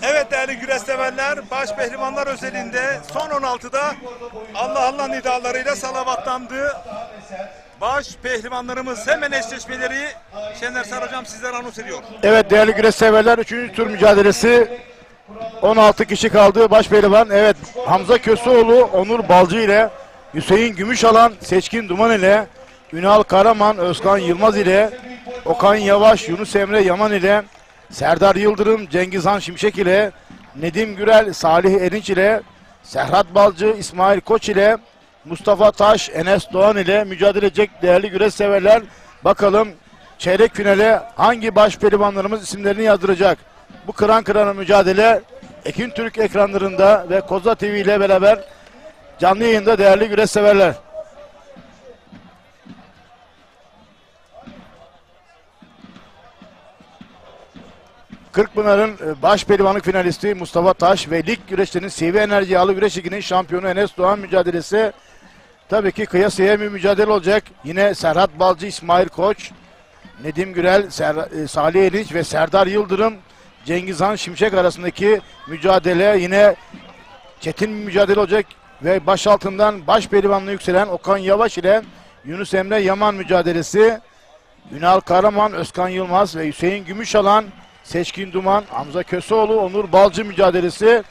Evet değerli güreş severler, baş pehlivanlar özelinde son 16'da Allah Allah nidalarıyla salavatlandı. Baş pehlivanlarımız hemen eşleşmeleri Şener Sar hocam sizlere anons ediyor. Evet değerli güreş severler, 3. tur mücadelesi. 16 kişi kaldı. Baş pehlivan evet Hamza Köseoğlu, Onur Balcı ile Hüseyin Gümüşalan, Seçkin Duman ile Ünal Karaman, Özkan Yılmaz ile Okan Yavaş, Yunus Emre Yaman ile Serdar Yıldırım, Cengizhan Şimşek ile Nedim Gürel, Salih Erinç ile Serhat Balcı, İsmail Koç ile Mustafa Taş, Enes Doğan ile mücadele edecek değerli güreş severler. Bakalım çeyrek finale hangi baş pehlivanlarımız isimlerini yazdıracak? Bu kıran kırana mücadele Ekin Türk ekranlarında ve Koza TV ile beraber canlı yayında değerli güreş severler. Kırkpınar'ın baş pehlivanlık finalisti Mustafa Taş ve lig güreşlerinin CV Enerji Yağlı Güreş Ligi'nin şampiyonu Enes Doğan mücadelesi. Tabii ki kıyasıya bir mücadele olacak. Yine Serhat Balcı, İsmail Koç, Nedim Gürel, Salih Erinç ve Serdar Yıldırım, Cengizhan Şimşek arasındaki mücadele yine çetin bir mücadele olacak ve baş altından baş pehlivanlığı yükselen Okan Yavaş ile Yunus Emre Yaman mücadelesi. Ünal Karaman, Özkan Yılmaz ve Hüseyin Gümüşalan, Seçkin Duman, Hamza Köseoğlu, Onur Balcı mücadelesi.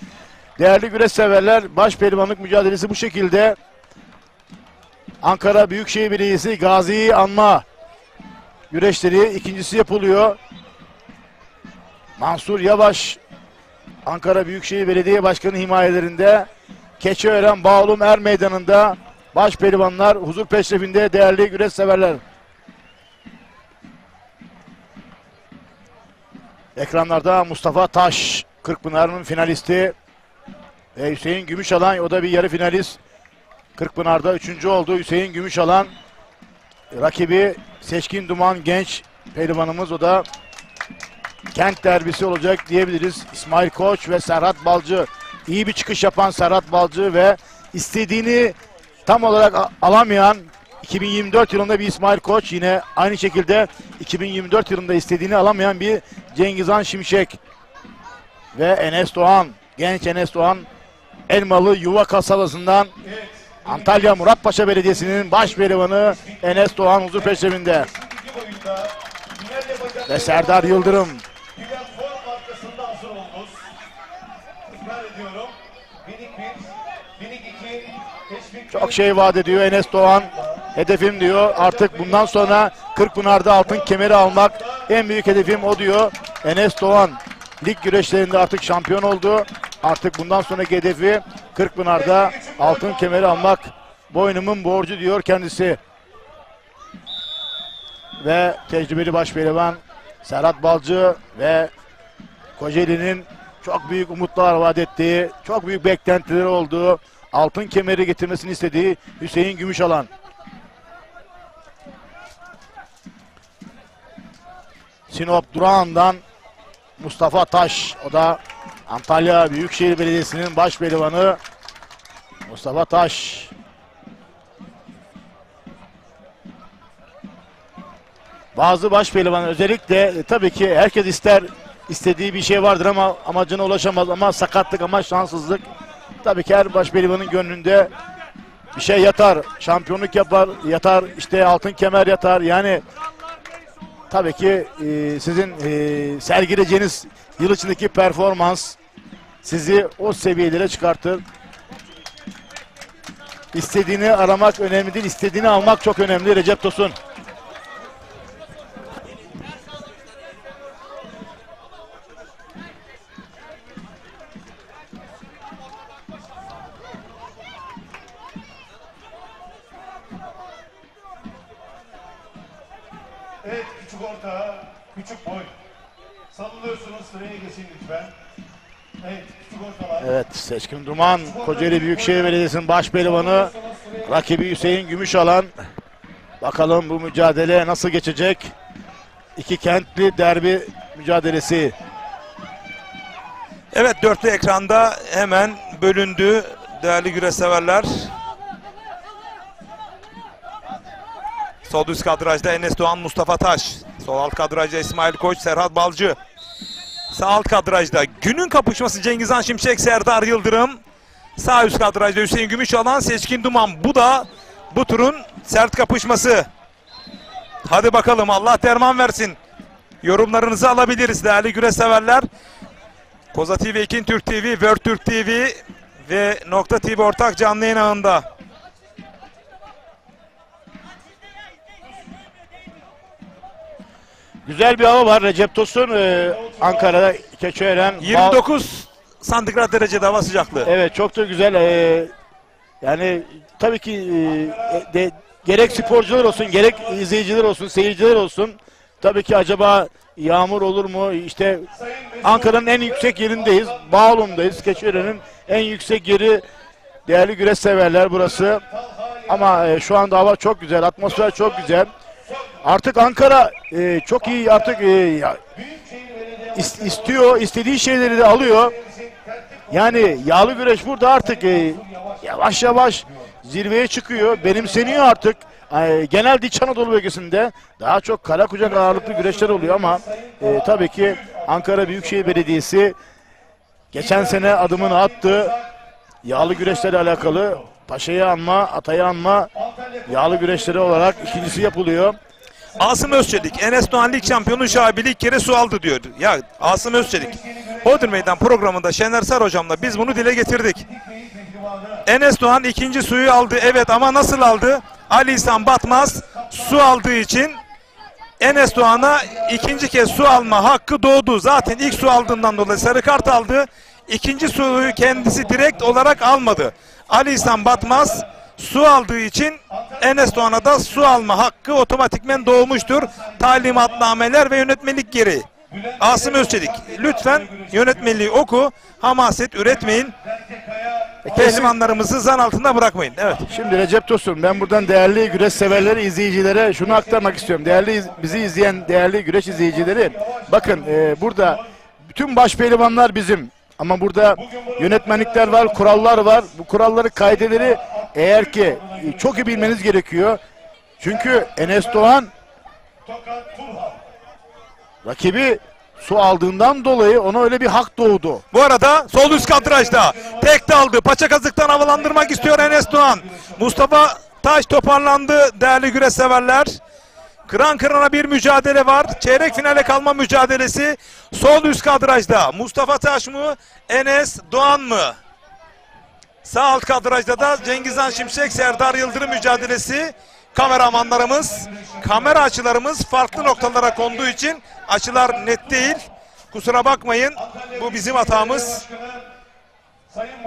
Değerli güreş severler, baş pehlivanlık mücadelesi bu şekilde. Ankara Büyükşehir Belediyesi Gazi'yi anma güreşleri ikincisi yapılıyor. Mansur Yavaş, Ankara Büyükşehir Belediye Başkanı himayelerinde Keçiören Bağlum Er Meydanı'nda baş pehlivanlar huzur peşrefinde değerli güreş severler. Ekranlarda Mustafa Taş, Kırkpınar'ın finalisti ve Hüseyin Gümüşalan, o da bir yarı finalist. Kırkpınar'da 3. oldu Hüseyin Gümüşalan. Rakibi Seçkin Duman genç pehlivanımız, o da kent derbisi olacak diyebiliriz. İsmail Koç ve Serhat Balcı. İyi bir çıkış yapan Serhat Balcı ve istediğini tam olarak alamayan 2024 yılında bir İsmail Koç, yine aynı şekilde 2024 yılında istediğini alamayan bir Cengizhan Şimşek ve Enes Doğan, genç Enes Doğan, Elmalı Yuva kasabasından Antalya Muratpaşa Belediyesi'nin baş pehlivanı Enes Doğan huzur peşrefinde. Ve Serdar Yıldırım. Çok şey vaat ediyor Enes Doğan. Hedefim diyor. Artık bundan sonra Kırkpınar'da altın kemeri almak en büyük hedefim o diyor. Enes Doğan lig güreşlerinde artık şampiyon oldu. Artık bundan sonraki hedefi Kırkpınar'da altın kemeri almak. Boynumun borcu diyor kendisi. Ve tecrübeli baş pehlivan Serhat Balcı ve Kocaeli'nin çok büyük umutlar vaat ettiği, çok büyük beklentileri olduğu, altın kemeri getirmesini istediği Hüseyin Gümüşalan. Sinop durağından Mustafa Taş, o da Antalya Büyükşehir Belediyesi'nin baş pehlivanı Mustafa Taş. Bazı baş pehlivan özellikle tabii ki herkes ister, istediği bir şey vardır ama amacına ulaşamaz, ama sakatlık, ama şanssızlık. Tabii ki her baş pehlivanın gönlünde bir şey yatar. Şampiyonluk yapar, yatar, işte altın kemer yatar. Yani tabii ki sizin sergileyeceğiniz yıl içindeki performans sizi o seviyelere çıkartır. İstediğini aramak önemli değil, istediğini almak çok önemli. Recep Tosun. Evet, küçük orta, küçük boy. Sallıyorsunuz, sıraya geçin lütfen. Evet, küçük ortalar. Evet, Seçkin Duman, Kocaeli Büyükşehir Belediyesi'nin baş pehlivanı, rakibi Hüseyin Gümüşalan. Bakalım bu mücadele nasıl geçecek? İki kentli derbi mücadelesi. Evet, dörtlü ekranda hemen bölündü değerli güreş severler. Sol üst kadrajda Enes Doğan, Mustafa Taş. Sol alt kadrajda İsmail Koç, Serhat Balcı. Sağ alt kadrajda Günün kapışması Cengizhan Şimşek, Serdar Yıldırım. Sağ üst kadrajda Hüseyin Gümüşalan, Seçkin Duman. Bu da bu turun sert kapışması. Hadi bakalım, Allah derman versin. Yorumlarınızı alabiliriz değerli güreş severler. Koza TV, Ekin Türk TV, World Türk TV ve Nokta TV ortak canlı yayın ağında. Güzel bir hava var. Recep Tosun Ankara'da Keçiören. 29 santigrat derecede hava sıcaklığı. Evet, çok da güzel. Yani tabii ki gerek sporcular olsun, gerek izleyiciler olsun, seyirciler olsun. Tabii ki acaba yağmur olur mu? İşte Ankara'nın en yüksek yerindeyiz. Bağlum'dayız. Keçiören'in en yüksek yeri. Değerli güreş severler burası. Ama şu anda hava çok güzel. Atmosfer çok güzel. Artık Ankara çok iyi, artık istiyor, istediği şeyleri de alıyor. Yani yağlı güreş burada artık yavaş yavaş zirveye çıkıyor, benimseniyor artık. Genelde İç Anadolu bölgesinde daha çok kara kucak ağırlıklı güreşler oluyor ama tabii ki Ankara Büyükşehir Belediyesi geçen sene adımını attı. Yağlı güreşlerle alakalı Paşa'yı anma, Atay'ı anma yağlı güreşleri olarak ikincisi yapılıyor. Asım Özçelik, Enes Doğan lig şampiyonu Şaibeli ilk kere su aldı diyor. Ya Asım Özçelik, Hodri Meydan programında Şener Sar hocamla biz bunu dile getirdik. Enes Doğan ikinci suyu aldı, evet, ama nasıl aldı? Ali İhsan Batmaz su aldığı için Enes Doğan'a ikinci kez su alma hakkı doğdu. Zaten ilk su aldığından dolayı sarı kart aldı. İkinci suyu kendisi direkt olarak almadı. Ali İhsan Batmaz su aldığı için Enes Doğan'a da su alma hakkı otomatikmen doğmuştur. Talimatnameler ve yönetmelik gereği. Asım Özçelik, lütfen yönetmeliği oku, hamaset üretmeyin. Pehlivanlarımızı zan altında bırakmayın. Evet. Şimdi Recep Tosun, ben buradan değerli güreş severleri, izleyicilere şunu aktarmak istiyorum. Bizi izleyen değerli güreş izleyicileri, bakın burada bütün baş pehlivanlar bizim. Ama burada yönetmenlikler var, kurallar var. Bu kuralları, kaideleri eğer ki çok iyi bilmeniz gerekiyor. Çünkü Enes Doğan rakibi su aldığından dolayı ona öyle bir hak doğdu. Bu arada sol üst kadrajda tek daldı. Paça kazıktan havalandırmak istiyor Enes Doğan. Mustafa Taş toparlandı değerli güreş severler. Kıran kırana bir mücadele var. Çeyrek finale kalma mücadelesi. Sol üst kadrajda Mustafa Taş mı, Enes Doğan mı? Sağ alt kadrajda da Cengizhan Şimşek, Serdar Yıldırım mücadelesi. Kameramanlarımız, kamera açılarımız farklı noktalara konduğu için açılar net değil. Kusura bakmayın, bu bizim hatamız.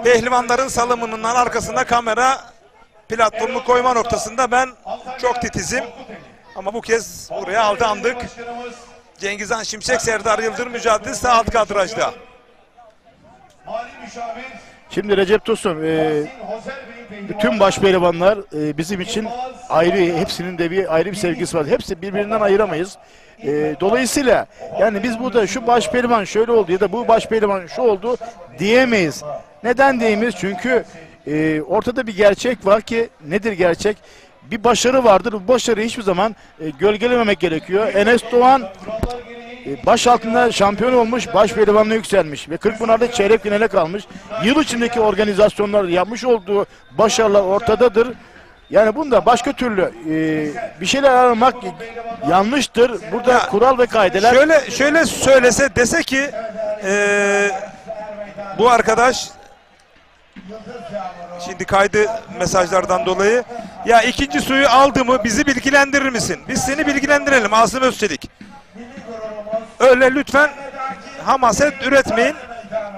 Pehlivanların salımının arkasında kamera platformu koyma noktasında ben çok titizim. Ama bu kez buraya aldandık. Cengizhan Şimşek, Serdar Yıldırım mücadelesi sağ alt kadrajda. Şimdi Recep Tosun, bütün baş pehlivanlar bizim için ayrı, hepsinin de bir ayrı bir sevgisi var. Hepsi birbirinden ayıramayız. Dolayısıyla yani biz burada şu baş pehlivan şöyle oldu ya da bu baş pehlivan şu oldu diyemeyiz. Neden diyemeyiz? Çünkü ortada bir gerçek var ki, nedir gerçek? Bir başarı vardır. Bu başarıyı hiçbir zaman gölgelememek gerekiyor. Enes Doğan baş altında şampiyon olmuş, baş pehlivanına yükselmiş ve Kırkpınar'da çeyrek finale kalmış. Yıl içindeki organizasyonlar, yapmış olduğu başarılar ortadadır. Yani bunda başka türlü bir şeyler aramak yanlıştır. Burada ya, kural ve kaideler... Şöyle söylese, dese ki bu arkadaş şimdi kaydı mesajlardan dolayı, ya ikinci suyu aldı mı bizi bilgilendirir misin? Biz seni bilgilendirelim Asım Özçelik. Öyle lütfen hamaset üretmeyin.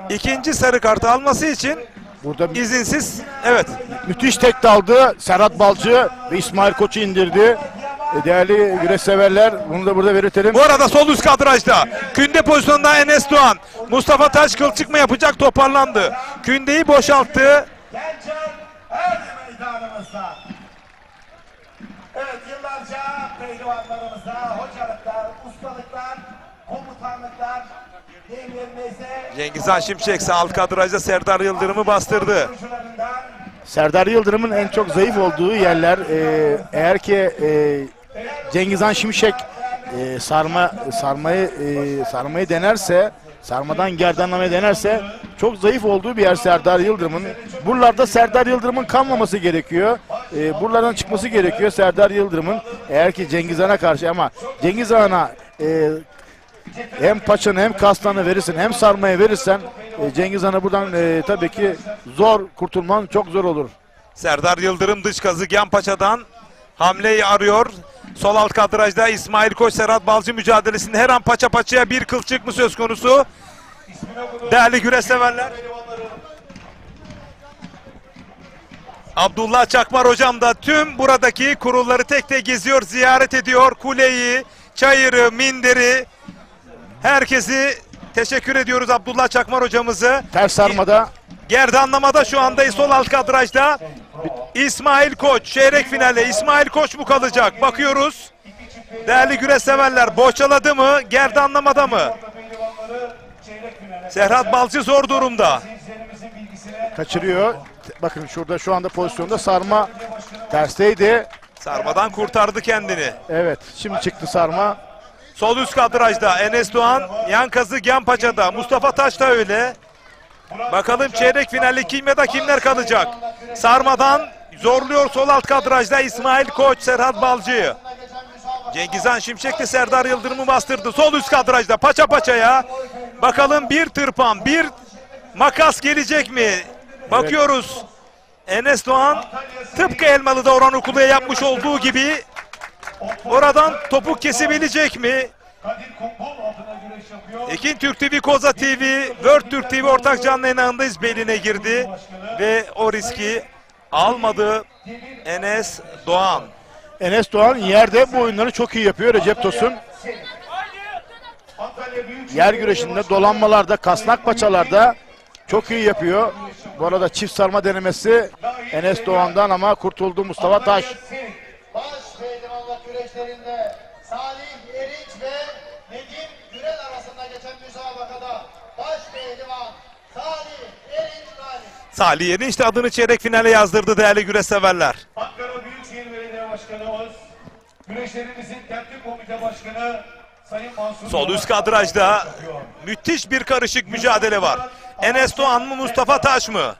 İkinci sarı kartı alması için burada izinsiz, evet. Müthiş tek daldı. Serhat Balcı ve İsmail Koç'u indirdi. Değerli güreş severler, bunu da burada belirtelim. Bu arada sol üst kadrajda künde pozisyonda Enes Doğan. Mustafa Taş kılçık mı yapacak, toparlandı. Kündeyi boşalttı. Evet, yıllarca pehlivanlarımızda hocalıklar, ustalıklar, komutanlıklar devrimize... Cengizhan Şimşek sağ alt kadrajda Serdar Yıldırım'ı bastırdı. Serdar Yıldırım'ın en çok zayıf olduğu yerler, eğer ki Cengizhan Şimşek sarmayı denerse sarmadan gerdanlamaya denerse çok zayıf olduğu bir yer Serdar Yıldırım'ın. Buralarda Serdar Yıldırım'ın kalmaması gerekiyor. Buralardan çıkması gerekiyor Serdar Yıldırım'ın. Eğer ki Cengiz Han'a karşı, ama Cengiz Han'a hem paçanı hem kaslarını verirsin hem sarmaya verirsen Cengiz Han'a buradan tabii ki zor kurtulman çok zor olur. Serdar Yıldırım dış kazık yan paçadan hamleyi arıyor. Sol alt kadrajda İsmail Koç Serhat Balcı mücadelesinde her an paça paçaya bir kılçık mı söz konusu? Değerli güreş severler. Abdullah Çakmar hocam da tüm buradaki kurulları tek tek geziyor, ziyaret ediyor. Kuleyi, çayırı, minderi. Herkesi teşekkür ediyoruz Abdullah Çakmar hocamızı. Ters sarmada Gerdanlamada şu anda sol alt kadrajda İsmail Koç çeyrek finale. İsmail Koç mu kalacak? Bakıyoruz. Değerli güreş severler, boçaladı mı? Gerdanlamada mı? Serhat Balcı zor durumda. kaçırıyor. Bakın şurada şu anda pozisyonda sarma tersteydi. Sarmadan kurtardı kendini. Evet, şimdi çıktı sarma. Sol üst kadrajda Enes Doğan, yan kazık yan paçada. Mustafa Taş da öyle. Bakalım çeyrek finalde kim ya da kimler kalacak? Sarmadan zorluyor sol alt kadrajda İsmail Koç Serhat Balcı'yı. Cengizhan Şimşek de Serdar Yıldırım'ı bastırdı. Sol üst kadrajda paça paçaya. Bakalım bir tırpan, bir makas gelecek mi? Bakıyoruz. Enes Doğan tıpkı Elmalı'da Orhan Okulu'ya yapmış olduğu gibi oradan topuk kesebilecek mi? Ekin Türk TV, Koza TV, World Türk TV ortak canlı yayınındayız. Beline girdi ve o riski almadı Enes Doğan. Enes Doğan yerde bu oyunları çok iyi yapıyor Recep Tosun. Yer güreşinde, dolanmalarda, kasnak paçalarda çok iyi yapıyor. Bu arada çift sarma denemesi Enes Doğan'dan ama kurtuldu Mustafa Taş. Baş pehlivanlık güreşlerinde Salih Erinç ve Nedim Gürel arasında geçen müsabakada baş pehlivan Salih Erinç galip. Salih Erinç de adını çeyrek finale yazdırdı değerli güreş severler. Ankara Büyükşehir Belediye Başkanımız, güreşlerimizin tertip komite başkanı Sayın Mansur. Sol üst kadrajda müthiş bir karışık mücadele var. Enes Doğan mı Mustafa Taş mı?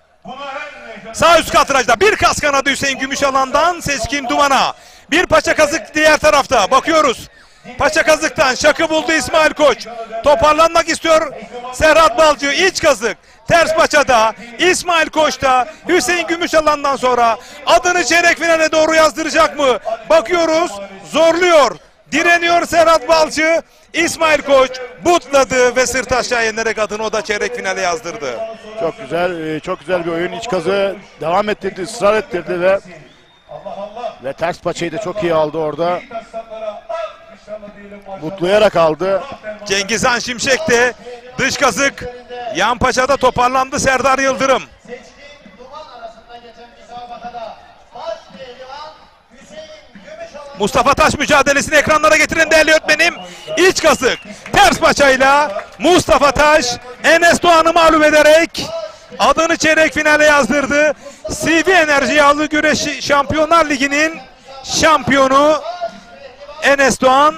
Sağ üst kadrajda bir kas kanadı Hüseyin Gümüşalan'dan Seçkin Duman'a. Bir paça kazık diğer tarafta. Bakıyoruz. Paça kazıktan şakı buldu İsmail Koç. Toparlanmak istiyor Serhat Balcı. İç kazık. Ters paçada İsmail Koç da Hüseyin Gümüşalan'dan sonra adını çeyrek finale doğru yazdıracak mı? Bakıyoruz. Zorluyor. Direniyor Serhat Balcı. İsmail Koç butladı ve sırt aşağı yenerek adını o da çeyrek finale yazdırdı. Çok güzel bir oyun. İç kazı devam ettirdi, ısrar ettirdi ve ters paçayı da çok iyi aldı orada. Mutlayarak aldı. Cengizhan Şimşek de dış kazık yan paçada toparlandı Serdar Yıldırım. Seçkin Duman arasında geçen müsabakada baş pehlivan Hüseyin Gümüşalan. Mustafa Taş mücadelesini ekranlara getirin değerli öğretmenim. İç kazık ters paçayla Mustafa Taş Enes Doğan'ı mağlup ederek adını çeyrek finale yazdırdı. CV Enerji Yağlı Güreş Şampiyonlar Ligi'nin şampiyonu Enes Doğan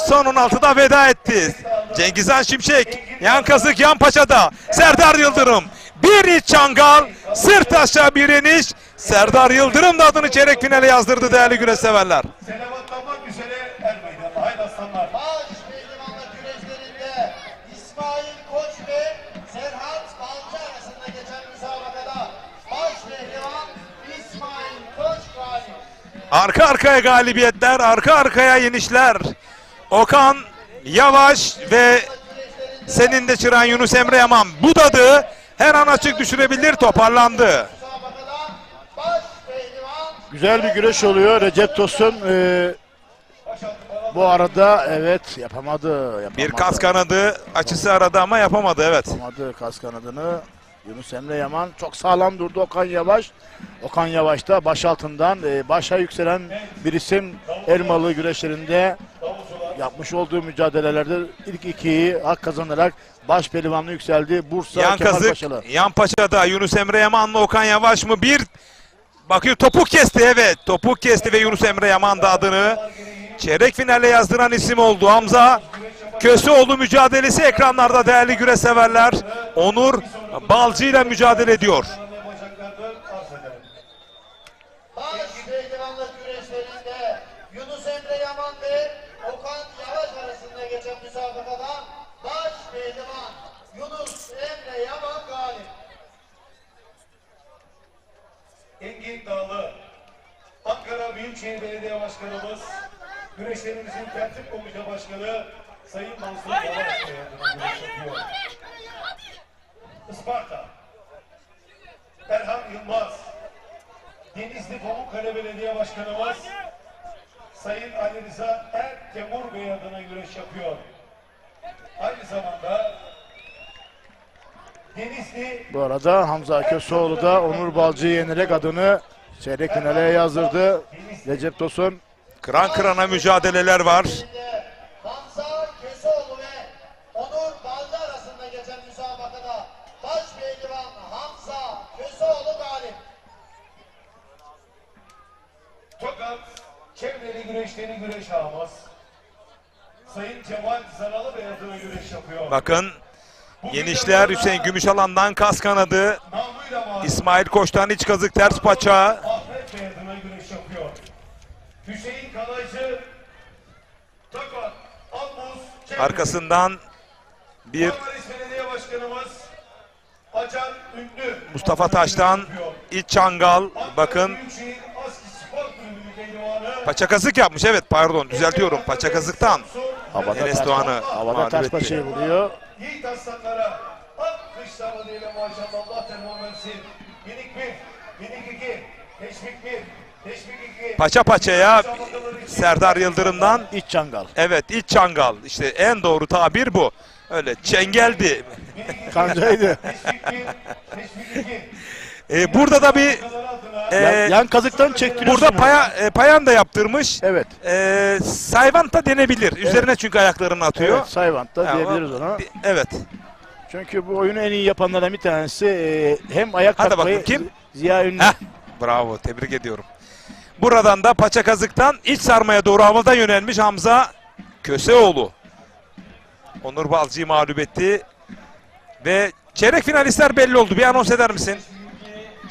son 16'da veda etti. Cengizhan Şimşek yan kazık yan paçada. Serdar Yıldırım bir iç çangal, sırt aşağı bir iniş. Serdar Yıldırım da adını çeyrek finale yazdırdı değerli güreş severler. Selamatlanmak üzere er meydanına. Haydi aslanlar. Baş pehlivanlık güreşlerinde İsmail Koç ve Serhat Balcı arasında geçen müsabakada baş pehlivan İsmail Koç galip. Arka arkaya galibiyetler, arka arkaya yenişler. Okan Yavaş ve senin de çıran Yunus Emre Yaman budadı. Her an açık düşürebilir, toparlandı. Müsabakada baş pehlivan Güzel bir güreş oluyor. Recep Tosun bu arada evet yapamadı. Bir kas kanadı açısı aradı ama yapamadı, evet. Yapamadı kas kanadını. Yunus Emre Yaman çok sağlam durdu. Okan Yavaş. Okan Yavaş da baş altından başa yükselen bir isim. Elmalı güreşlerinde yapmış olduğu mücadelelerde ilk ikiyi hak kazanarak baş pehlivanlığı yükseldi. Bursa Yan kazık, Kemalpaşalı. yan paçada Yunus Emre Yaman mı Okan Yavaş mı? Bir bakıyor, topuk kesti, evet. Topuk kesti ve Yunus Emre Yaman da adını çeyrek finale yazdıran isim oldu. Hamza Köseoğlu mücadelesi ekranlarda değerli güreş severler. Onur Balcı ile mücadele ediyor. Yapacaklardır, arz ederim. Baş pehlivanlık güreşlerinde Yunus Emre Yaman ve Okan Yavaş arasında geçen müsabakada baş pehlivan Yunus Emre Yaman galip. Engin Dağlı, Ankara Büyükşehir Belediye Başkanımız, güreşlerimizin tertip komite başkanı Sayın Mansur Yavaş güreş yapıyor. Isparta, Erhan Yılmaz, Denizli Pamukkale Belediye Başkanımız Sayın Ali Rıza Ertemur Bey adına güreş yapıyor. Aynı zamanda Denizli Bu arada Hamza Köseoğlu da Onur Balcı'yı yenerek adını çeyrek finale yazdırdı. Recep Tosun Kıran kırana mücadeleler var. Hamza Köseoğlu ve Onur Balcı arasında geçen müsabakada baş pehlivan Hamza Köseoğlu galip. Tokat Çevreli Güreşleri Güreş Ağamız Sayın Cemal Zaralı Bey adına güreş yapıyor. Bakın yenişler Hüseyin Gümüşalan'dan kas kanadı. Namluyla mağlup İsmail Koç'tan iç kazık ters paça. Ahmet Bey adına güreş yapıyor. Hüseyin Kalaycı Tokat Almuz Çevreli. Arkasından bir Marmaris Belediye Başkanımız Acar Ünlü Mustafa Taş'tan iç çangal. Bakın Büyükşehir Aski Spor Kulübü pehlivanı paça kazık yapmış. Evet pardon düzeltiyorum. Paça kazıktan havada Enes ters, Doğan'ı havada mağlup ters etti. paçayı buluyor. Yiğit aslanlara alkışlarla diyelim maşallah Allah termon versin. Minik bir, minik iki, teşvik bir, teşvik iki. Paça paçaya Serdar Yıldırım'dan İç çangal. evet iç çangal. İşte en doğru tabir bu. Öyle çengeldi. Kancaydı. Teşvik bir, teşvik iki. Burada da bir Kadar adına Yan kazıktan çektiriyorsun. burada payan da yaptırmış. Evet. Sayvanta denebilir. Üzerine çünkü ayaklarını atıyor. Evet, Sayvant'ta Ya, diyebiliriz ona. Evet. Çünkü bu oyunu en iyi yapanlardan bir tanesi hem ayak Hadi takmayı bakın kim? Ziya Ünlü. Heh, bravo, tebrik ediyorum. Buradan da paça kazıktan iç sarmaya doğru havada yönelmiş Hamza Köseoğlu. Onur Balcı'yı mağlup etti. Ve çeyrek finalistler belli oldu. Bir anons eder misin?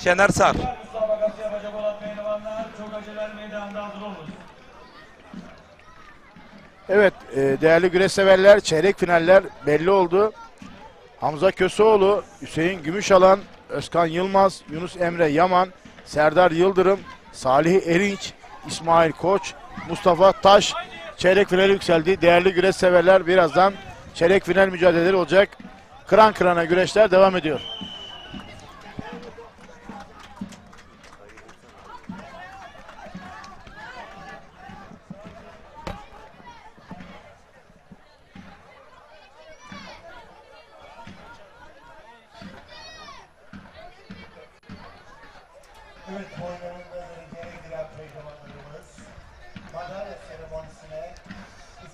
Şener Sar. müsabakası yapacak olan pehlivanlar çok aceleler meydanda hazır olun. Evet, değerli güreş severler, çeyrek finaller belli oldu. Hamza Köseoğlu, Hüseyin Gümüşalan, Özkan Yılmaz, Yunus Emre Yaman, Serdar Yıldırım, Salih Erinç, İsmail Koç, Mustafa Taş çeyrek finale yükseldi. Değerli güreş severler, birazdan çeyrek final mücadeleleri olacak. Kıran kırana güreşler devam ediyor. Evet, boylarında dereceye giren pehlivanlarımız madalya seremonisine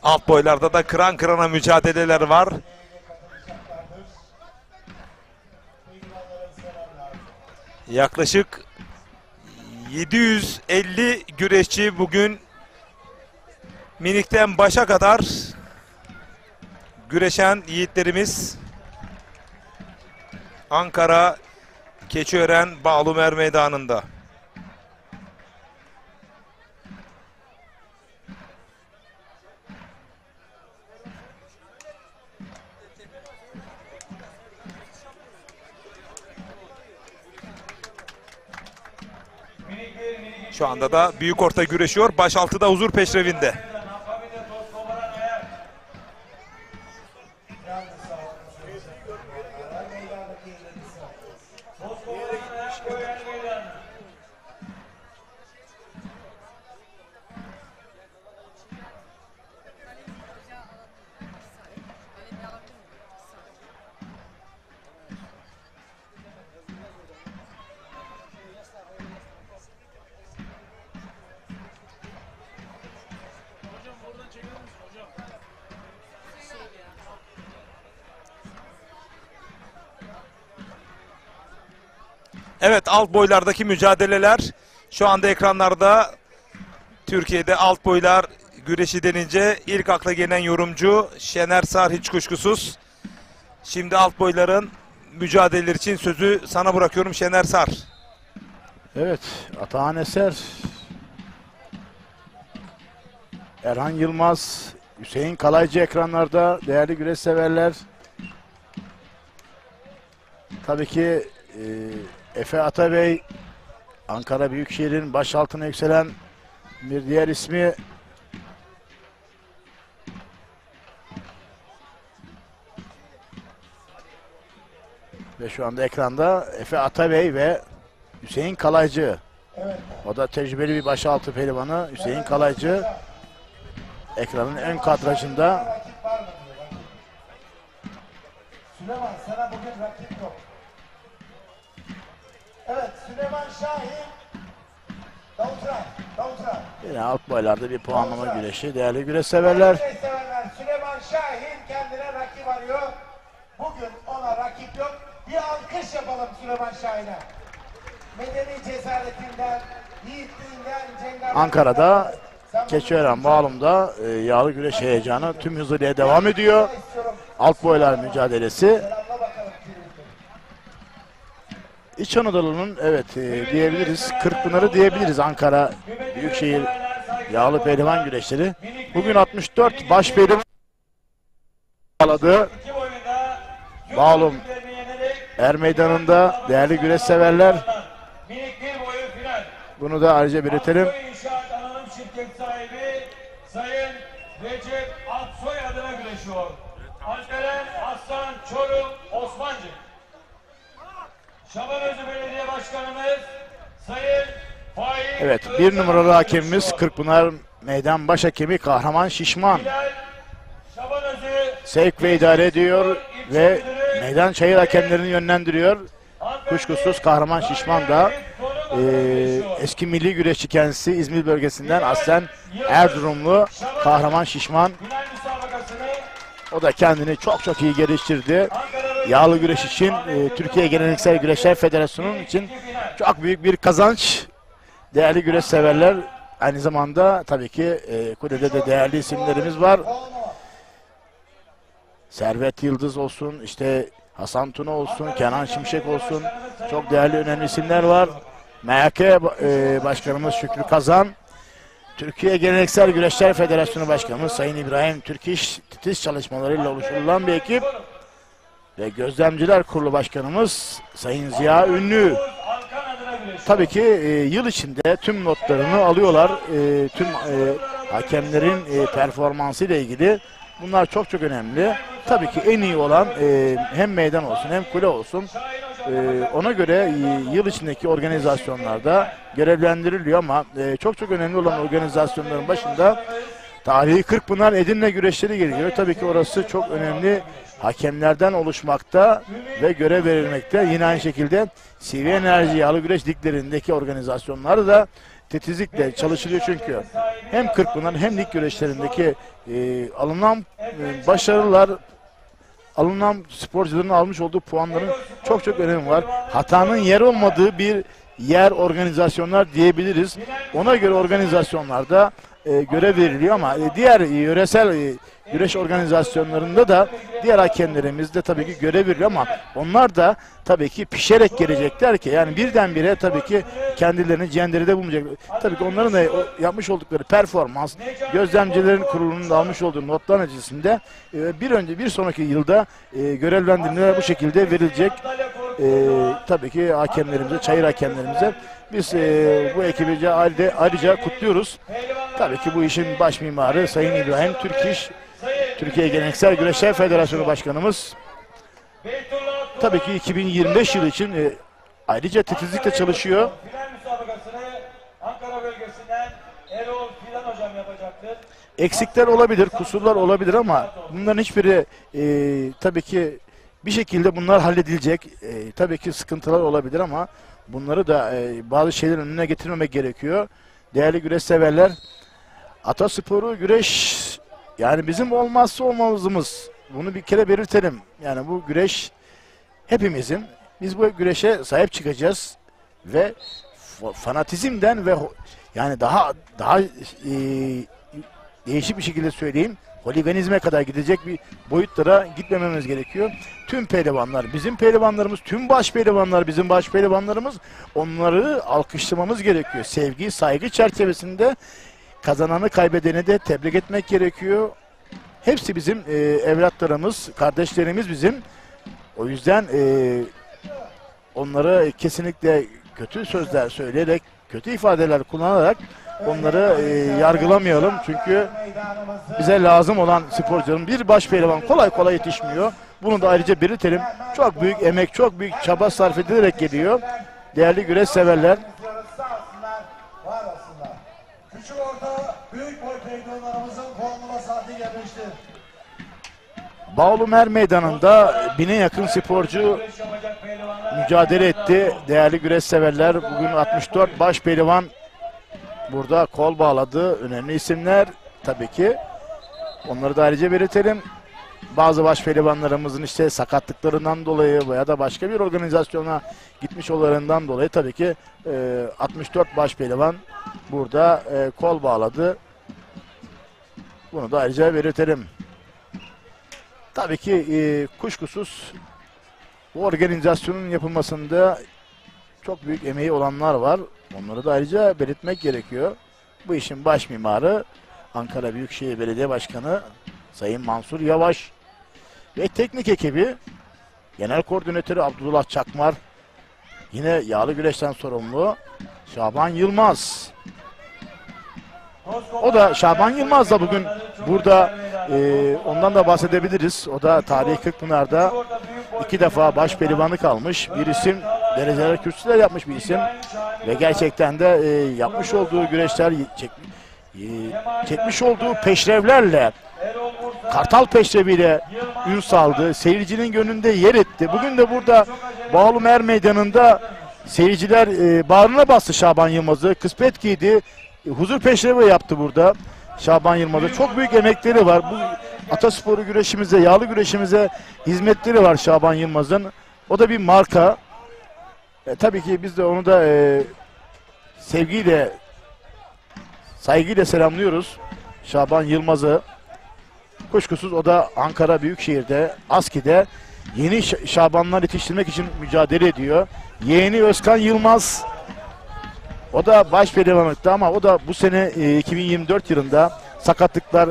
Alt boylarda da kıran kırana mücadeleler var. katılacaklardır. Pehlivanlara selamlar. Yaklaşık 750 güreşçi bugün minikten başa kadar güreşen yiğitlerimiz Ankara Keçiören Bağlumer Meydanı'nda. Şu anda da büyük orta güreşiyor. Başaltıda huzur peşrevinde. Evet, alt boylardaki mücadeleler şu anda ekranlarda. Türkiye'de alt boylar güreşi denince ilk akla gelen yorumcu Şener Sar hiç kuşkusuz. Şimdi alt boyların mücadeleleri için sözü sana bırakıyorum Şener Sar. Evet, Atahan Eser, Erhan Yılmaz, Hüseyin Kalaycı ekranlarda, değerli güreş severler. Tabii ki Efe Atabey, Ankara Büyükşehir'in başaltına yükselen bir diğer ismi. Ve şu anda ekranda Efe Atabey ve Hüseyin Kalaycı. O da tecrübeli bir başaltı pehlivanı Hüseyin Kalaycı. Ekranın ön kadrajında. Rakip var mı diyor. Rakip. Süleyman sana bugün rakip yok. Evet Süleyman Şahin. Davutra. Yine alt boylarda bir puanlama güreşi. Değerli güreş severler. Severler. Süleyman Şahin kendine rakip arıyor. Bugün ona rakip yok. Bir alkış yapalım Süleyman Şahin'e. Medeni cesaretinden, yiğitliğinden, cengaverliğinden. Ankara'da Keçiören Bağlum'da yağlı güreş heyecanı tüm hızıyla devam ediyor. Alt boylar mücadelesi. İç Anadolu'nun diyebiliriz, Kırkpınar'ı diyebiliriz Ankara Büyükşehir yağlı pehlivan güreşleri. Bugün 64 baş pehlivan bağladı. Bağlum Er Meydanı'nda değerli güreş severler. Bunu da ayrıca belirtelim. İnşaat Anonim Şirket sahibi Sayın Recep Aksoy adına güreşiyor. Alperen Aslan Çorum Osmancık. Şabanözü Belediye Başkanımız Sayın Faik Evet, bir numaralı hakemimiz Kırkpınar Meydan Başhakemi Kahraman Şişman. Şabanözü Sevk ve idare ediyor ve meydan çayır hakemlerini yönlendiriyor. Kuşkusuz Kahraman Şişman da eski milli güreşçi kendisi İzmir bölgesinden aslen Erzurumlu Kahraman Şişman. final müsabakasını O da kendini çok iyi geliştirdi. Yağlı güreş için Türkiye Geleneksel Güreşler Federasyonu'nun için çok büyük bir kazanç. Değerli güreş severler. Aynı zamanda tabii ki kulede de değerli isimlerimiz var. Servet Yıldız olsun, işte Hasan Tuna olsun, Kenan Şimşek olsun. Çok değerli önemli isimler var. MHK Başkanımız Şükrü Kazan. Türkiye Geleneksel Güreşler Federasyonu Başkanımız Sayın İbrahim Türkiş titiz çalışmalarıyla oluşturulan bir ekip. Ve Gözlemciler Kurulu Başkanımız Sayın Ziya Ünlü. Alkan adına güreşiyor. Tabii ki yıl içinde tüm notlarını alıyorlar. Tüm hakemlerin performansı ile ilgili. Bunlar çok önemli. Tabii ki en iyi olan hem meydan olsun hem kule olsun. Ona göre yıl içindeki organizasyonlarda görevlendiriliyor ama çok önemli olan organizasyonların başında tarihi Kırkpınar Edirne güreşleri geliyor. Tabii ki orası çok önemli hakemlerden oluşmakta ve görev verilmekte. Yine aynı şekilde CV Enerji yağlı güreş liglerindeki organizasyonlar da titizlikle çalışılıyor çünkü hem Kırkpınar hem lig güreşlerindeki alınan başarılar, alınan sporcuların almış olduğu puanların çok önemi var. Hatanın yer olmadığı bir yer organizasyonlar diyebiliriz. Ona göre organizasyonlarda görev veriliyor ama diğer yöresel güreş organizasyonlarında da diğer hakemlerimiz de tabii ki görev veriliyor ama onlar da tabii ki pişerek gelecekler ki yani birdenbire tabii ki kendilerini cenderede bulmayacak. Tabii ki onların da yapmış oldukları performans, gözlemcilerin kurulunun da almış olduğu notlar neticesinde bir sonraki yılda görevlendirmeler bu şekilde verilecek. Tabii ki hakemlerimize, çayır hakemlerimize biz bu ekibi ayrıca kutluyoruz. Tabii ki bu işin baş mimarı Sayın İbrahim Türkiş, Türkiye Geleneksel Güreşler Federasyonu Başkanımız. Tabii ki 2025 yılı için ayrıca titizlikle çalışıyor. Final müsabakasını Ankara bölgesinden Erol Fidan hocam yapacaktır. Eksikler olabilir, kusurlar olabilir ama bunların hiçbiri tabii ki bir şekilde bunlar halledilecek. Tabii ki sıkıntılar olabilir ama bunları da bazı şeylerin önüne getirmemek gerekiyor. Değerli güreş severler, atasporu güreş yani bizim olmazsa olmazımız. Bunu bir kere belirtelim. Yani bu güreş hepimizin. Biz bu güreşe sahip çıkacağız ve fanatizmden ve yani daha değişik bir şekilde söyleyeyim, holiganizme kadar gidecek bir boyutlara gitmememiz gerekiyor. Tüm pehlivanlar bizim pehlivanlarımız, tüm baş pehlivanlar bizim baş pehlivanlarımız. Onları alkışlamamız gerekiyor. Sevgi, saygı çerçevesinde kazananı, kaybedeni de tebrik etmek gerekiyor. Hepsi bizim evlatlarımız, kardeşlerimiz bizim. O yüzden onları kesinlikle kötü sözler söyleyerek, kötü ifadeler kullanarak onları yargılamayalım. Çünkü bize lazım olan sporcuların bir baş pehlivan kolay kolay yetişmiyor. Bunu da ayrıca belirtelim. Çok büyük emek, çok büyük çaba sarf edilerek geliyor. Değerli güreş severler. Sağ olsunlar, var olsunlar. Küçük orta büyük boy pehlivanlarımızın puanlama saati gelmiştir. Bağlumer Meydanı'nda 1000'e yakın sporcu Güreş yapacak pehlivanlar. mücadele etti. Değerli güreş severler, bugün 64 baş pehlivan burada kol bağladı. Önemli isimler tabii ki. Onları da ayrıca belirtelim. Bazı baş pehlivanlarımızın işte sakatlıklarından dolayı veya da başka bir organizasyona gitmiş olanlarından dolayı tabii ki 64 baş pehlivan burada kol bağladı. Bunu da ayrıca belirtelim. Tabii ki kuşkusuz bu organizasyonun yapılmasında çok büyük emeği olanlar var. Onları da ayrıca belirtmek gerekiyor. Bu işin baş mimarı Ankara Büyükşehir Belediye Başkanı Sayın Mansur Yavaş ve teknik ekibi Genel Koordinatörü Abdullah Çakmar, yine yağlı güreşten sorumlu Şaban Yılmaz. O da Şaban Yılmaz da bugün burada ondan da bahsedebiliriz. O da tarihi Kırkpınar'da 2 defa baş pehlivanlık almış bir isim. Dereceler kürsüler yapmış bir isim. Ve gerçekten de yapmış olduğu güreşler, çekmiş olduğu peşrevlerle, Kartal peşreviyle ün saldı. Seyircinin gönlünde yer etti. Bugün de burada Bağlumer Meydanı'nda seyirciler bağrına bastı Şaban Yılmaz'ı. Kısmet giydi. Huzur peşrevi yaptı burada Şaban Yılmaz'a. Çok büyük emekleri var. Bu atasporu güreşimize, yağlı güreşimize hizmetleri var Şaban Yılmaz'ın. O da bir marka. Tabii ki biz de onu da sevgiyle, saygıyla selamlıyoruz Şaban Yılmaz'ı. Kuşkusuz o da Ankara Büyükşehir'de, ASKİ'de yeni Şabanlar yetiştirmek için mücadele ediyor. Yeğeni Özkan Yılmaz, o da baş pehlivanlıkta ama o da bu sene 2024 yılında sakatlıklar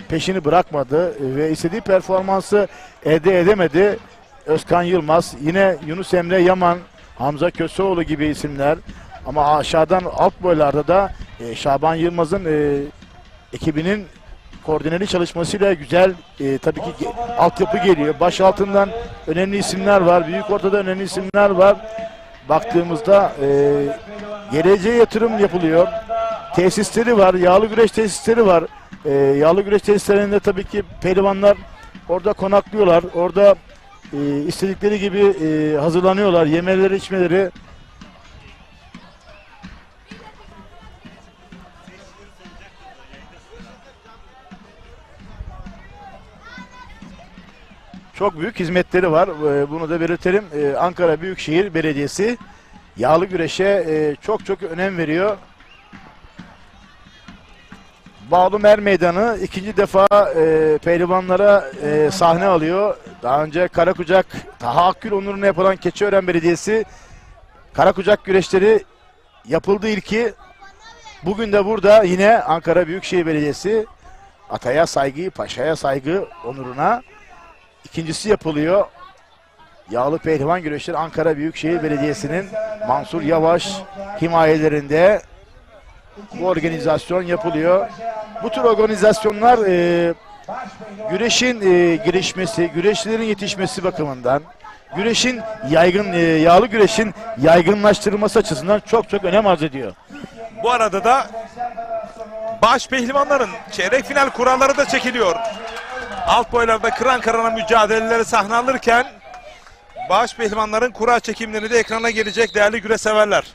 peşini bırakmadı ve istediği performansı elde edemedi. Özkan Yılmaz, yine Yunus Emre Yaman, Hamza Köseoğlu gibi isimler, ama aşağıdan alt boylarda da Şaban Yılmaz'ın ekibinin koordineli çalışmasıyla güzel tabii ki altyapı geliyor. Baş altından önemli isimler var, büyük ortada önemli isimler var. Baktığımızda geleceğe yatırım yapılıyor. Tesisleri var, yağlı güreş tesisleri var. Yağlı güreş tesislerinde tabii ki pehlivanlar orada konaklıyorlar. Orada istedikleri gibi hazırlanıyorlar. Yemeleri, içmeleri. Çok büyük hizmetleri var. Bunu da belirtelim. Ankara Büyükşehir Belediyesi yağlı güreşe çok önem veriyor. Bağlumer Meydanı ikinci defa pehlivanlara sahne alıyor. Daha önce Karakucak, Taha Akgül onuruna yapılan Keçiören Belediyesi Karakucak güreşleri yapıldı ilki. Bugün de burada yine Ankara Büyükşehir Belediyesi ataya saygı, paşaya saygı onuruna ikincisi yapılıyor. Yağlı pehlivan güreşleri Ankara Büyükşehir Belediyesi'nin Mansur Yavaş himayelerinde bu organizasyon yapılıyor. Bu tür organizasyonlar güreşin gelişmesi, güreşlerin yetişmesi bakımından, güreşin yağlı güreşin yaygınlaştırılması açısından çok önem arz ediyor. Bu arada da baş pehlivanların çeyrek final kuralları da çekiliyor. Alt boylarda kıran kırana mücadeleleri sahne alırken baş pehlivanların kura çekimleri de ekrana gelecek değerli güreş severler.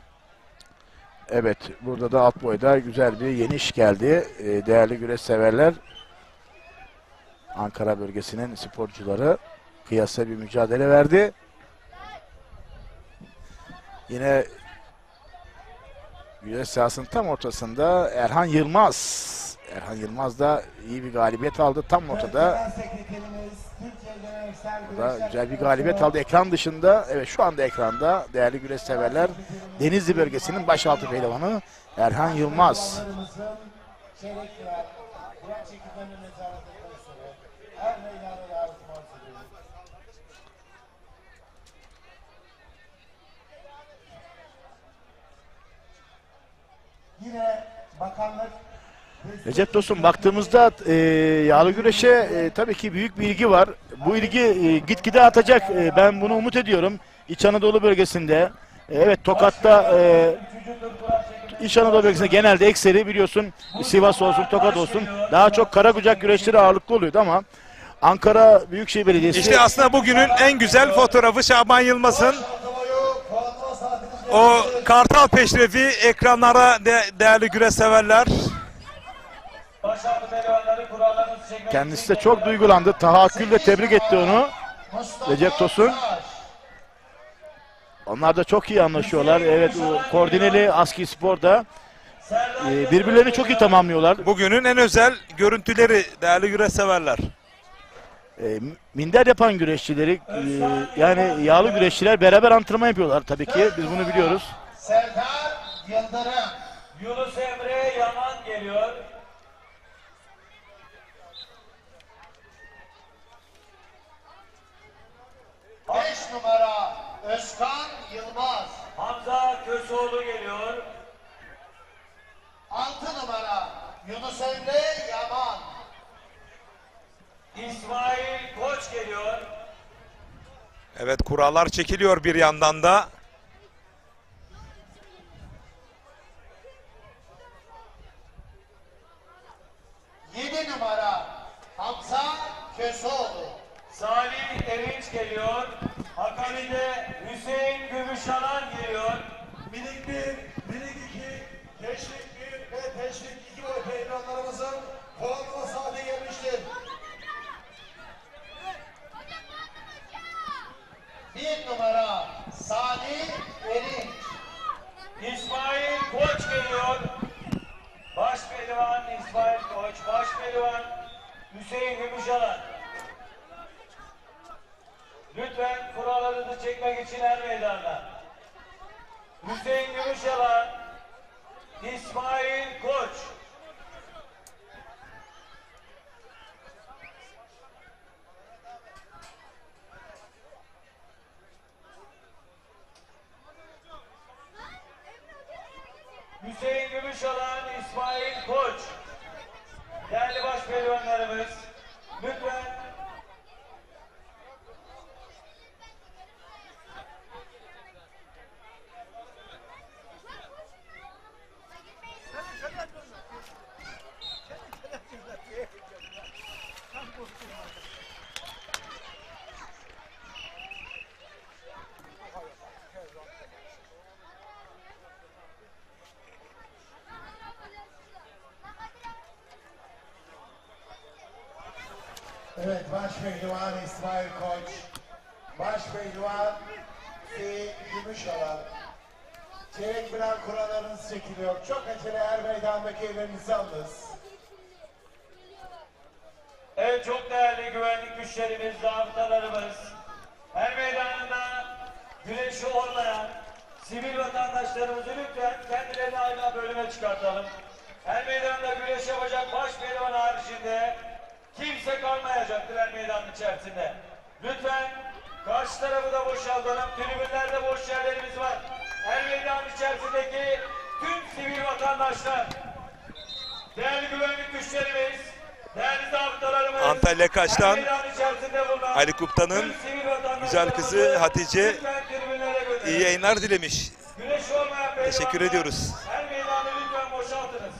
Evet, burada da alt boyda güzel bir yeniş geldi. Değerli güreş severler, Ankara bölgesinin sporcuları kıyasla bir mücadele verdi. Yine güreş sahasının tam ortasında Erhan Yılmaz. Erhan Yılmaz da iyi bir galibiyet aldı. Tam ortada. Genel Sekreterimiz, Türkiye Geleneksel Bu da Güreşler güzel bir Federasyonu galibiyet aldı. Ekran dışında, evet şu anda ekranda değerli güreş severler. Denizli bölgesinin başaltı pehlivanı Erhan Yılmaz. Pehlivanlarımızın çeyrekler, diğer çekimlerin nezaret etmesi, her meydana davet arz ediyoruz. Yine bakanlık Recep dostum, baktığımızda yağlı güreşe tabii ki büyük bir ilgi var. Bu ilgi gitgide artacak. Ben bunu umut ediyorum. İç Anadolu bölgesinde. Evet, Tokat'ta İç Anadolu bölgesinde genelde ekseri biliyorsun Sivas olsun, Tokat olsun daha çok Karakucak güreşleri ağırlıklı oluyordu ama Ankara Büyükşehir Belediyesi İşte aslında bugünün en güzel fotoğrafı Şaban Yılmaz'ın o kartal peşrefi ekranlara değerli güreş severler. Başarılı pehlivanları kurallarınızı çekmek kendisi için de çok duygulandı. Tahakkül ve tebrik etti onu. Recep Tosun. Onlar da çok iyi anlaşıyorlar. Evet, o koordineli Aski Spor'da birbirlerini çok iyi tamamlıyorlar. Bugünün en özel görüntüleri değerli güreş severler. Minder yapan güreşçileri yani yağlı güreşçiler beraber antrenman yapıyorlar tabii ki. Biz bunu biliyoruz. Serdar Yıldırım. Yunus Emre Yaman geliyor. Beş numara Özkan Yılmaz. Hamza Köseoğlu geliyor. 6 numara Yunus Emre Yaman. İsmail Koç geliyor. Evet, kurallar çekiliyor bir yandan da. Yedi numara Hamza Köseoğlu. Salih Erinç geliyor. Hakkari'de Hüseyin Gümüşalan geliyor. Minik 1, minik 2, teşvik 1 ve teşvik 2 boy pehlivanlarımızın puanlama saati gelmiştir. 1 numara Salih Erinç. İsmail Koç geliyor. Baş pehlivan İsmail Koç. Baş pehlivan Hüseyin Gümüşalan. Lütfen kurallarınızı çekmek için her meydanda. Hüseyin Gümüşalan, İsmail Koç. Hüseyin Gümüşalan, İsmail Koç. Değerli baş pehlivanlarımız, lütfen Evet, baş pehlivan İsmail Koç, baş pehlivan Gümüşalan. Çeyrek final kurallarınız çekiliyor. Çok acele her meydandaki ellerinizi alınız. evet, çok değerli güvenlik güçlerimiz, zabıtalarımız, her meydanında güreşi olmayan sivil vatandaşlarımızı lütfen kendilerini ayrı bölüme çıkartalım. Her meydanda güreş yapacak baş pehlivan haricinde kimse kalmayacaktır her meydanın içerisinde. Lütfen karşı tarafı da boşaltalım. Tribünlerde boş yerlerimiz var. Her meydanın içerisindeki tüm sivil vatandaşlar, değerli güvenlik güçlerimiz, değerli zabıtalarımız, Antalya Kaş'tan her meydanın içerisinde bulunan Ali Kuptan'ın tüm sivil vatandaşlarımızı güzel kızı Hatice lütfen tribünlere gönderin. iyi yayınlar dilemiş. Güreş olmayan Teşekkür pehlivanlar, ediyoruz. her meydanı lütfen boşaltınız.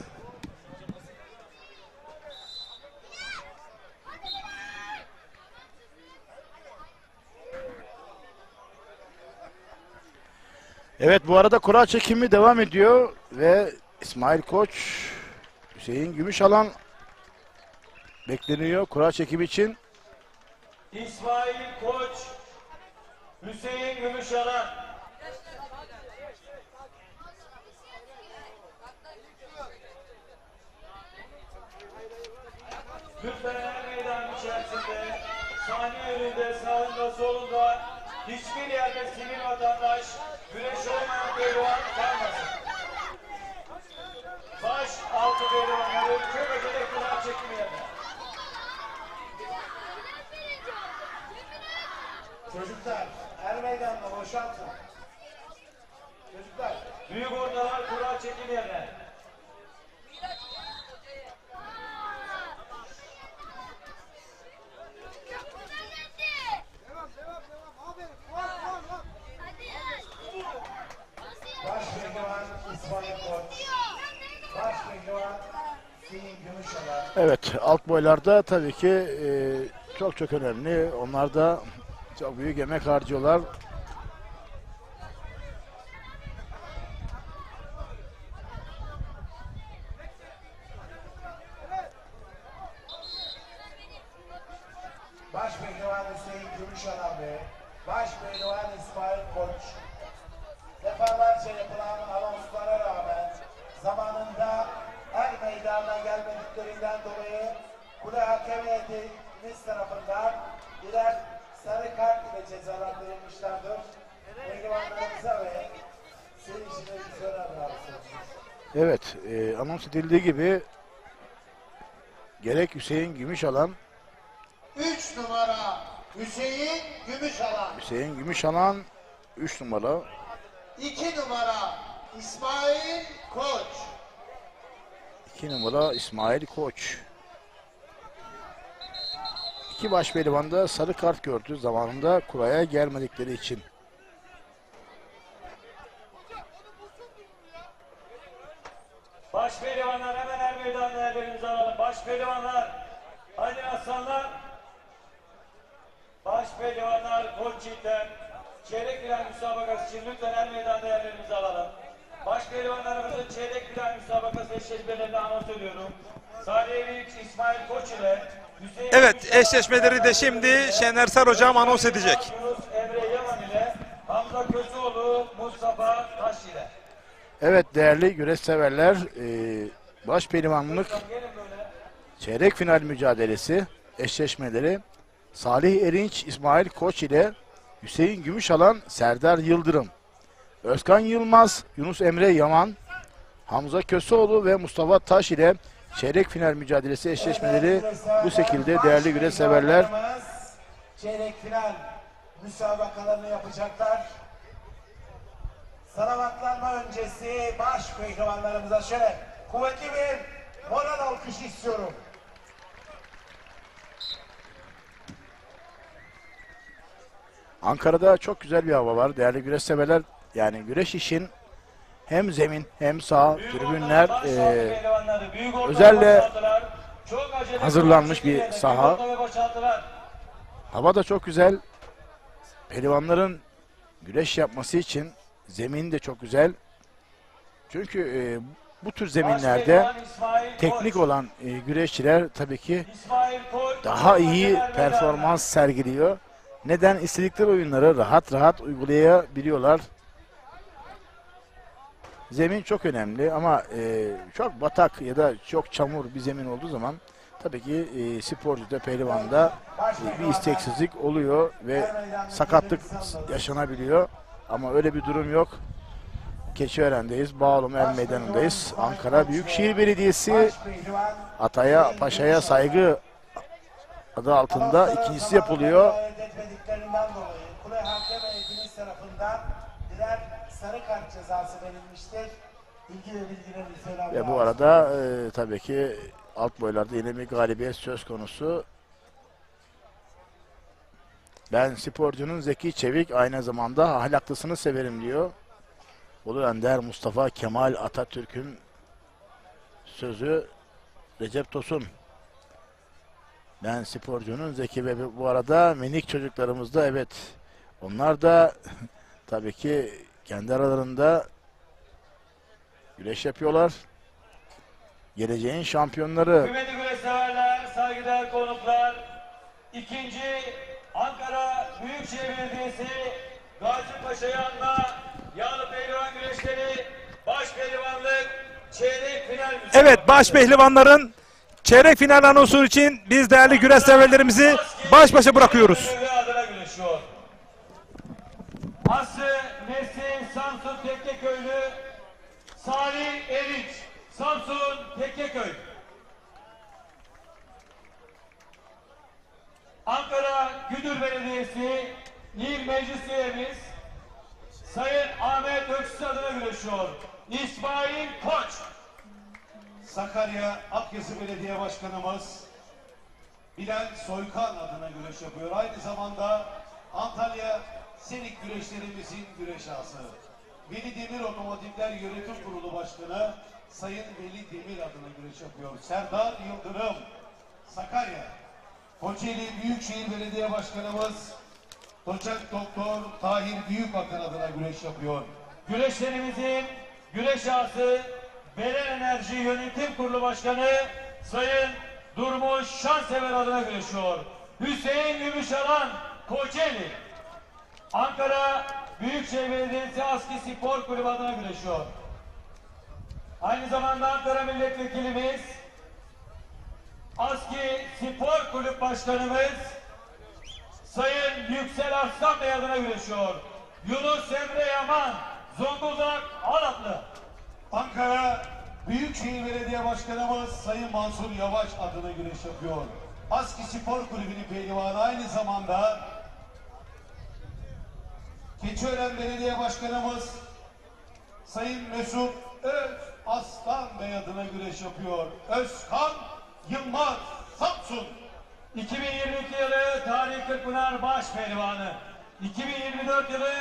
Evet, bu arada kura çekimi devam ediyor ve İsmail Koç, Hüseyin Gümüşalan bekleniyor kura çekimi için. İsmail Koç, Hüseyin Gümüşalan. Lütfen her meydanın içerisinde, saniye önünde, sağında, solunda hiçbir yerde sivil vatandaş, güreş olmayan pehlivan kalmasın. Baş altı pehlivanları çok acele kılar çekmeyenler. Çocuklar her meydanda boşaltın. Çocuklar. Büyük ortalar kura çekmeyenler. Baş pehlivan İsmail Koç. Baş pehlivan Hüseyin Gümüşalan. Evet, alt boylarda tabii ki çok önemli. Onlar da çok büyük emek harcıyorlar. Baş pehlivan Hüseyin Gümüşalan ve baş pehlivan İsmail Koç. Defalarca yapılan anonslara rağmen zamanında her meydana gelmediklerinden dolayı kule hakem heyetimiz tarafından birer sarı kart ile cezalandırılmışlardır. Pehlivanlarımıza ve seyircilerimize önemli. Evet, anons edildiği gibi gerek Hüseyin Gümüşalan, 3 numara Hüseyin Gümüşalan. Hüseyin Gümüşalan 3 numara, 2 numara İsmail Koç. 2 numara İsmail Koç. İki baş pehlivan da sarı kart gördü zamanında kuraya gelmedikleri için. Baş pehlivanlar hemen her meydanda yerlerimizi alalım. Baş pehlivanlar, hadi aslanlar. Baş pehlivanlar Koç Yiğitler. Çeyrek final müsabakası için lütfen her meydanda yerlerimizi alalım. Baş pehlivanlarımızın çeyrek final müsabakası eşleşmelerini anons ediyorum. Salih Eviç, İsmail Koç ile Hüseyin Evet, Gümüşalan, eşleşmeleri de şimdi Şener Sar hocam anons edecek. Yunus Emre Yaman ile Hamza Köseoğlu, Mustafa Taş ile. Evet değerli güreş severler, baş pehlivanlık Gelin böyle. çeyrek final mücadelesi eşleşmeleri Salih Erinç, İsmail Koç ile Hüseyin Gümüşalan, Serdar Yıldırım, Özkan Yılmaz, Yunus Emre Yaman, Hamza Köseoğlu ve Mustafa Taş ile çeyrek final mücadelesi eşleşmeleri bu şekilde değerli güreş severler. Çeyrek final müsabakalarını yapacaklar. Salavatlanma öncesi baş pehlivanlarımıza şöyle kuvvetli bir moral alkış istiyorum. Ankara'da çok güzel bir hava var değerli güreş severler. Yani güreş işin hem zemin hem saha, tribünler özellikle hazırlanmış bir saha. Hava da çok güzel. Pehlivanların güreş yapması için zemin de çok güzel. Çünkü bu tür zeminlerde teknik olan güreşçiler tabii ki daha iyi performans sergiliyor. Neden? İstedikleri oyunları rahat uygulayabiliyorlar. Zemin çok önemli ama çok batak ya da çok çamur bir zemin olduğu zaman tabii ki sporcuda, pehlivanda bir isteksizlik oluyor ve sakatlık yaşanabiliyor. Ama öyle bir durum yok. Keçiören'deyiz, Bağlum El Meydanı'ndayız. Ankara Büyükşehir Belediyesi Ataya Paşa'ya saygı adı altında ikincisi yapılıyor. Etmediklerinden dolayı kule hakem heyetimiz tarafından birer sarı kart cezası verilmiştir. İlgi ve bilgilerinizi önemli. Ve bu arada tabii ki alt boylarda yine bir galibiyet söz konusu. Ben sporcunun Zeki Çevik aynı zamanda ahlaklısını severim diyor. Ulu Önder Mustafa Kemal Atatürk'ün sözü Recep Tosun. Ben sporcunun zeki ve bu arada minik çocuklarımız da evet onlar da tabii ki kendi aralarında güreş yapıyorlar. Geleceğin şampiyonları. Kıymetli güreş severler, saygıdeğer konuklar, 2. Ankara Büyükşehir Belediyesi Gazi Paşa yanına yağlı pehlivan güreşleri baş pehlivanlık çeyrek final mücadelesi. Evet, baş pehlivanların çeyrek final anonsu için biz değerli güreş severlerimizi baş başa bırakıyoruz. Adına güreşiyor. Aslı Nesin Samsun Tekkeköylü Salih Eriç Samsun Tekkeköy. Ankara Güdür Belediyesi İl Meclis Üyemiz Sayın Ahmet Öksüz adına güreşiyor. İsmail Koç. Sakarya Akyazı Belediye Başkanımız Bilal Soykan adına güreş yapıyor. Aynı zamanda Antalya Senik güreşlerimizin güreş ağası. Veli Demir Otomotivler Yönetim Kurulu Başkanı Sayın Veli Demir adına güreş yapıyor. Serdar Yıldırım Sakarya. Kocaeli Büyükşehir Belediye Başkanımız Doçent Doktor Tahir Büyükakın adına güreş yapıyor. Güreşlerimizin güreş ağası Belen Enerji Yönetim Kurulu Başkanı Sayın Durmuş Şansever adına güreşiyor. Hüseyin Gümüşalan Kocaeli. Ankara Büyükşehir Belediyesi Aski Spor Kulübü adına güreşiyor. Aynı zamanda Ankara Milletvekilimiz Aski Spor Kulüp Başkanımız Sayın Yüksel Arslan Bey adına güreşiyor. Yunus Emre Yaman Zonguldak Alatlı. Ankara Büyükşehir Belediye Başkanımız Sayın Mansur Yavaş adına güreş yapıyor. Aski Spor Kulübü'nün pehlivanı, aynı zamanda Keçiören Belediye Başkanımız Sayın Mesut Öz Aslan Bey adına güreş yapıyor. Özkan Yılmaz Samsun. 2022 yılı Tarihi Kırkpınar Baş Pehlivanı. 2024 yılı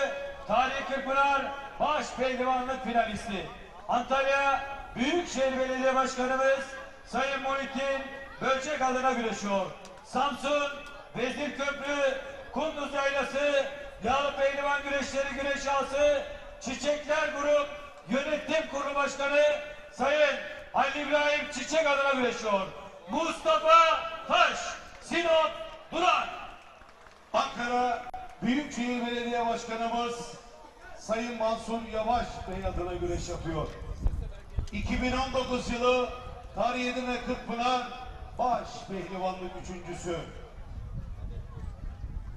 Tarihi Kırkpınar Baş Pehlivanlık finalisti. Antalya Büyükşehir Belediye Başkanımız Sayın Muhittin Bölçek adına güreşiyor. Samsun Vezirköprü Kunduz Yaylası Yağlı Pehlivan Güreşleri Güreş Ağası Çiçekler Grup Yönetim Kurulu Başkanı Sayın Ali İbrahim Çiçek adına güreşiyor. Mustafa Taş Sinop Duran. Ankara Büyükşehir Belediye Başkanımız Sayın Mansur Yavaş Bey adına güreş yapıyor. 2019 yılı Tarihi Edirne Kırkpınar Baş Pehlivanlık üçüncüsü.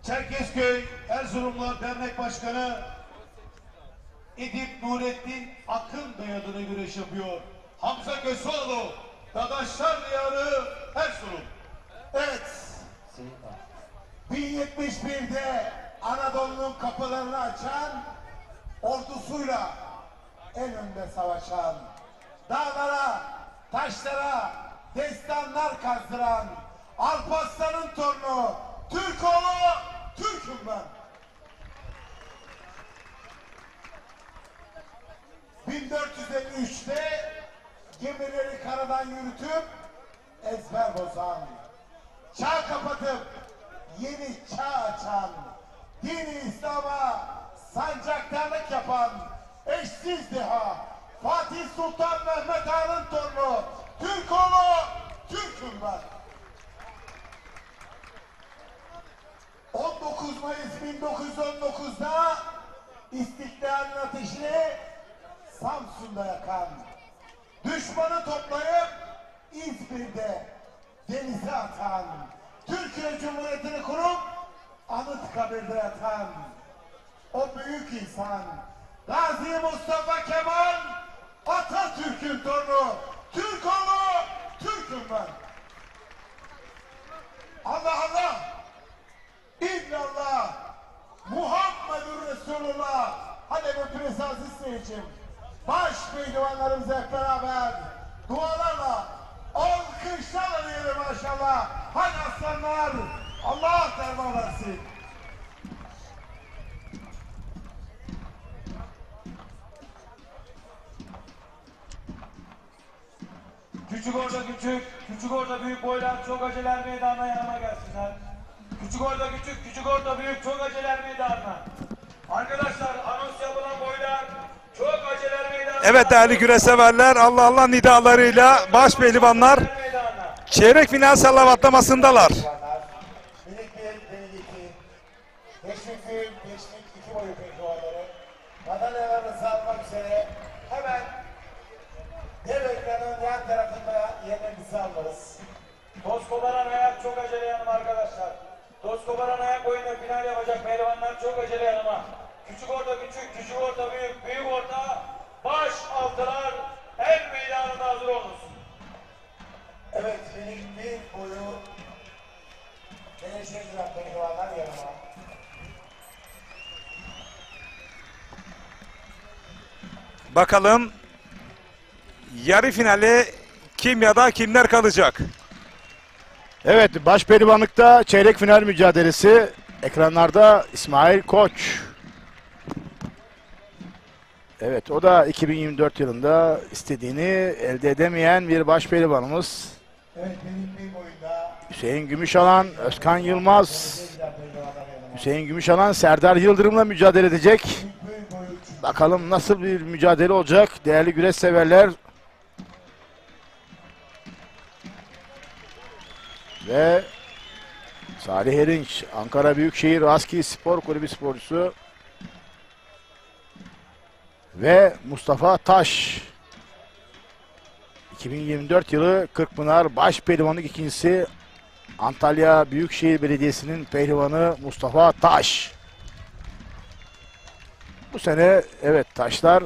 Çerkezköy Erzurumlar Dernek Başkanı Edip Nurettin Akın Bey adına güreş yapıyor. Hamza Köseoğlu Dadaşlar Diyarı Erzurum. Evet. 1071'de Anadolu'nun kapılarını açan, ordusuyla en önde savaşan, dağlara, taşlara destanlar kazdıran Alparslan'ın torunu Türkoğlu Türk'üm ben. 1453'te gemileri karadan yürütüp ezber bozan, çağ kapatıp yeni çağ açan, dini İslam'a sancaktarlık yapan eşsiz deha Fatih Sultan Mehmet Han'ın torunu Türkoğlu Türk'üm ben. 19 Mayıs 1919'da İstiklal'in ateşini Samsun'da yakan, düşmanı toplayıp İzmir'de denize atan, Türkiye Cumhuriyeti'ni kurup Anıtkabir'de yatan o büyük insan Gazi Mustafa Kemal Atatürk'ün torunu Türkoğlu Türk'üm ben. Allah Allah, İllallah, Muhammedur Resulullah. Hadi bu Aziz seyircim, baş pehlivanlarımızı hep beraber dualarla alkışlarla diyelim maşallah. Hadi aslanlar, Allah derman versin. Küçük orada küçük, küçük orada büyük boylar çok aceler meydanına yanıma gelsinler. Küçük orada küçük, küçük orada büyük çok aceler meydanına. Arkadaşlar anons yapılan boylar çok aceler meydanına. Evet değerli güreş severler, Allah Allah nidalarıyla baş pehlivanlar çeyrek final salavatlamasındalar. Minik 1, minik 2, teşvik 1, teşvik 2 boyu pehlivanları madalyalarını sağlamak üzere hemen dev ekranın yan tarafında yerlerinizi alırız. Toz koparan ayak çok acele yanıma arkadaşlar. Toz koparan ayak oyunda final yapacak pehlivanlar çok acele yanıma. Küçük orta küçük, küçük orta büyük, büyük orta, baş altılar her meydanında hazır olunuz. Evet, benim bir boyu Menekşe duran pehlivanlar yanıma. Bakalım yarı finale kim ya da kimler kalacak? Evet, baş pehlivanlıkta çeyrek final mücadelesi. Ekranlarda İsmail Koç. Evet, o da 2024 yılında istediğini elde edemeyen bir baş pehlivanımız. Evet, benim bir boyunda Hüseyin Gümüşalan, Özkan Yılmaz. Hüseyin Gümüşalan Serdar Yıldırım'la mücadele edecek. bir boyu Bakalım nasıl bir mücadele olacak değerli güreş severler. Ve Salih Erinç, Ankara Büyükşehir Aski Spor Kulübü sporcusu. Ve Mustafa Taş. 2024 yılı Kırkpınar Baş Pehlivanlık ikincisi Antalya Büyükşehir Belediyesi'nin pehlivanı Mustafa Taş. Bu sene evet Taşlar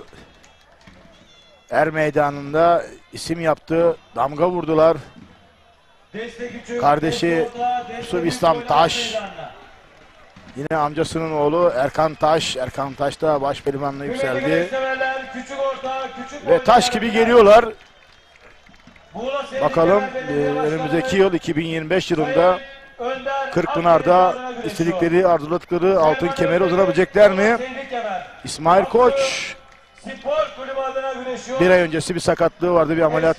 Er Meydanı'nda isim yaptı, damga vurdular. Kardeşi Yusuf İslam Taş, yine amcasının oğlu Erkan Taş. Erkan Taş da baş pehlivanlığa yükseldi. Ve taş gibi geliyorlar. Bakalım önümüzdeki yıl 2025 yılında Kırkpınar'da istedikleri, arzuladıkları altın kemeri uzanabilecekler mi? İsmail Koç bir ay öncesi bir sakatlığı vardı, bir ameliyat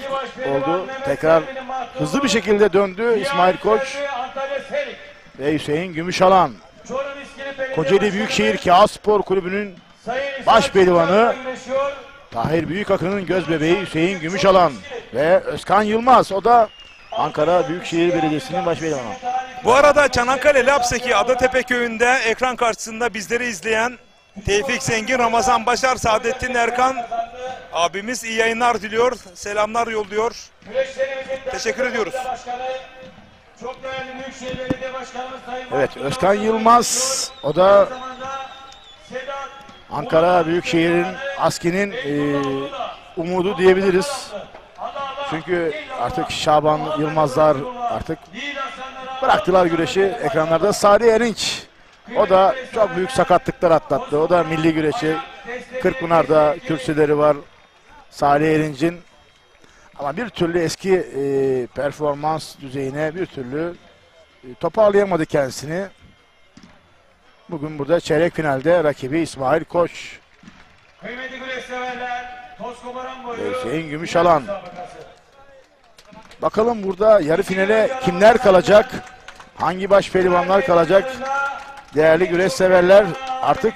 oldu. Tekrar hızlı bir şekilde döndü İsmail Koç ve Hüseyin Gümüşalan. Kocaeli Büyükşehir Kağıt Spor Kulübü'nün baş pehlivanı Tahir Büyükakın'ın göz bebeği Hüseyin Gümüşalan ve Özkan Yılmaz, o da Ankara Büyükşehir Belediyesi'nin baş pehlivanı. Bu arada Çanakkale Lapseki Adatepe köyünde ekran karşısında bizleri izleyen Tevfik Zengin, Ramazan Başar, Saadettin Erkan abimiz iyi yayınlar diliyor. Selamlar yolluyor. Teşekkür ediyoruz. Çok değerli Büyükşehir Belediye Başkanımız Sayın Evet, Özkan Yılmaz, o da Ankara Büyükşehir'in Aski'nin umudu diyebiliriz. Çünkü artık Şaban Yılmazlar artık bıraktılar güreşi ekranlarda. Salih Erinç, o da çok büyük sakatlıklar atlattı. O da milli güreşi. Kırkpınar'da kürsüleri var Salih Erinç'in. Ama bir türlü eski performans düzeyine bir türlü toparlayamadı kendisini. Bugün burada çeyrek finalde rakibi İsmail Koç. Kıymetli güreş severler, toz koparan boyu Hüseyin Gümüşalan. Bakalım burada yarı finale kimler kalacak? Hangi baş pehlivanlar kalacak? Değerli güreş severler, artık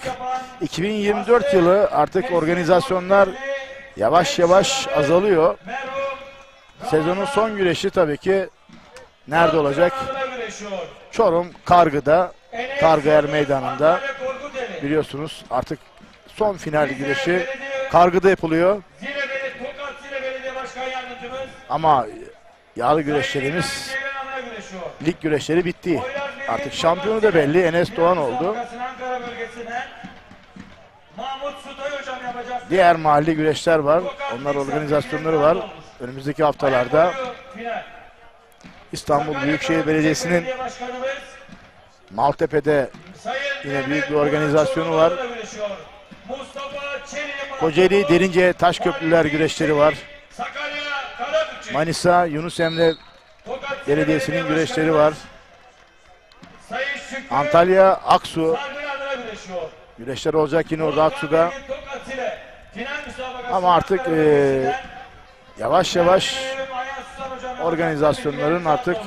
2024 yılı, artık organizasyonlar yavaş yavaş azalıyor. Sezonun son güreşi tabii ki nerede olacak? Çorum Kargı'da, Kargı Er Meydanı'nda. Biliyorsunuz artık son final güreşi Kargı'da yapılıyor. Ama yağlı güreşlerimiz, lig güreşleri bitti. Artık şampiyonu da belli, Enes Doğan oldu. Diğer mahalli güreşler var. Onlar organizasyonları var. Önümüzdeki haftalarda İstanbul Büyükşehir Belediyesi'nin Maltepe'de yine büyük bir organizasyonu var. Kocaeli Derince Taşköprüler güreşleri var. Manisa Yunus Emre Belediyesi'nin güreşleri var. Antalya Aksu güreşler olacak yine orada Aksu'da. Ama artık yavaş yavaş organizasyonların artık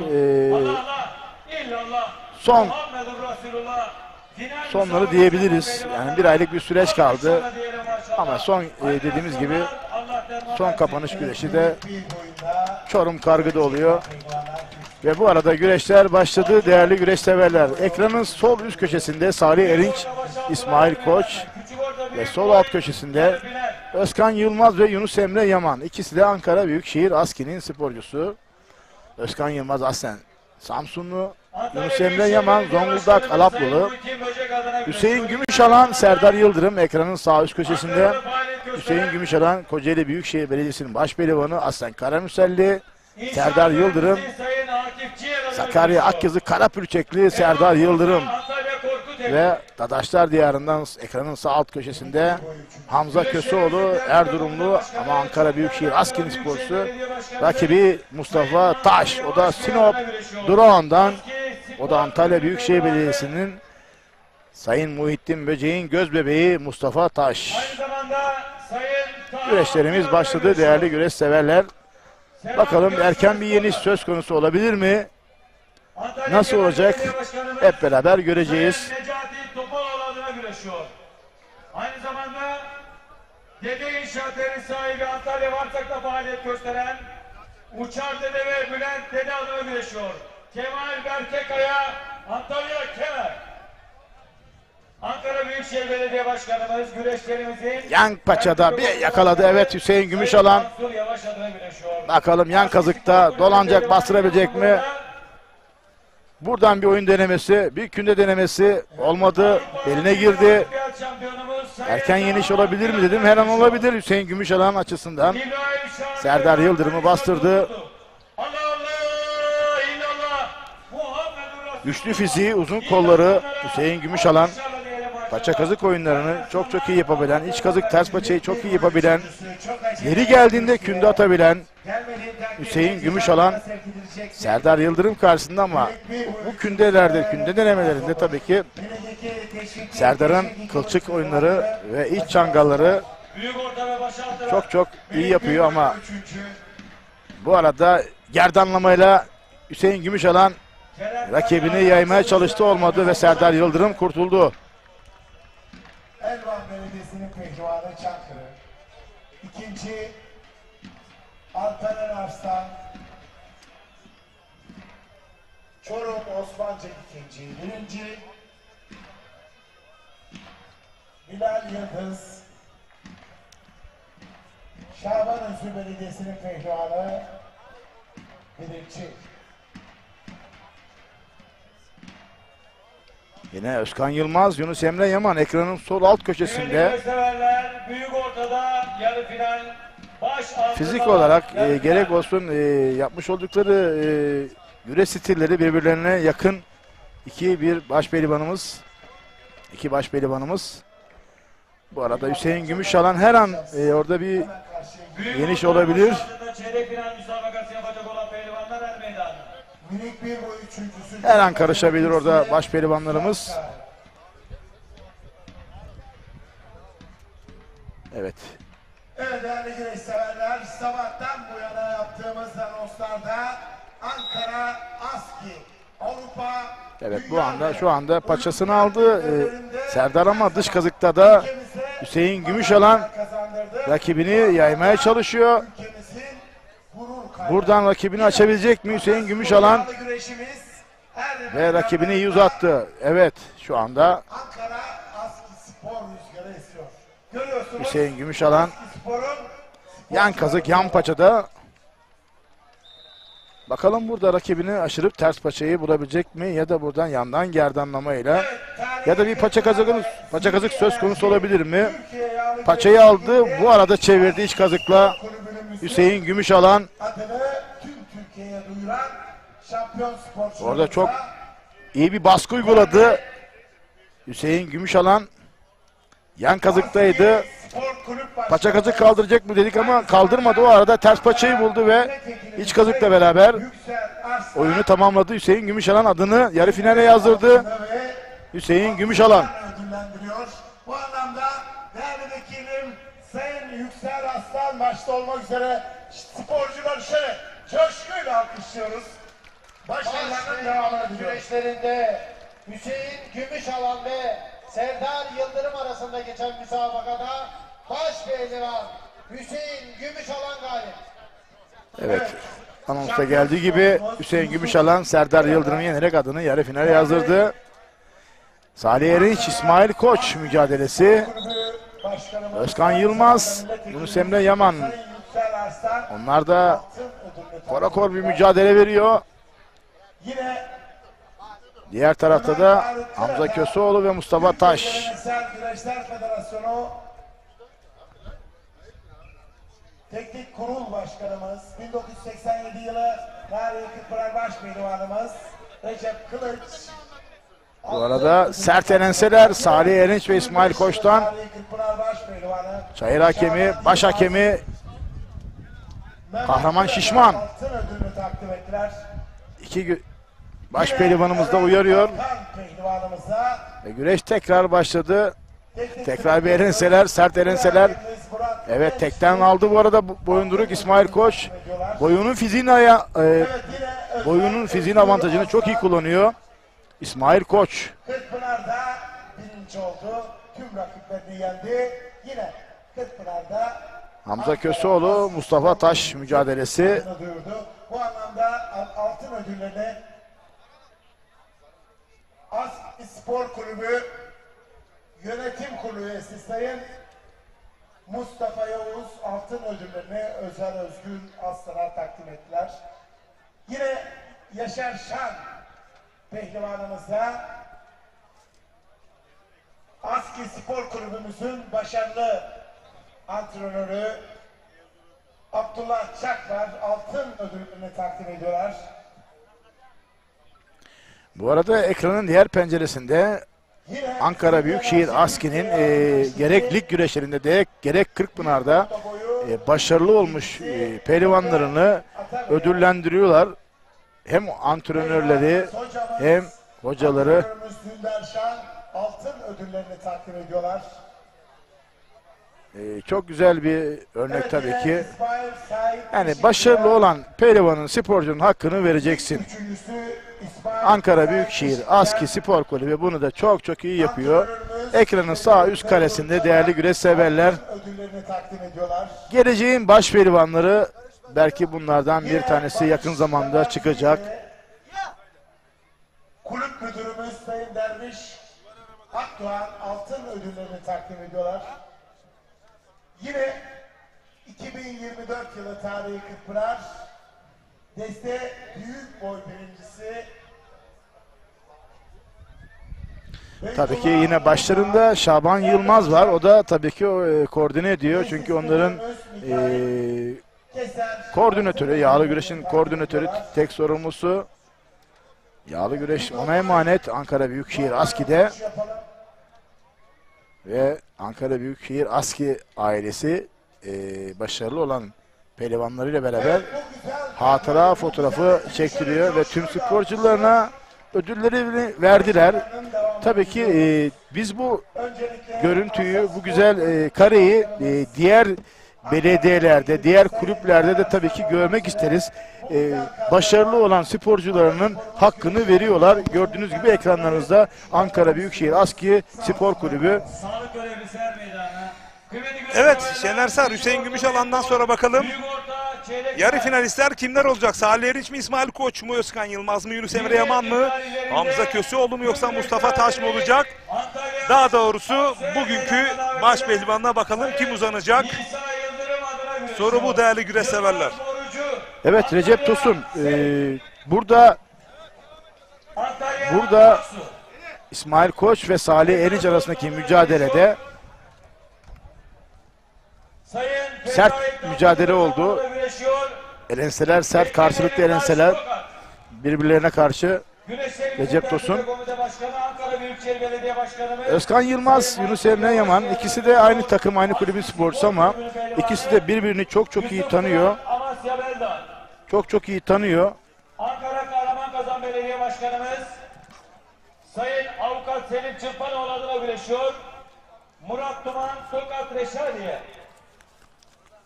sonları diyebiliriz. Yani bir aylık bir süreç kaldı. Ama son dediğimiz gibi son kapanış güreşi de Çorum Kargı'da oluyor. Ve bu arada güreşler başladı değerli güreş severler. Ekranın sol üst köşesinde Salih Erinç, İsmail Koç ve sol alt köşesinde Özkan Yılmaz ve Yunus Emre Yaman. İkisi de Ankara Büyükşehir Aski'nin sporcusu. Özkan Yılmaz aslen Samsunlu. Antalya Yunus Emre Büyükşehir Yaman, Belediye Zonguldak Başkanımız Alaplılı. Sayın Muhittin Böcek adına Hüseyin güreşiyor. Gümüşalan, Serdar Yıldırım ekranın sağ üst köşesinde. Ankara'da faaliyet gösteren Hüseyin Gümüşalan, Kocaeli Büyükşehir Belediyesi'nin baş pehlivanı Aslan Karamüselli. İnşaat Serdar Yıldırım, Mühendisi Sayın Akif Ciğer adına Sakarya güreşiyor. Akyazı Karapürçekli Serdar Yıldırım. Antalya Korkut Ve Dadaşlar Diyarı'ndan ekranın sağ alt köşesinde Hamza Köseoğlu, Erzurumlu ama Ankara Büyükşehir Askeri Sporcusu. Rakibi Mustafa Taş, o da Sinop Durağan'dan, o da Antalya Büyükşehir Belediyesi'nin Sayın Muhittin Böcek'in gözbebeği Mustafa Taş. Aynı zamanda Sayın Güreşlerimiz başladı değerli güreş severler. Bakalım erken bir yeniş söz konusu olabilir mi? Nasıl olacak? Hep beraber göreceğiz. Sayın Necati Topaloğlu adına güreşiyor. Aynı zamanda Dede İnşaat'ın sahibi Antalya Varsak'ta faaliyet gösteren Uçar Dede ve Bülent Dede adına güreşiyor. Kemal Berkekaya, Antalya Kemer. Ankara Büyükşehir Belediye Başkanımız güreşlerimizin Yan paçada bir yakaladı, evet, Hüseyin Gümüşalan. Mansur Yavaş adına güreşiyor. Bakalım yan kazıkta dolanacak, bastırabilecek mi? Buradan bir oyun denemesi, bir künde denemesi olmadı. Beline girdi. Erken yeniş olabilir mi dedim. Her an olabilir Hüseyin Gümüşalan açısından. Serdar Yıldırım'ı bastırdı. Güçlü fiziği, uzun kolları Hüseyin Gümüşalan. Paça kazık oyunlarını çok iyi yapabilen, iç kazık ters paçayı çok iyi yapabilen, yeri geldiğinde künde atabilen Hüseyin Gümüşalan Serdar Yıldırım karşısında, ama bu kündelerde, künde denemelerinde tabii ki Serdar'ın kılçık oyunları ve iç çangalları çok iyi yapıyor, ama bu arada gerdanlamayla Hüseyin Gümüşalan rakibini yaymaya çalıştı, olmadı ve Serdar Yıldırım kurtuldu. Elvan Belediyesi'nin pehlivanı Çankırı. İkinci Alperen Arslan. Çorum Osmancık ikinci. Birinci Bilal Yıldız. Şaban Özü Belediyesi'nin pehlivanı birinci. Yine Özkan Yılmaz, Yunus Emre Yaman ekranın sol alt köşesinde. Severler, büyük ortada yarı final baş Fizik olarak gerek olsun yapmış oldukları güreş stilleri birbirlerine yakın iki baş pehlivanımız. Bu arada Hüseyin Gümüşalan her an orada bir yeniş olabilir. Çeyrek final müsabakası yapacak olan pehlivanlar er meydanı. Minik bir boy üçüncüsü. Her an karışabilir orada baş pehlivanlarımız. Evet. Evet değerli güreş severler, sabahtan bu yana yaptığımız anonslarda Ankara Aski Avrupa. Evet, şu anda paçasını aldı Serdar, ama dış kazıkta da Hüseyin Gümüşalan rakibini yaymaya çalışıyor. Buradan rakibini açabilecek mi Hüseyin Gümüşalan? Ve rakibini iyi uzattı. Evet, şu anda Ankara Aski Spor rüzgarı esiyor. Görüyorsunuz. Hüseyin Gümüşalan Spor'un yan kazık, yan paçada. Bakalım burada rakibini aşırıp ters paçayı bulabilecek mi, ya da buradan yandan gerdanlamayla, ya da bir paça kazık söz konusu olabilir mi? Paçayı aldı, bu arada çevirdi iç kazıkla Hüseyin Gümüşalan. adını tüm Türkiye'ye duyuran şampiyon sporcularımıza Orada çok iyi bir baskı uyguladı Hüseyin Gümüşalan. Yan kazıktaydı. Paça kazık kaldıracak mı dedik ama kaldırmadı. O arada ters paçayı buldu ve iç kazıkla beraber oyunu tamamladı. Hüseyin Gümüşalan adını yarı finale yazdırdı. Hüseyin Gümüşalan. ödüllendiriyor. Bu anlamda değerli vekilim Sayın Yüksel Aslan başta olmak üzere sporcular şöyle coşkuyla alkışlıyoruz. Başarılarının devamını diliyoruz. Güreşlerinde Hüseyin Gümüşalan ve Serdar Yıldırım arasında geçen müsabakada baş pehlivan Hüseyin Gümüşalan galip. Evet. Anonsta geldiği gibi Hüseyin Gümüşalan Serdar Yıldırım'ı yenerek adını yarı finale yazdırdı. Salih Erinç, İsmail Koç mücadelesi. Özkan Yılmaz, Yunus Emre Yaman. Onlar da korakor bir mücadele veriyor. Yine Diğer tarafta da Hamza Köseoğlu ve Mustafa Taş. Geleneksel Güreşler Federasyonu Teknik Kurul Başkanımız 1987 yılı Tarihi Kırkpınar Başpehlivanımız Recep Kılıç. Bu arada sert elenseler Salih Erinç ve İsmail Koç'tan. Tarihi Kırkpınar Başpehlivanı Çayır hakemi, baş hakemi Kahraman Şişman. altın ödülünü takdim ettiler. İki baş pehlivanımız da uyarıyor. Hakan Pehlivanımıza Ve güreş tekrar başladı. Tekrar bir elenseler, sert elenseler. Evet, tekten aldı bu arada boyunduruk İsmail Koç. Boyunun fiziğin avantajını çok iyi kullanıyor İsmail Koç. Kırkpınar'da birinci oldu. Tüm rakiplerini yendi. Yine Kırkpınar'da Hamza Köseoğlu, Mustafa Taş mücadelesi. adını duyurdu. Bu anlamda altın ödüllerini ASK Spor Kulübü Yönetim Kurulu üyesi Sayın Mustafa Yavuz altın ödüllerini Özel Özgün Aslan'a takdim ettiler. Yine Yaşar Şan pehlivanımıza ASK Spor Kulübümüzün başarılı antrenörü Abdullah Çaklar altın ödülünü takdim ediyorlar. Bu arada ekranın diğer penceresinde Yine Ankara Büyükşehir ASKİ'nin gerek lig güreşlerinde de gerek Kırkpınar'da başarılı olmuş pehlivanlarını ödüllendiriyorlar. Hem antrenörleri hem hocaları. antrenörümüz Dündar Şan altın ödüllerini takdim ediyorlar. Çok güzel bir örnek tabii ki. İsmail Sait Yani Işıklı, başarılı olan pehlivanın, sporcunun hakkını vereceksin. üçüncüsü İsmail Ankara Sait Büyükşehir Işıklı, ASKİ Spor Kulübü bunu da çok iyi yapıyor. Ekranın sağ üst karesinde değerli güreş severler, ödüllerini takdim ediyorlar. geleceğin baş pehlivanları, belki bunlardan bir tanesi yakın zamanda çıkacak. Kulüp müdürümüz Sayın Derviş Akdoğan altın ödüllerini takdim ediyorlar. Yine 2024 yılı tarihi Kırkpınar Deste Büyük Boy birincisi. Tabii ki yine başlarında Şaban Yılmaz var. O da tabii ki koordine ediyor. Çünkü onların koordinatörü, yağlı güreşin koordinatörü, tek sorumlusu. Yağlı güreş ona emanet Ankara Büyükşehir ASKİ'de. Ve Ankara Büyükşehir ASKİ ailesi başarılı olan pehlivanlarıyla beraber hatıra fotoğrafı çektiriyor ve tüm sporcularına ödüllerini verdiler. Tabii ki biz bu görüntüyü, bu güzel kareyi diğer belediyelerde, diğer kulüplerde de tabii ki görmek isteriz. Başarılı olan sporcularının hakkını veriyorlar. Gördüğünüz gibi ekranlarınızda Ankara Büyükşehir ASKİ Spor Kulübü. Sağlık görevlisi her meydana. Evet, Şener Sar, Hüseyin Gümüşalan'dan sonra bakalım. Büyük orta, çeyrek Yarı final. finalistler kimler olacak? Salih Erinç mi, İsmail Koç mu, Özkan Yılmaz mı, Yunus Emre Yaman mı, Hamza Köseoğlu mu yoksa Mustafa Taş mı olacak? Antalya, Daha doğrusu bugünkü baş pehlivanına bakalım kim uzanacak? İsa Yıldırım adına güreşiyor. Soru bu değerli güreş severler. Borucu, Evet, Recep Tosun burada Antalya, Aksu. İsmail Koç ve Salih Erinç arasındaki mücadelede Sayın sert Fethullah mücadele Gülen oldu. adına güreşiyor. elenseler sert, karşılıklı elenseler birbirlerine karşı. Güneşlerin Recep Tosun. Komite Başkanı, Ankara Büyükşehir Belediye Başkanımız. Özkan Yılmaz, Yunus Emre Yaman, ikisi de aynı takım, aynı kulübün sporcusu ama ikisi de birbirini çok iyi tanıyor. Amasya Belda. Çok iyi tanıyor. Ankara Kahraman Belediye Başkanımız Sayın Avukat Selim Çırpanoğlu adına güreşiyor. Murat Duman, Tokat Reşadiye.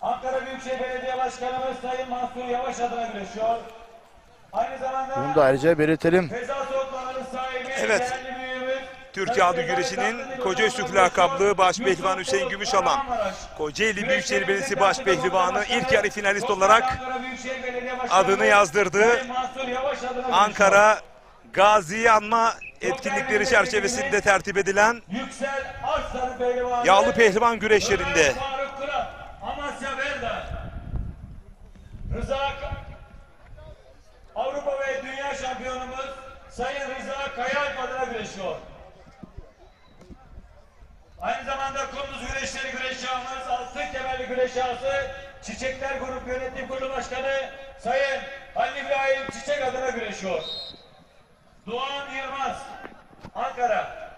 Ankara Büyükşehir Belediye Başkanımız Sayın Mansur Yavaş adına güreşiyor. Aynı zamanda Bunu da ayrıca belirtelim. Feza Soğutmaları'nın sahibi Evet. değerli büyüğümüz Türkiye Güreşi'nin Kocaüstü lakaplı baş pehlivan Hüseyin Gümüşalan, Kocaeli Büyükşehir Belediyesi baş pehlivanı ilk yarı finalist olarak Ankara Büyükşehir Belediye Başkanı adını yazdırdı. Sayın Mansur Yavaş adına güreşiyor. Ankara Gazi'yi anma etkinlikleri çerçevesinde tertip edilen Yüksel Arslan Pehlivanı yağlı pehlivan güreşlerinde Faruk Kırat, Amasya Verda. Rıza Sayın Rıza Kayaalp adına güreşiyor. Aynı zamanda Kunduz Güreşleri güreşçimiz, altın kemerli güreş ağası, Çiçekler Grup Yönetim Kurulu Başkanı Sayın Halil İbrahim Çiçek adına güreşiyor. Doğan Yılmaz, Ankara.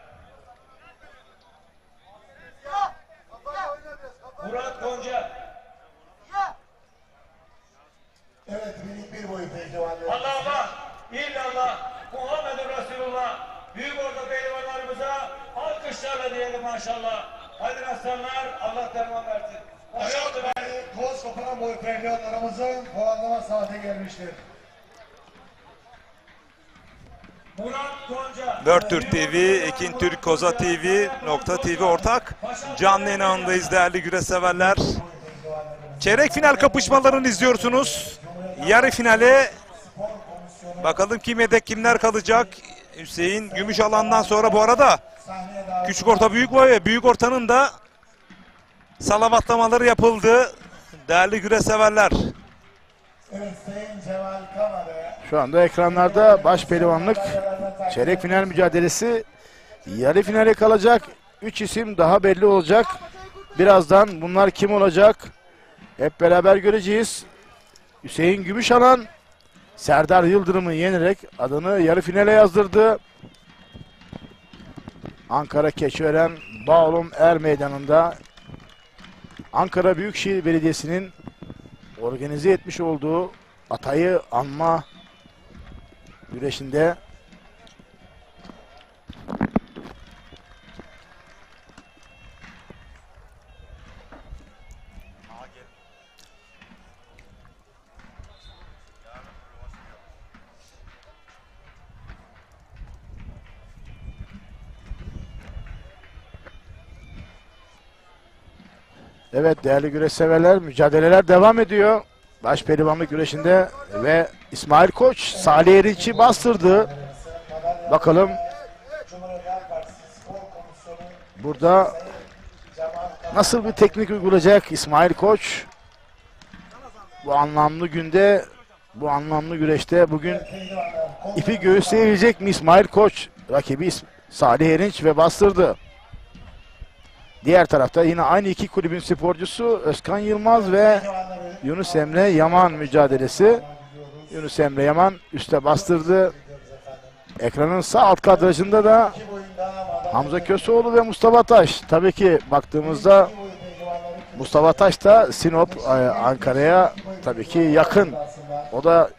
Murat Gonca. Evet, minik bir boyu pehlivanları. Allah, illallah, Muhammedur Resulullah. Büyük orta pehlivanlarımıza alkışlarla diyelim maşallah. Hadi aslanlar, Allah derman versin. Toz koparan boyu pehlivanlarımızın puanlama saati gelmiştir. Murat Gonca. Dört Türk TV, Ekin Türk, Koza TV, TV ortak. Canlı yayınındayız değerli güreş severler. Çeyrek final kapışmalarını izliyorsunuz. Yarı finale bakalım kim yedek kimler kalacak. Hüseyin Gümüşalan'dan sonra bu arada küçük orta büyük boy ve büyük ortanın da salavatlamaları yapıldı. Değerli güreş severler. Evet, Sayın Cemal Kamarı. Şu anda ekranlarda baş pehlivanlık çeyrek final mücadelesi yarı finale kalacak. 3 isim daha belli olacak. Birazdan bunlar kim olacak? Hep beraber göreceğiz. Hüseyin Gümüşalan Serdar Yıldırım'ı yenerek adını yarı finale yazdırdı. Ankara Keçiören Bağolum Er Meydanı'nda Ankara Büyükşehir Belediyesi'nin organize etmiş olduğu Atay'ı anma güreşinde evet değerli güreş severler, mücadeleler devam ediyor. Baş pehlivanlık güreşinde ve İsmail Koç Salih Erinç'i bastırdı. Bakalım burada nasıl bir teknik uygulayacak İsmail Koç? Bu anlamlı günde, bu anlamlı güreşte bugün ipi göğüsleyebilecek mi İsmail Koç? Rakibi Salih Erinç ve bastırdı. Diğer tarafta yine aynı iki kulübün sporcusu Özkan Yılmaz ve Yunus Emre Yaman mücadelesi. Yunus Emre Yaman üste bastırdı. Ekranın sağ alt kadrajında da Hamza Köseoğlu ve Mustafa Taş. Tabii ki baktığımızda Mustafa Taş da Sinop, Ankara'ya tabii ki yakın. O da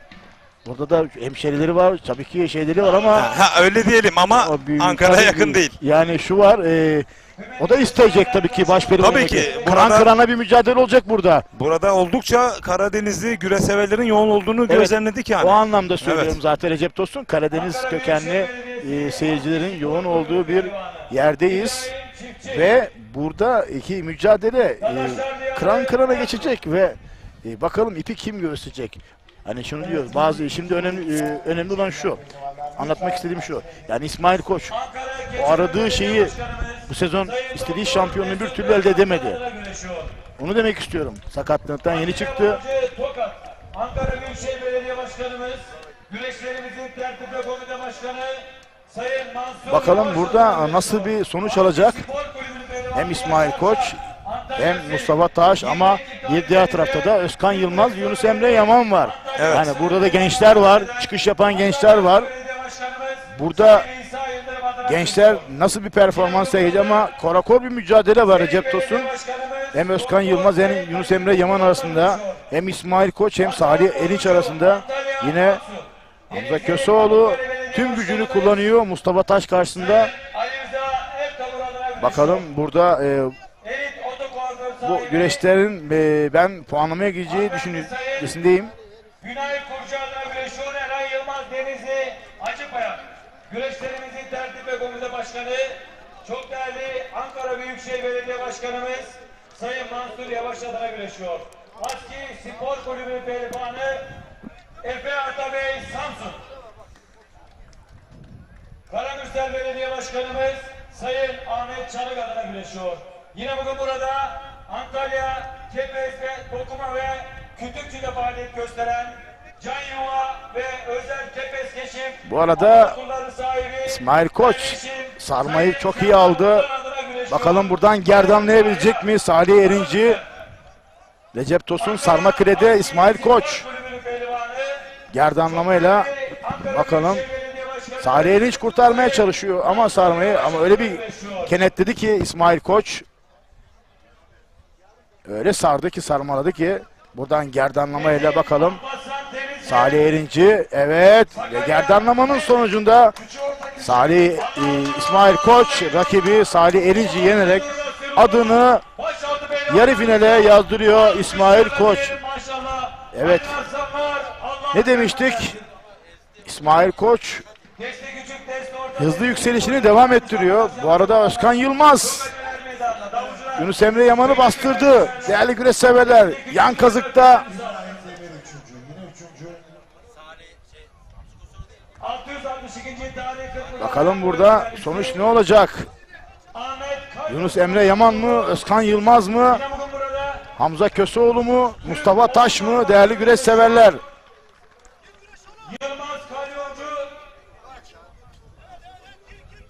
burada da hemşerileri var. Tabii ki şeyleri var ama Öyle diyelim ama Ankara'ya yakın değil. yani şu var. O da isteyecek tabii ki baş pehlivanlık. Tabii ki. Kıran kırana bir mücadele olacak burada. Burada oldukça Karadenizli güreş severlerin yoğun olduğunu gözlemledik yani. O anlamda söylüyorum Evet. zaten Recep Tosun. Karadeniz kökenli seyircilerin yoğun olduğu bir yerdeyiz. Ve burada iki mücadele kıran kırana geçecek ve bakalım ipi kim göğüsleyecek. Hani şunu diyoruz bazı şimdi önemli olan şu. Anlatmak istediğim şu. Yani İsmail Koç o aradığı şeyi bu sezon istediği şampiyonluğu bir türlü elde edemedi. Onu demek istiyorum. Sakatlığından yeni çıktı. Tokat, Ankara Büyükşehir Belediye Başkanımız, güreşlerimizin tertip ve komite başkanı Sayın Mansur. Bakalım burada nasıl bir sonuç alacak. Hem İsmail Koç hem Mustafa Taş ama bir diğer tarafta da Özkan Yılmaz, Yunus Emre Yaman var. Evet. Yani burada da gençler var, çıkış yapan gençler var. Burada gençler nasıl bir performans sergileyecek ama korakor bir mücadele var Recep Tosun. Hem Özkan Yılmaz hem Yunus Emre Yaman arasında, hem İsmail Koç hem Salih Erinç arasında. Yine Hamza Köseoğlu tüm gücünü kullanıyor Mustafa Taş karşısında. Bakalım burada bu güreşlerin ben puanlamaya gireceği düşüncesindeyim. Günay Kurcan'la güreşiyor Eray Yılmaz Denizli Acıpaya. Güreşlerimizin tertip ve komite başkanı, çok değerli Ankara Büyükşehir Belediye Başkanımız Sayın Mansur Yavaş adına güreşiyor. Aski Spor Kulübü pehlivanı Efe Atabey Samsun. Karamürsel Belediye Başkanımız Sayın Ahmet Çalık adına güreşiyor. Yine bugün burada Antalya, Kepez ve Dokuma ve Kütükçü'de faaliyet gösteren Can Yuva ve Özel Kepes Keşif. Bu arada Okulların sahibi İsmail Koç kardeşim sarmayı Sayın çok iyi aldı. adına güreşiyor. Bakalım buradan gerdanlayabilecek mi Salih Erinci? Recep Tosun sarma krede İsmail Koç. Kulübünün pehlivanı. Gerdanlamayla Ankara bakalım. Büyükşehir Belediye Başkanı Salih Erinç kurtarmaya çalışıyor ama sarmayı, ama öyle bir kenetledi ki İsmail Koç. Öyle sardı ki, sarmaladı ki buradan gerdanlamayla bakalım. Hasan Temizli. Salih Erinci, evet, ve gerdanlamanın sonucunda Salih İsmail Koç rakibi Salih Erinci yenerek adını Başaltı pehlivanı. yarı finale yazdırıyor İsmail Koç. Maşallah. Evet. Aslanlar, Allah Ne demiştik? İsmail Koç Testi küçük, testi orta. hızlı yükselişini devam ettiriyor. Bu arada Özkan Yılmaz Bölgeler meydanında. Davulcular. Yunus Emre Yaman'ı bastırdı. Değerli güreş severler, yan kazıkta 662. tarih kırklı. bakalım burada sonuç ne olacak? Ahmet Kay. Yunus Emre Yaman mı, Özkan Yılmaz mı, Yine bugün burada. Hamza Köseoğlu mu, Mustafa Taş mı değerli güreş severler? Yılmaz Kalyoncu.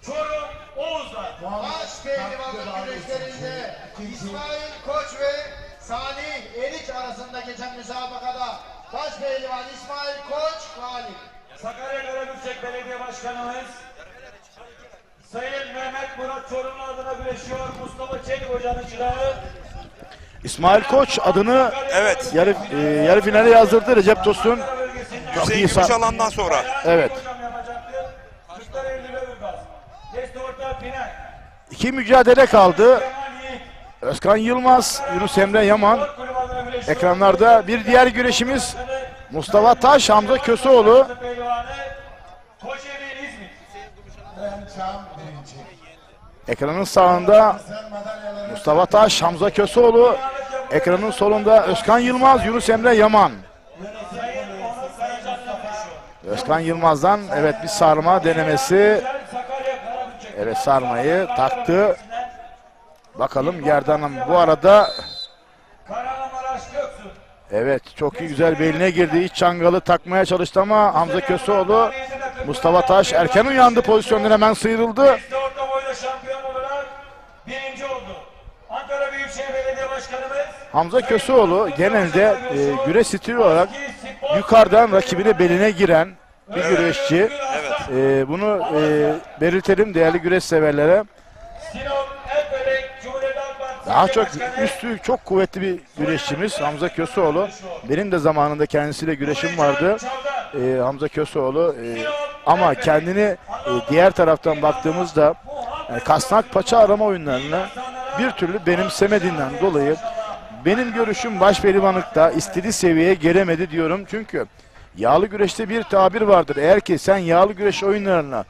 Çorum Oğuzlar. Baş pehlivanlık güreşlerinde İsmail Koç ve Salih Eriç arasında geçen müsabakada baş pehlivan İsmail Koç galip. Sakarya Karabükçek Belediye Başkanımız Sayın Mehmet Murat Çorumlu adına güreşiyor. Mustafa Çelik Hoca'nın çırağı. İsmail Koç adını Evet. yarı finale yazdırdı Recep Tosun. Ankara bölgesinden. Çok Hüseyin iyi Gümüşalan'dan sonra. Evet. Hocam yapacaktı. Kırklar Eylül Öbürgaz. Testi orta Pinay. İki mücadele kaldı. Kemal Yiğit. Özkan Yılmaz, Yunus Emre Yaman. Kulüp adına güreşiyor. Ekranlarda bir diğer güreşimiz Mustafa Taş, Hamza Köseoğlu. Pehlivanı Kocaeli İzmir. Çam birinci. Ekranın sağında Sen madalyaları Mustafa Taş, Hamza Köseoğlu. Ekranın solunda Özkan Yılmaz, Yunus Emre Yaman. Sayın Onur Karacan'la güreşiyor. Özkan Yılmaz'dan evet bir sarma denemesi. Sakarya Karabükçek. Evet, sarmayı taktı. Bakalım gerdanım. Bu arada Kahramanmaraş Göksu. evet çok iyi, güzel beline girdi. İç çangalı takmaya çalıştı ama Hamza Köseoğlu, Mustafa Taş erken uyandı, pozisyondan hemen sıyrıldı. Testi orta boyda şampiyon olarak birinci oldu. Ankara Büyükşehir Belediye Başkanımız Hamza Köseoğlu genelde güreş stili olarak yukarıdan rakibine beline giren bir güreşçi. Bunu belirtelim değerli güreş severlere. Sinop Elbelek Cumhuriyet Halk Partisi Daha çok Başkanı üstü çok kuvvetli bir güreşçimiz Hamza Köseoğlu. Benim de zamanında kendisiyle güreşim vardı. Çavdar. Hamza Köseoğlu ama kendini diğer taraftan baktığımızda kasnak paça arama oyunlarını bir türlü benimsemediğinden dolayı benim görüşüm başpehlivanlıkta istediği seviyeye gelemedi diyorum. Çünkü yağlı güreşte bir tabir vardır. Eğer ki sen yağlı güreş oyunlarına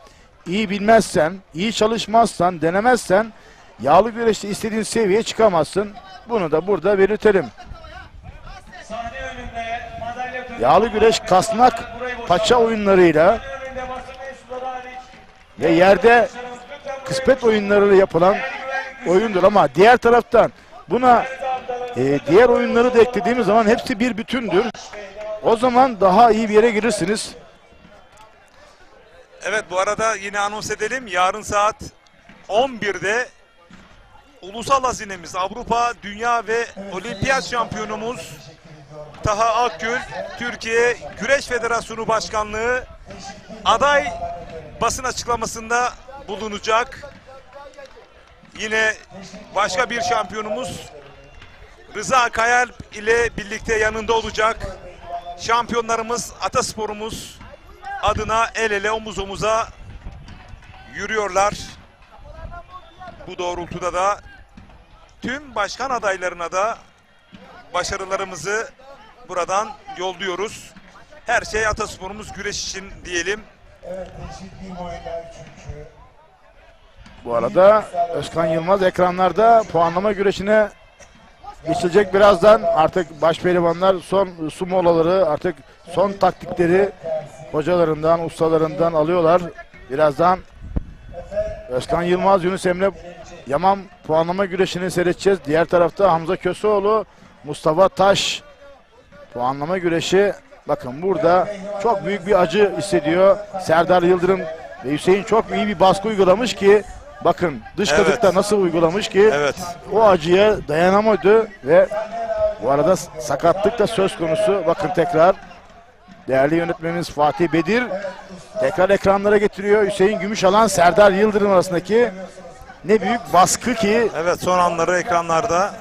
iyi bilmezsen, iyi çalışmazsan, denemezsen yağlı güreşte istediğin seviyeye çıkamazsın. Bunu da burada belirtelim. sahne önünde madalya töreni- Yağlı güreş kasnak paça oyunlarıyla Sahne önünde basın mensupları hariç ve yerde başkanımız lütfen kısmet oyunlarıyla yapılan oyundur ama diğer taraftan buna diğer oyunları da eklediğimiz zaman hepsi bir bütündür. O zaman daha iyi bir yere girirsiniz. Evet, bu arada yine anons edelim. Yarın saat 11'de ulusal hazinemiz Avrupa, Dünya ve Olimpiyat şampiyonumuz Taha Akgül, Türkiye Güreş Federasyonu Başkanlığı aday basın açıklamasında bulunacak. Yine başka bir şampiyonumuz Rıza Kayalp ile birlikte yanında olacak. Şampiyonlarımız, atasporumuz adına el ele, omuz omuza yürüyorlar. Bu doğrultuda da tüm başkan adaylarına da başarılarımızı buradan yolluyoruz. Her şey atasporumuz güreş için diyelim. evet eşitliğim oyunda üçüncü. Bu arada Özkan Yılmaz ekranlarda puanlama güreşine geçilecek birazdan. Artık başpehlivanlar son su molaları, artık son taktikleri hocalarından, ustalarından alıyorlar. Birazdan Özkan Yılmaz, Yunus Emre Yaman puanlama güreşini seyredeceğiz. Diğer tarafta Hamza Köseoğlu, Mustafa Taş puanlama güreşi Bakın burada çok büyük bir acı hissediyor. Serdar Yıldırım ve Hüseyin çok iyi bir baskı uygulamış ki bakın dış Evet. kazıkta nasıl uygulamış ki Evet. o acıya dayanamadı ve bu arada sakatlık da söz konusu. Bakın tekrar değerli yönetmenimiz Fatih Bedir tekrar ekranlara getiriyor. Hüseyin Gümüşalan, Serdar Yıldırım arasındaki ne büyük baskı ki. Evet, son anları ekranlarda.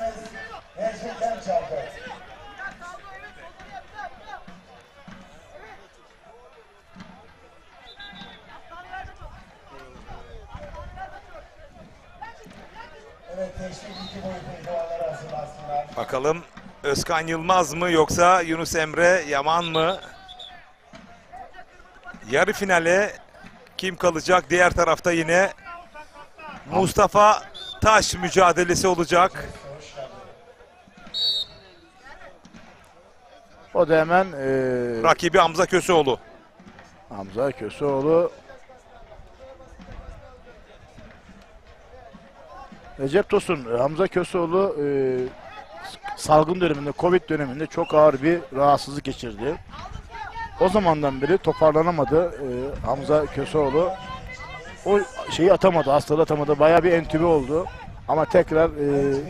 Gerçekten çarpı. Evet, teşvik iki boyu pehlivanları hazırlansınlar. Bakalım Özkan Yılmaz mı yoksa Yunus Emre Yaman mı? Yarı finale kim kalacak? Diğer tarafta yine Mustafa Taş mücadelesi olacak. O da hemen Rakibi Hamza Köseoğlu. Hamza Köseoğlu. Recep Tosun, Hamza Köseoğlu salgın döneminde, Covid döneminde çok ağır bir rahatsızlık geçirdi. O zamandan beri toparlanamadı Hamza Köseoğlu. O şeyi atamadı, hastalığı atamadı. Bayağı bir entübe oldu. Ama tekrar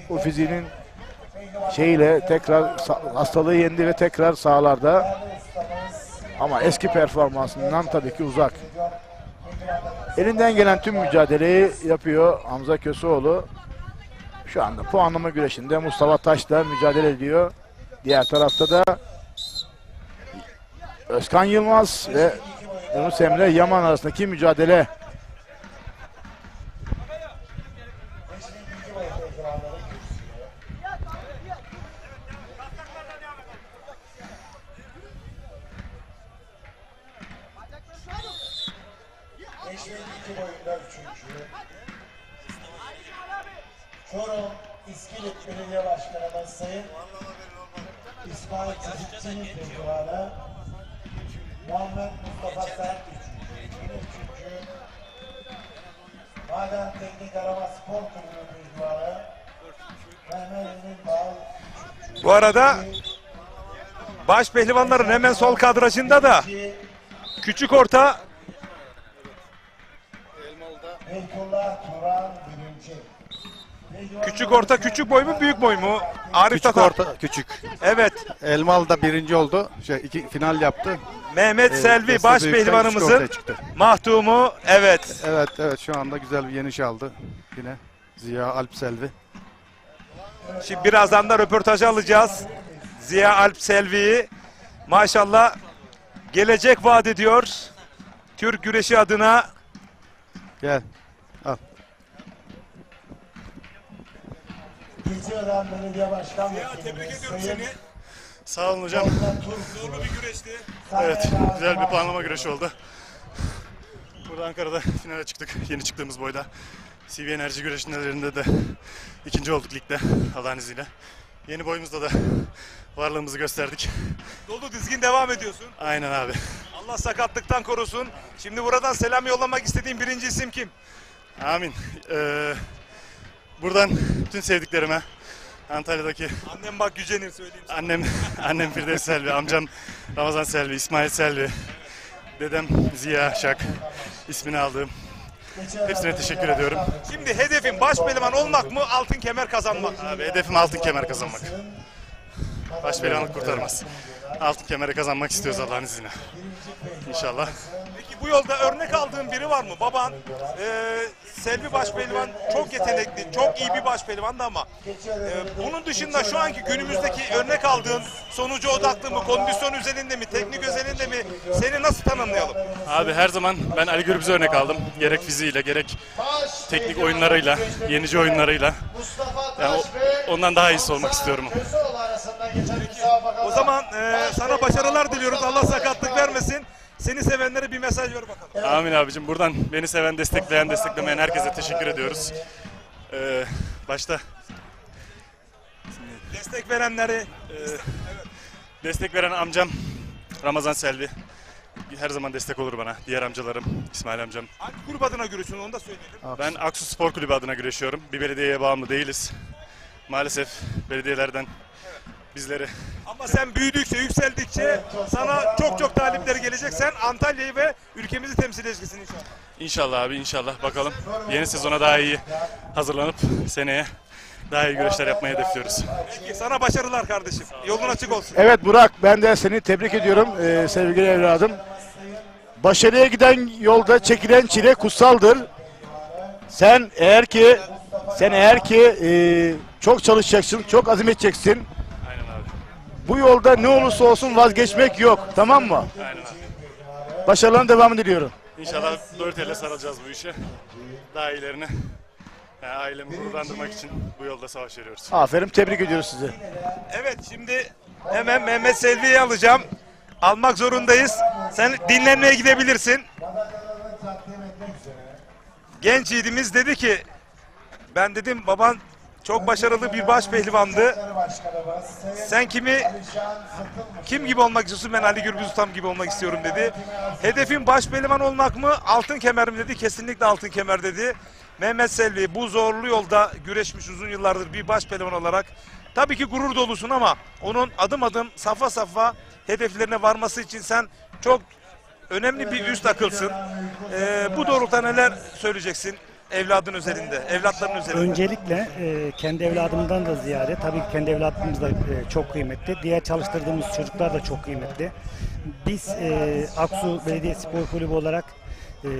o fiziğinin şeyiyle tekrar hastalığı yendi ve tekrar sahalarda. Ama eski performansından tabii ki uzak. Elinden gelen tüm mücadeleyi yapıyor Hamza Köseoğlu. Şu anda puanlama güreşinde Mustafa Taş da mücadele ediyor. Diğer tarafta da Özkan Yılmaz ve Yunus Emre Yaman arasındaki mücadele. Teşvik iki boyunda üçüncü. Çorum İskilit Belediye Başkanımız Sayın İsmail Çizikçi'nin pehlivanı Muhammed Mustafa Sert üçüncü. Yine üçüncü. Maden Teknik Arama Spor Kulübü pehlivanı Mehmet Emin Bağ üçüncü. Bu arada baş pehlivanların hemen sol kadrajında da küçük orta Beytullah Turan birinci. küçük orta küçük boy mu büyük boy mu? Arif Küçük Tatar. orta küçük. Evet. Elmalı da birinci oldu. İki final yaptı. Mehmet Selvi Deste baş büyükten küçük pehlivanımızın ortaya çıktı. mahtumu. Evet. Evet şu anda güzel bir yeniş aldı. Yine Ziya Alp Selvi. Şimdi birazdan da röportajı alacağız. Ziya Alp Selvi'yi maşallah gelecek vaat ediyor. Türk güreşi adına. Gel. Al. Geçiyordan Belediye Başkan Vekilimiz Sayın Sağ olun hocam. Zorlu bir güreşti. Evet, güzel bir puanlama güreşi oldu. Burada Ankara'da finale çıktık, yeni çıktığımız boyda. CV Enerji güreşlerinde de ikinci olduk ligde Allah'ın izniyle. Yeni boyumuzda da varlığımızı gösterdik. Dolu dizgin devam ediyorsun. Aynen abi. Allah sakatlıktan korusun. Şimdi buradan selam yollamak istediğim birinci isim kim? Amin. Buradan bütün sevdiklerime, Antalya'daki Annem bak gücenir söyleyeyim sana. annem Firdevs Selvi, amcam Ramazan Selvi, İsmail Selvi, dedem Ziya Şak, ismini aldığım. Hepsine teşekkür ediyorum. Şimdi hedefin baş pehlivan olmak mı altın kemer kazanmak? Abi hedefim altın kemer kazanmak. Başpehlivanlık kurtarmaz. Altın kemeri kazanmak istiyoruz Allah'ın izniyle. İnşallah. Peki bu yolda örnek aldığın biri var mı? Baban Selvi Başpehlivan çok yetenekli, çok iyi bir başpehlivandı ama bunun dışında şu anki günümüzdeki örnek aldığın sonucu odaklı mı, kondisyon özelinde mi, teknik özelinde mi seni nasıl tanımlayalım? Abi her zaman ben Ali Gürbüz'e örnek aldım. Gerek fiziğiyle, gerek teknik oyunlarıyla, yenici oyunlarıyla. Yani ondan daha iyisi olmak istiyorum. Köseoğlu arasında geçen müsabakada O zaman sana başarılar diliyoruz. Allah sakatlık vermesin. Seni sevenlere bir mesaj ver bakalım. Amin abicim. Buradan beni seven, destekleyen, desteklemeyen herkese teşekkür ediyoruz. Başta Destek verenleri destek veren amcam Ramazan Selvi. Her zaman destek olur bana. Diğer amcalarım, İsmail amcam. hangi grup adına görüyorsun onu da söyleyelim. Ben Aksu Spor Kulübü adına güreşiyorum. Bir belediyeye bağımlı değiliz. Maalesef belediyelerden bizleri. Ama sen büyüdükçe, yükseldikçe sana çok talipleri gelecek. Sen Antalya'yı ve ülkemizi temsil edeceksin inşallah. İnşallah abi, inşallah. Bakalım yeni sezona daha iyi hazırlanıp seneye daha iyi güreşler yapmayı hedefliyoruz. Peki, sana başarılar kardeşim. Yolun açık olsun. Evet Burak, ben de seni tebrik ediyorum sevgili evladım. Başarıya giden yolda çekilen çile kutsaldır. Sen eğer ki çok çalışacaksın, çok azim edeceksin. Aynen abi. Bu yolda ne olursa olsun vazgeçmek yok, tamam mı? Aynen abi. Başarıların devamını diliyorum. İnşallah dört elle sarılacağız bu işe. Daha iyilerini, yani ailemi gururlandırmak için bu yolda savaş veriyoruz. Aferin, tebrik ediyoruz sizi. Evet, şimdi hemen Mehmet Selvi'yi alacağım. Almak zorundayız. Sen dinlenmeye gidebilirsin. Genç yiğidimiz dedi ki, ben dedim baban çok başarılı bir baş pehlivandı. Sen kim gibi olmak istiyorsun? Ben Ali Gürbüz Ustam gibi olmak istiyorum dedi. Hedefin baş pehlivan olmak mı? Altın kemer mi dedi? Kesinlikle altın kemer dedi. Mehmet Selvi bu zorlu yolda güreşmiş uzun yıllardır bir baş pehlivan olarak. Tabii ki gurur dolusun ama onun adım adım safa safa hedeflerine varması için sen çok önemli bir üst akılsın. Bu doğrultuda neler söyleyeceksin evladın üzerinde, evlatların üzerinde? Öncelikle kendi evladımdan da ziyade tabii ki kendi evladımız da çok kıymetli. Diğer çalıştırdığımız çocuklar da çok kıymetli. Biz Aksu Belediye Spor Kulübü olarak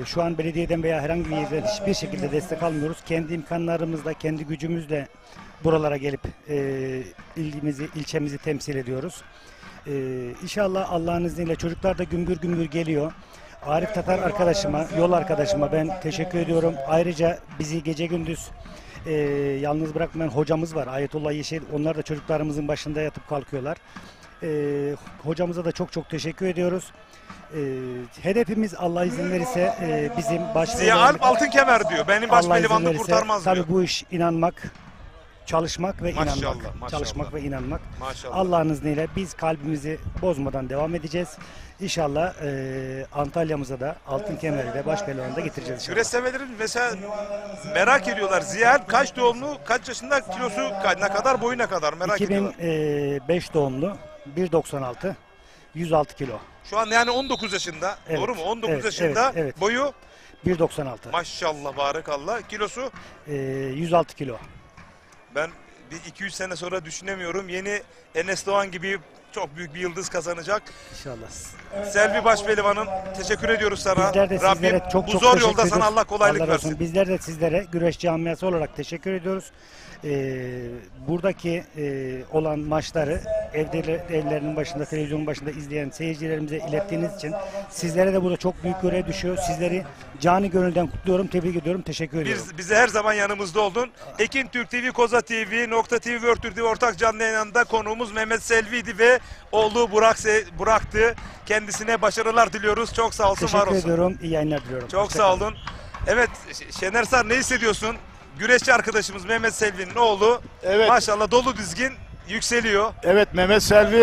şu an belediyeden veya herhangi bir yerden hiçbir şekilde destek almıyoruz. Kendi imkanlarımızla, kendi gücümüzle buralara gelip ilçemizi temsil ediyoruz. İnşallah Allah'ın izniyle çocuklar da gümbür gümbür geliyor. Arif Tatar arkadaşıma, yol arkadaşıma ben teşekkür ediyorum. Ayrıca bizi gece gündüz yalnız bırakmayan hocamız var. Ayetullah Yeşil. Onlar da çocuklarımızın başında yatıp kalkıyorlar. Hocamıza da çok teşekkür ediyoruz. Hedefimiz Allah izin verirse bizim Ziya Alp altın kemer diyor. Benim baş pehlivanlık kurtarmaz diyor. Tabii bu iş inanmak, çalışmak ve Maşallah, inanmak. maşallah. Çalışmak ve inanmak. Maşallah. Allah'ın izniyle biz kalbimizi bozmadan devam edeceğiz. İnşallah Antalya'mıza da altın kemeri de baş pehlivanı da getireceğiz inşallah. Güreş severlerin mesela merak ediyorlar. Ziya Alp kaç doğumlu, kaç yaşında, kilosu ne kadar, boyu ne kadar merak ediyorlar. 2005 doğumlu, 1.96, 106 kilo. Şu an yani 19 yaşında, Evet, doğru mu? 19 evet, yaşında, evet. boyu 1.96, maşallah barakallah, kilosu 106 kilo. ben bir 200 sene sonra düşünemiyorum. Yeni Enes Doğan gibi çok büyük bir yıldız kazanacak. İnşallah. Selvi Başpehlivan'ım, teşekkür ediyoruz sana. Bizler de Rabbim sizlere çok bu zor teşekkür yolda sana ediyoruz. Allah kolaylık Allah razı olsun. versin. Bizler de sizlere güreş camiası olarak teşekkür ediyoruz. Buradaki olan maçları evlerinin başında, televizyonun başında izleyen seyircilerimize ilettiğiniz için sizlere de burada çok büyük görev düşüyor. Sizleri canı gönülden kutluyorum, tebrik ediyorum, teşekkür ediyorum. Bize her zaman yanımızda oldun. Ekin Türk TV, Koza TV, Nokta TV, World Türk TV ortak canlı yayınında konuğumuz Mehmet Selvi'ydi ve oğlu Burak'tı. Kendisine başarılar diliyoruz. Çok sağ olsun, var Teşekkür olsun. ediyorum, iyi yayınlar diliyorum. Çok Hoşça sağ kalın. olun. Evet Şener Sar, ne hissediyorsun? Güreşçi arkadaşımız Mehmet Selvi'nin oğlu. Evet. Maşallah dolu dizgin yükseliyor. Evet, Mehmet Selvi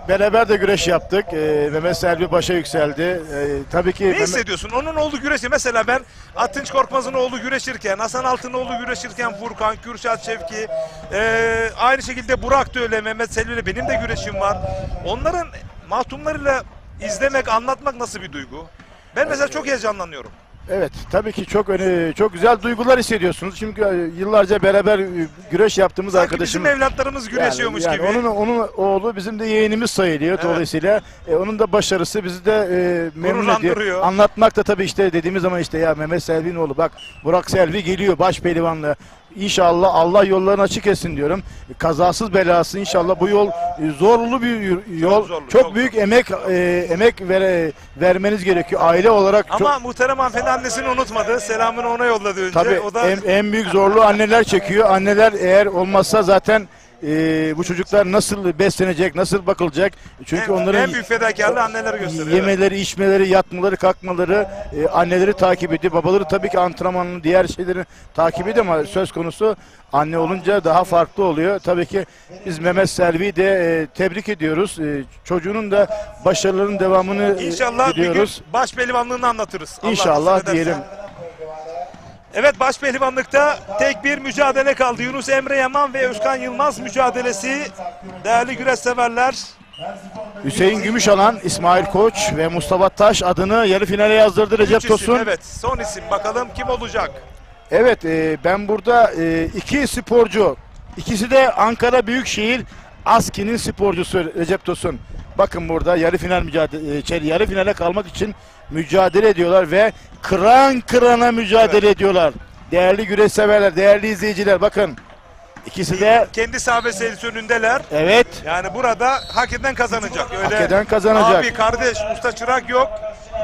beraber de güreş yaptık. Mehmet Selvi başa yükseldi. Tabii ki Ne hissediyorsun? Onun oğlu güreşi. Mesela ben Atınç Korkmaz'ın oğlu güreşirken, Hasan Altınoğlu güreşirken, Furkan, Kürşat Şevki, aynı şekilde Burak da öyle, Mehmet Selvi ile benim de güreşim var. Onların mahtumlarıyla izlemek, anlatmak nasıl bir duygu? Ben mesela çok heyecanlanıyorum. Evet, tabii ki çok güzel duygular hissediyorsunuz. Çünkü yıllarca beraber güreş yaptığımız Sanki arkadaşım. bizim evlatlarımız güreşiyormuş yani gibi. Onun oğlu bizim de yeğenimiz sayılıyor. Evet. Dolayısıyla onun da başarısı bizi de memnun ediyor. Gururlandırıyor. Anlatmak da tabii işte dediğimiz zaman işte ya Mehmet Selvi'nin oğlu bak Burak Selvi geliyor baş pehlivanla. İnşallah Allah yollarını açık etsin diyorum. Kazasız belasız inşallah bu yol zorlu bir yol. zorlu, çok çok büyük emek vermeniz gerekiyor. Aile olarak Ama muhterem hanımefendi annesini unutmadı. Selamını ona yolladı önce. tabii O da en büyük zorluğu anneler çekiyor. Anneler eğer olmazsa zaten bu çocuklar nasıl beslenecek, nasıl bakılacak? Çünkü onların en büyük fedakarlığı anneleri gösteriyor. yemeleri, içmeleri, yatmaları, kalkmaları anneleri takip ediyor. Babaları tabii ki antrenmanını, diğer şeyleri takip ediyor ama söz konusu anne olunca daha farklı oluyor. Tabii ki biz Mehmet Selvi'yi de tebrik ediyoruz. Çocuğunun da başarılarının devamını İnşallah bir gün diliyoruz. baş pehlivanlığını anlatırız. Allah İnşallah nasip ederse. diyelim. Evet, baş pehlivanlıkta tek bir mücadele kaldı. Yunus Emre Yaman ve Özkan Yılmaz mücadelesi. Değerli güreş severler. Hüseyin Gümüşalan, İsmail Koç ve Mustafa Taş adını yarı finale yazdırdı Recep Üç isim, Tosun. evet, son isim. Bakalım kim olacak? Evet, ben burada iki sporcu, ikisi de Ankara Büyükşehir ASKİ'nin sporcusu Recep Tosun. Bakın burada yarı final yarı finale kalmak için mücadele ediyorlar ve kıran kırana mücadele ediyorlar. Değerli güreş severler, değerli izleyiciler, bakın. İkisi de Kendi sahabe serisi önündeler. evet. Yani burada hak eden kazanacak. Öyle Hak eden kazanacak. abi, kardeş, usta, çırak yok.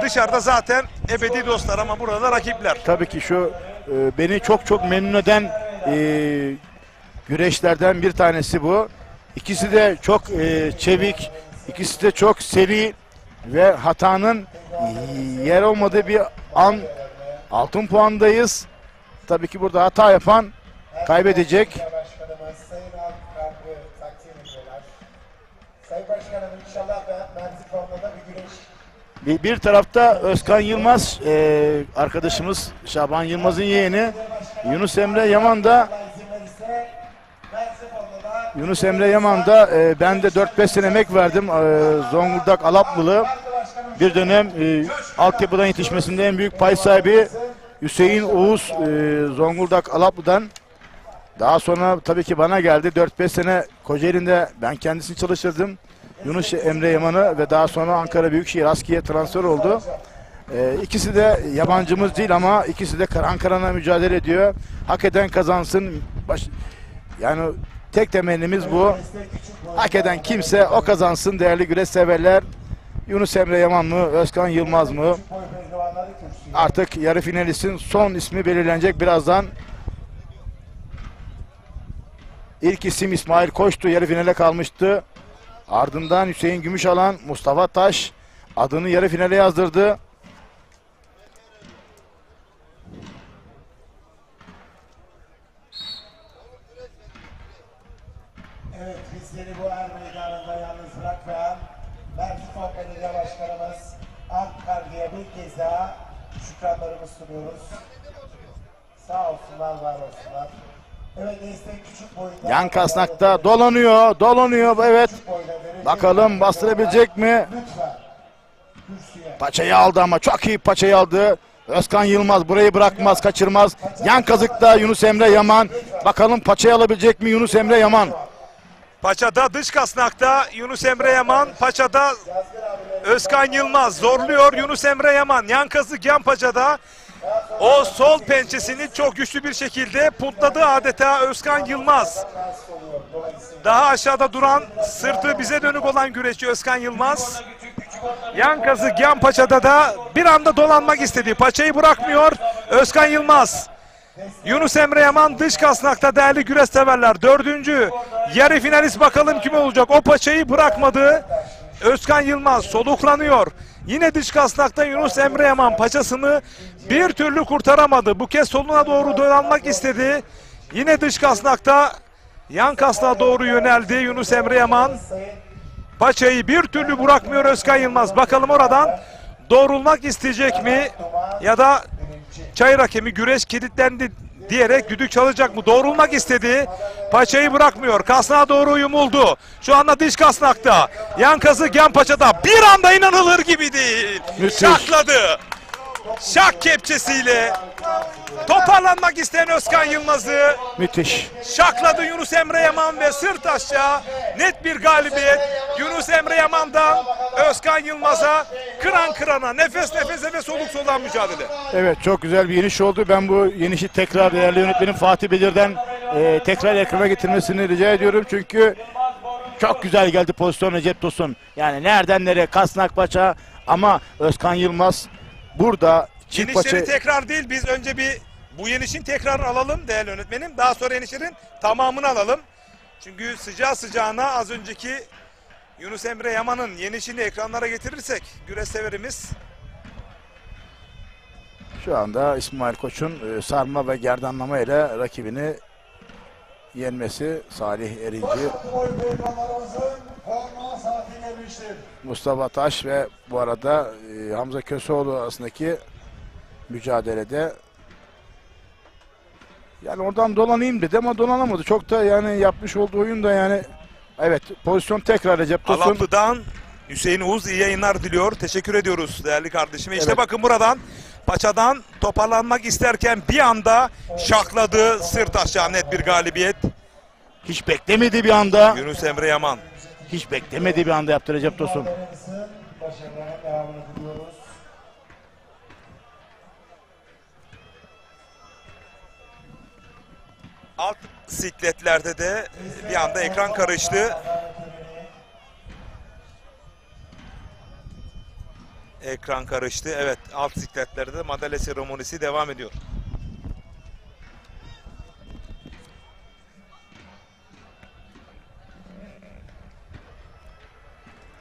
Dışarıda zaten ebedi dostlar ama burada rakipler. Tabii ki şu beni çok memnun eden güreşlerden bir tanesi bu. İkisi de çok çevik, ikisi de çok seri ve hatanın yer olmadığı bir an. Altın puandayız. Tabii ki burada hata yapan kaybedecek. Başkanımız Sayın Halk Kartı takdim ediyorlar. Sayın Başkanım, inşallah Mersin formada bir güreş. Bir tarafta Özkan Yılmaz arkadaşımız, Şaban Yılmaz'ın yeğeni. Yunus Emre Yaman da ben de 4-5 sene emek verdim. Zonguldak Alaplılı. Bir dönem altyapıdan yetişmesinde en büyük pay sahibi Hüseyin Oğuz, Zonguldak Alaplı'dan. Daha sonra tabii ki bana geldi. 4-5 sene Kocaeli'nde ben kendisini çalıştırdım. Yunus Emre Yaman'ı ve daha sonra Ankara Büyükşehir ASKİ'ye transfer oldu. İkisi de yabancımız değil ama ikisi de Ankara'na mücadele ediyor. Hak eden kazansın. Yani tek temennimiz bu. Hak eden kimse o kazansın değerli güreş severler. Yunus Emre Yaman mı, Özkan Yılmaz mı? Artık yarı finalistin son ismi belirlenecek birazdan. İlk isim İsmail Koç'tu, yarı finale kalmıştı. Ardından Hüseyin Gümüşalan, Mustafa Taş adını yarı finale yazdırdı. Evet, bizleri bu er meydanında yalnız bırakmayan Merkez Belediye Başkanımız Ankara'ya bir kez daha şükranlarımızı sunuyoruz. Sağ olsunlar, var olsunlar. Evet, destek küçük boyunda. Yan kasnakta dolanıyor, evet. Bakalım bastırabilecek mi? Lütfen. Kürsüye. Paçayı aldı ama çok iyi paçayı aldı. Özkan Yılmaz burayı bırakmaz, kaçırmaz. Yan kazıkta Yunus Emre Yaman. Bakalım paçayı alabilecek mi Yunus Emre Yaman? Paçada, dış kasnakta Yunus Emre Yaman, paçada Özkan Yılmaz zorluyor Yunus Emre Yaman. Yan kazık yan paçada. O sol pençesini çok güçlü bir şekilde puntladı adeta Özkan Yılmaz. Daha aşağıda duran, sırtı bize dönük olan güreşçi Özkan Yılmaz. Yan kazık yan paçada da bir anda dolanmak istedi. Paçayı bırakmıyor Özkan Yılmaz. Yunus Emre Yaman dış kasnakta değerli güreş severler. 4. yarı finalist, bakalım kim olacak. O paçayı bırakmadı. Özkan Yılmaz soluklanıyor. Yine dış kasnakta Yunus Emre Yaman paçasını bir türlü kurtaramadı. Bu kez soluna doğru dolanmak istedi. Yine dış kasnakta yan kasnağa doğru yöneldi Yunus Emre Yaman. Paçayı bir türlü bırakmıyor Özkan Yılmaz. Bakalım oradan doğrulmak isteyecek mi? Ya da çayır hakemi güreş kilitlendi diyerek düdük çalacak mı? Doğrulmak istedi. Paçayı bırakmıyor. Kasnağa doğru yumuldu. Şu anda dış kasnakta. Yan kazık yan paçada. Bir anda inanılır gibi değil. Müthiş. Şakladı. Şak kepçesiyle toparlanmak isteyen Özkan Yılmaz'ı Müthiş. şakladı Yunus Emre Yaman ve sırt aşağı net bir galibiyet. Yunus Emre Yaman'dan Özkan Yılmaz'a kıran kırana, nefes nefese ve soluk soluğa mücadele. Evet, çok güzel bir yeniş oldu. Ben bu yenişi tekrar değerli yönetmenim Fatih Belir'den tekrar ekrana getirmesini rica ediyorum. Çünkü çok güzel geldi pozisyon Recep Tosun. Yani nereden nereye, kasnak paça, ama Özkan Yılmaz burada çift Yenişleri paça... tekrar değil, biz önce bir bu yenişin tekrarını alalım değerli yönetmenim. Daha sonra yenişlerin tamamını alalım. Çünkü sıcağı sıcağına az önceki Yunus Emre Yaman'ın yenişini ekranlara getirirsek güreş severimiz. Şu anda İsmail Koç'un sarma ve gerdanlama ile rakibini yenmesi. Salih Erinci, Mustafa Taş ve bu arada Hamza Köseoğlu arasındaki mücadelede Yani oradan dolanayım dedi ama dolanamadı. Çok da yani yapmış olduğu oyun da yani evet pozisyon tekrar Recep Tosun. Alaplı'dan Hüseyin Uğuz iyi yayınlar diliyor. Teşekkür ediyoruz değerli kardeşime. İşte Evet. bakın buradan paçadan toparlanmak isterken bir anda şakladı. Sırt aşağı net bir galibiyet. Hiç beklemediği bir anda, Yunus Emre Yaman. hiç beklemediği bir anda yaptı Recep Tosun. Başarılarına devamını diliyoruz. Alt sikletlerde de bir anda ekran karıştı. Ekran karıştı. Evet, alt sikletlerde de madalya seremonisi devam ediyor.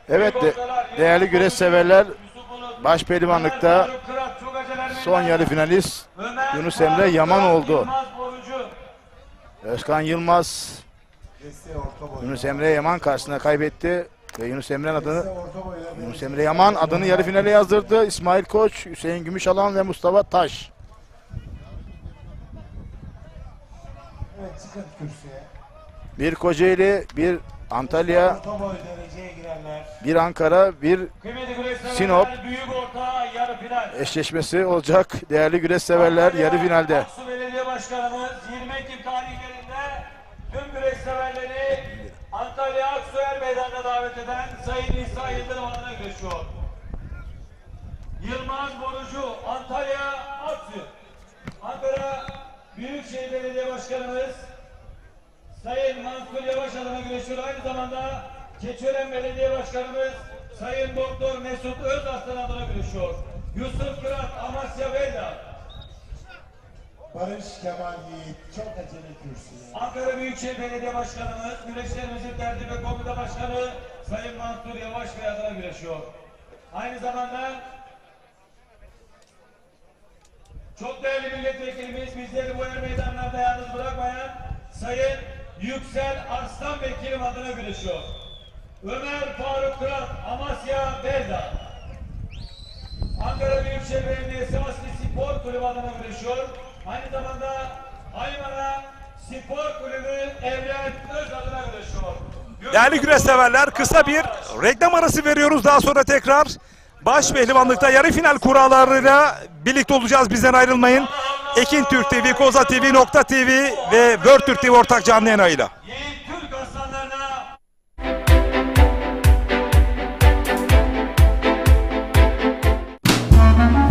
Evet değerli güreş severler, baş pehlivanlıkta son yarı finalist Yunus Emre Yaman oldu. Özkan Yılmaz Yunus Emre Yaman karşısında kaybetti ve Yunus Emre Yaman adını yarı finale yazdırdı. İsmail Koç, Hüseyin Gümüşalan ve Mustafa Taş. Evet, çıkın kürsüye. Bir Kocaeli, bir Antalya, Orta boy dereceye girenler. bir Ankara, bir Sinop Büyük orta yarı final. eşleşmesi olacak değerli güreş severler yarı finalde. Aksu Belediye Başkanımız 20 Ekim tarihlerinde tüm güreş severleri Antalya Aksuer Meydanı'na davet eden Sayın İsa Yıldırım adına güreşiyor. Yılmaz Borucu, Antalya Aksu. Ankara Büyükşehir Belediye Başkanımız Sayın Mansur Yavaş adına güreşiyor. Aynı zamanda Keçiören Belediye Başkanımız Sayın Doktor Mesut Özaslan adına güreşiyor. Yusuf Kırat, Amasya Beyda. Barış Kemal Yiğit çok acele kürsüye. Ankara Büyükşehir Belediye Başkanımız, Güreşlerimizin Tertip ve Komuta Başkanı Sayın Mansur Yavaş Bey adına güreşiyor. Aynı zamanda çok değerli milletvekilimiz, bizleri bu er meydanlarda yalnız bırakmayan Sayın Yüksel Arslan Vekilim adına güreşiyor. Ömer Faruk Kırat, Amasya Beyda. Ankara Büyükşehir Belediyesi Asli Spor Kulübü adına güreşiyor. Aynı zamanda Aymara Spor Kulübü Evren Öz adına güreşiyor. Değerli güreş severler, kısa bir reklam arası veriyoruz. Daha sonra tekrar baş pehlivanlıkta yarı final kurallarıyla birlikte olacağız. Bizden ayrılmayın. Ekin Türk TV, Koza TV, Nokta TV ve World Türk TV ortak canlı yayınıyla. Yiğit Türk aslanlarına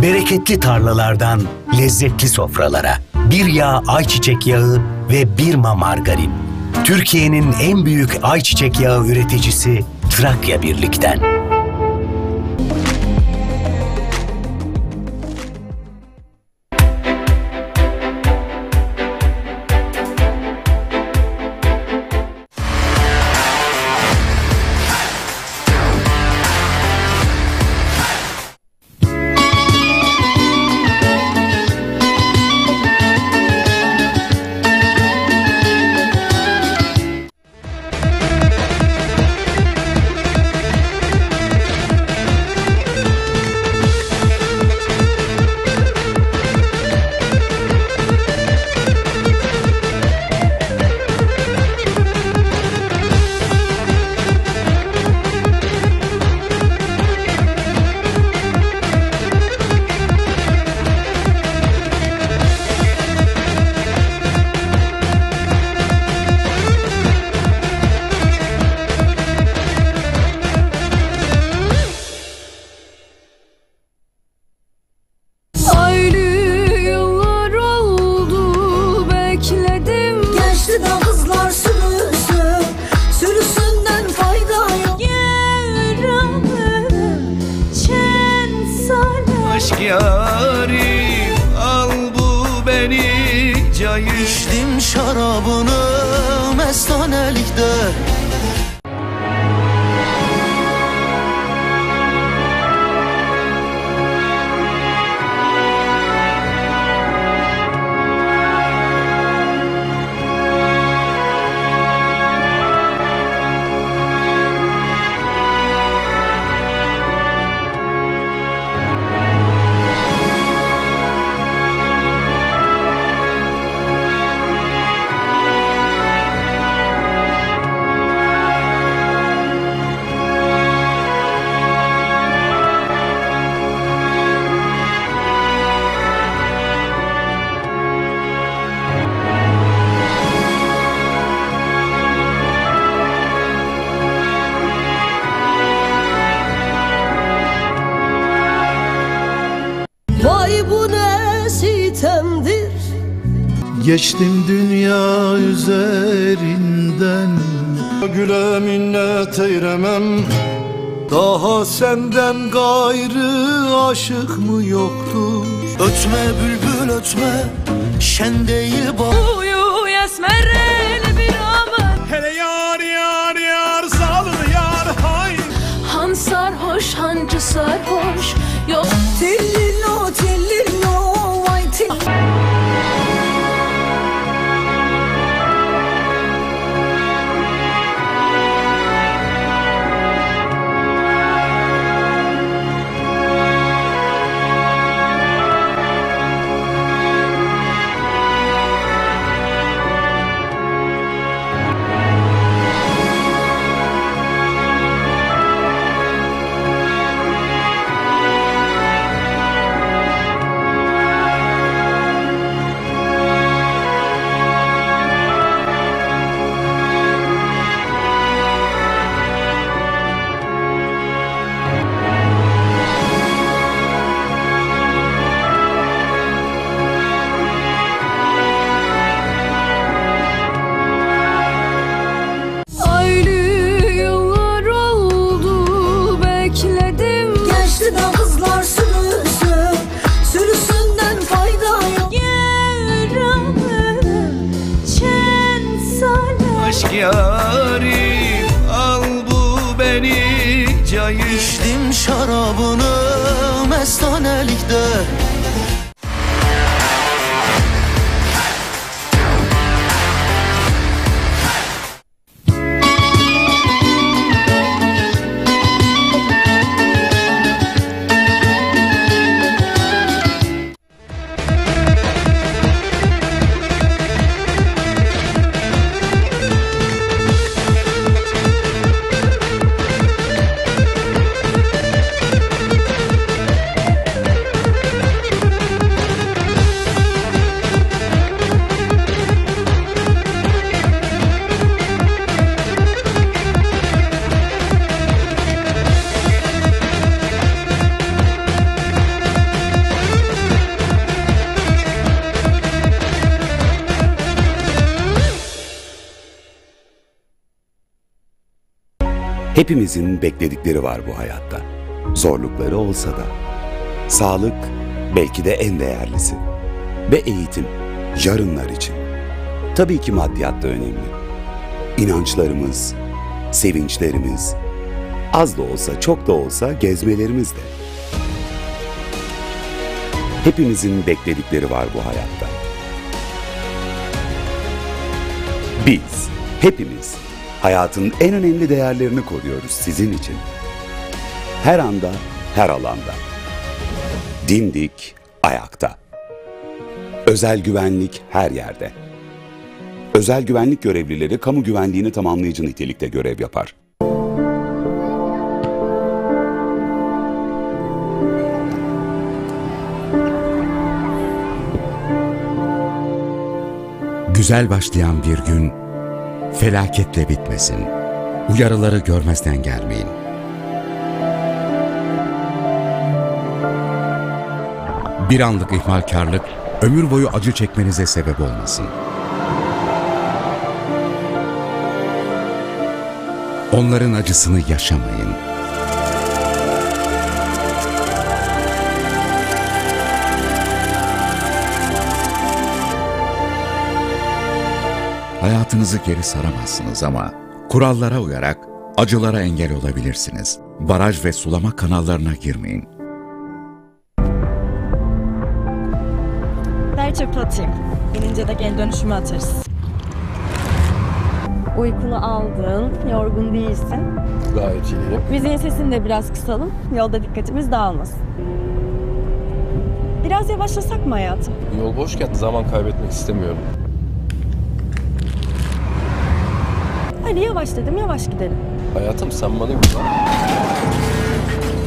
Bereketli tarlalardan lezzetli sofralara, bir yağ ayçiçek yağı ve Birma margarin. Türkiye'nin en büyük ayçiçek yağı üreticisi Trakya Birlik'ten. yarim, al bu beni cayır. İçtim şarabını mestanelikte. Geçtim dünya üzerinden. Güle minnet eyremem, daha senden gayrı aşık mı yoktur? Ötme bülbül ötme, şen değil bak. Uyu esmereli bir aman. Hele yar yar yar salın yar hay. Han sarhoş hancı sarhoş. Yok Tillilo tillilo vay tillilo. Yarim al bu beni cayır. İçtim şarabını mestanelikte. Hepimizin bekledikleri var bu hayatta. Zorlukları olsa da. Sağlık belki de en değerlisi. Ve eğitim yarınlar için. Tabii ki maddiyat da önemli. İnançlarımız, sevinçlerimiz, az da olsa çok da olsa gezmelerimiz de. Hepimizin bekledikleri var bu hayatta. Biz, hepimiz hayatın en önemli değerlerini koruyoruz sizin için. Her anda, her alanda. Dimdik, ayakta. Özel güvenlik her yerde. Özel güvenlik görevlileri kamu güvenliğini tamamlayıcı nitelikte görev yapar. Güzel başlayan bir gün felaketle bitmesin. Uyarıları görmezden gelmeyin. Bir anlık ihmalkarlık ömür boyu acı çekmenize sebep olmasın. Onların acısını yaşamayın. Hayatınızı geri saramazsınız ama kurallara uyarak acılara engel olabilirsiniz. Baraj ve sulama kanallarına girmeyin. Ver çöpü atayım. İnince de geri dönüşüme atarız. Uykunu aldın, yorgun değilsin. Gayet iyiyim. Müziğin sesini de biraz kısalım, yolda dikkatimiz dağılmasın. Biraz yavaşlasak mı hayatım? Yol boşken zaman kaybetmek istemiyorum. Hadi yavaş dedim, yavaş gidelim. Hayatım sen bana güven.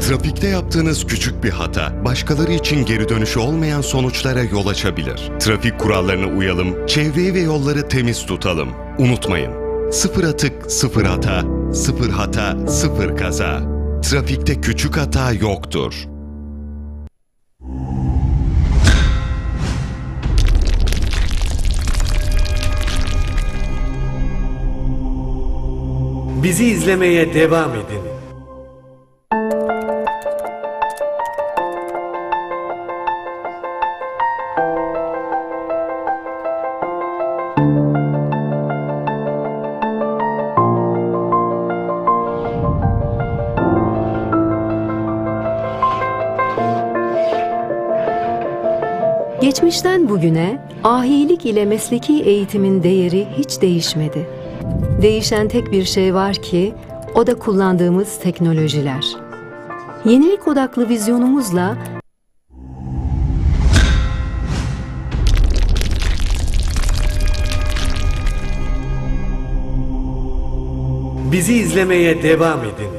Trafikte yaptığınız küçük bir hata, başkaları için geri dönüşü olmayan sonuçlara yol açabilir. Trafik kurallarına uyalım, çevreyi ve yolları temiz tutalım. Unutmayın, 0 atık, 0 hata, 0 hata, 0 kaza. Trafikte küçük hata yoktur. Bizi izlemeye devam edin. Geçmişten bugüne ahilik ile mesleki eğitimin değeri hiç değişmedi. Değişen tek bir şey var ki o da kullandığımız teknolojiler. Yenilik odaklı vizyonumuzla Bizi izlemeye devam edin.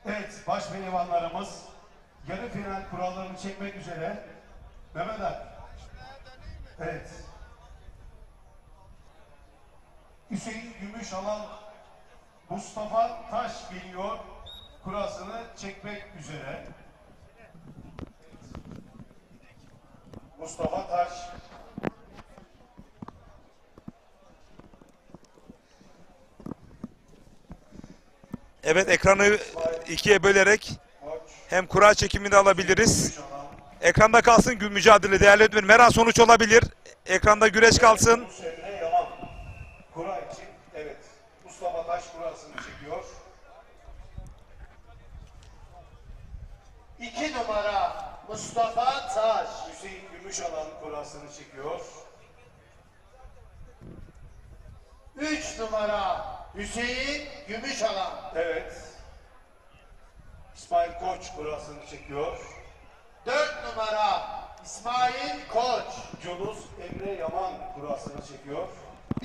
Evet, baş pehlivanlarımız yarı final kurallarını çekmek üzere. Mehmet Ali. Evet. Hüseyin Gümüşalan, Mustafa Taş geliyor. Kurasını çekmek üzere. Mustafa Taş. Evet, ekranı ikiye bölerek hem kura çekimini alabiliriz. Ekranda kalsın mücadele değerli öğretmenim. Her an sonuç olabilir. Ekranda güreş kalsın. Kura için evet. Mustafa Taş kurasını çekiyor. 2 numara Mustafa Taş. Hüseyin Gümüşalan kurasını çekiyor. 3 numara Hüseyin Gümüşalan. Evet. İsmail Koç kurasını çekiyor. 4 numara İsmail Koç. Yunus Emre Yaman kurasını çekiyor.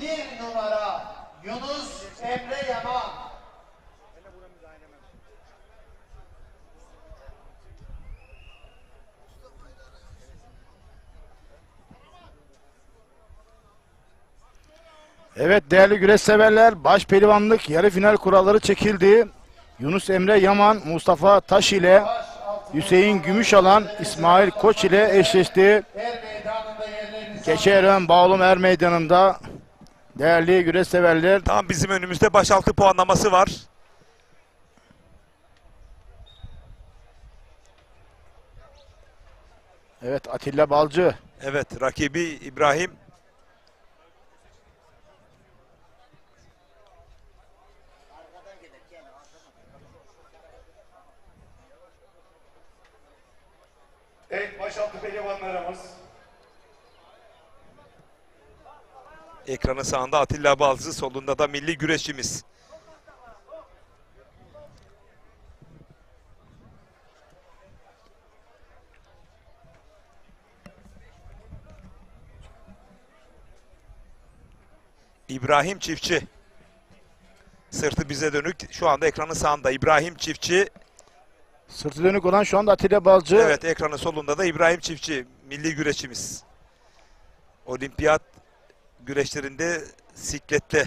1 numara Yunus Emre Yaman. Evet değerli güreş severler, baş pehlivanlık yarı final kuralları çekildi. Yunus Emre Yaman, Mustafa Taş ile Hüseyin Gümüşalan, İsmail Koç ile eşleşti. Keçiören Bağlum Er Meydanı'nda değerli güreş severler. Tam bizim önümüzde başaltı puanlaması var. Evet, Atilla Balcı. Evet, rakibi İbrahim. Evet, başaltı pehlivanlarımız. Ekranın sağında Atilla Balcı, solunda da milli güreşçimiz. İbrahim Çiftçi. Sırtı bize dönük. Şu anda ekranın sağında İbrahim Çiftçi. Sırtı dönük olan şu anda Atilla Balcı. Evet, ekranın solunda da İbrahim Çiftçi, milli güreşçimiz. Olimpiyat güreşlerinde siklette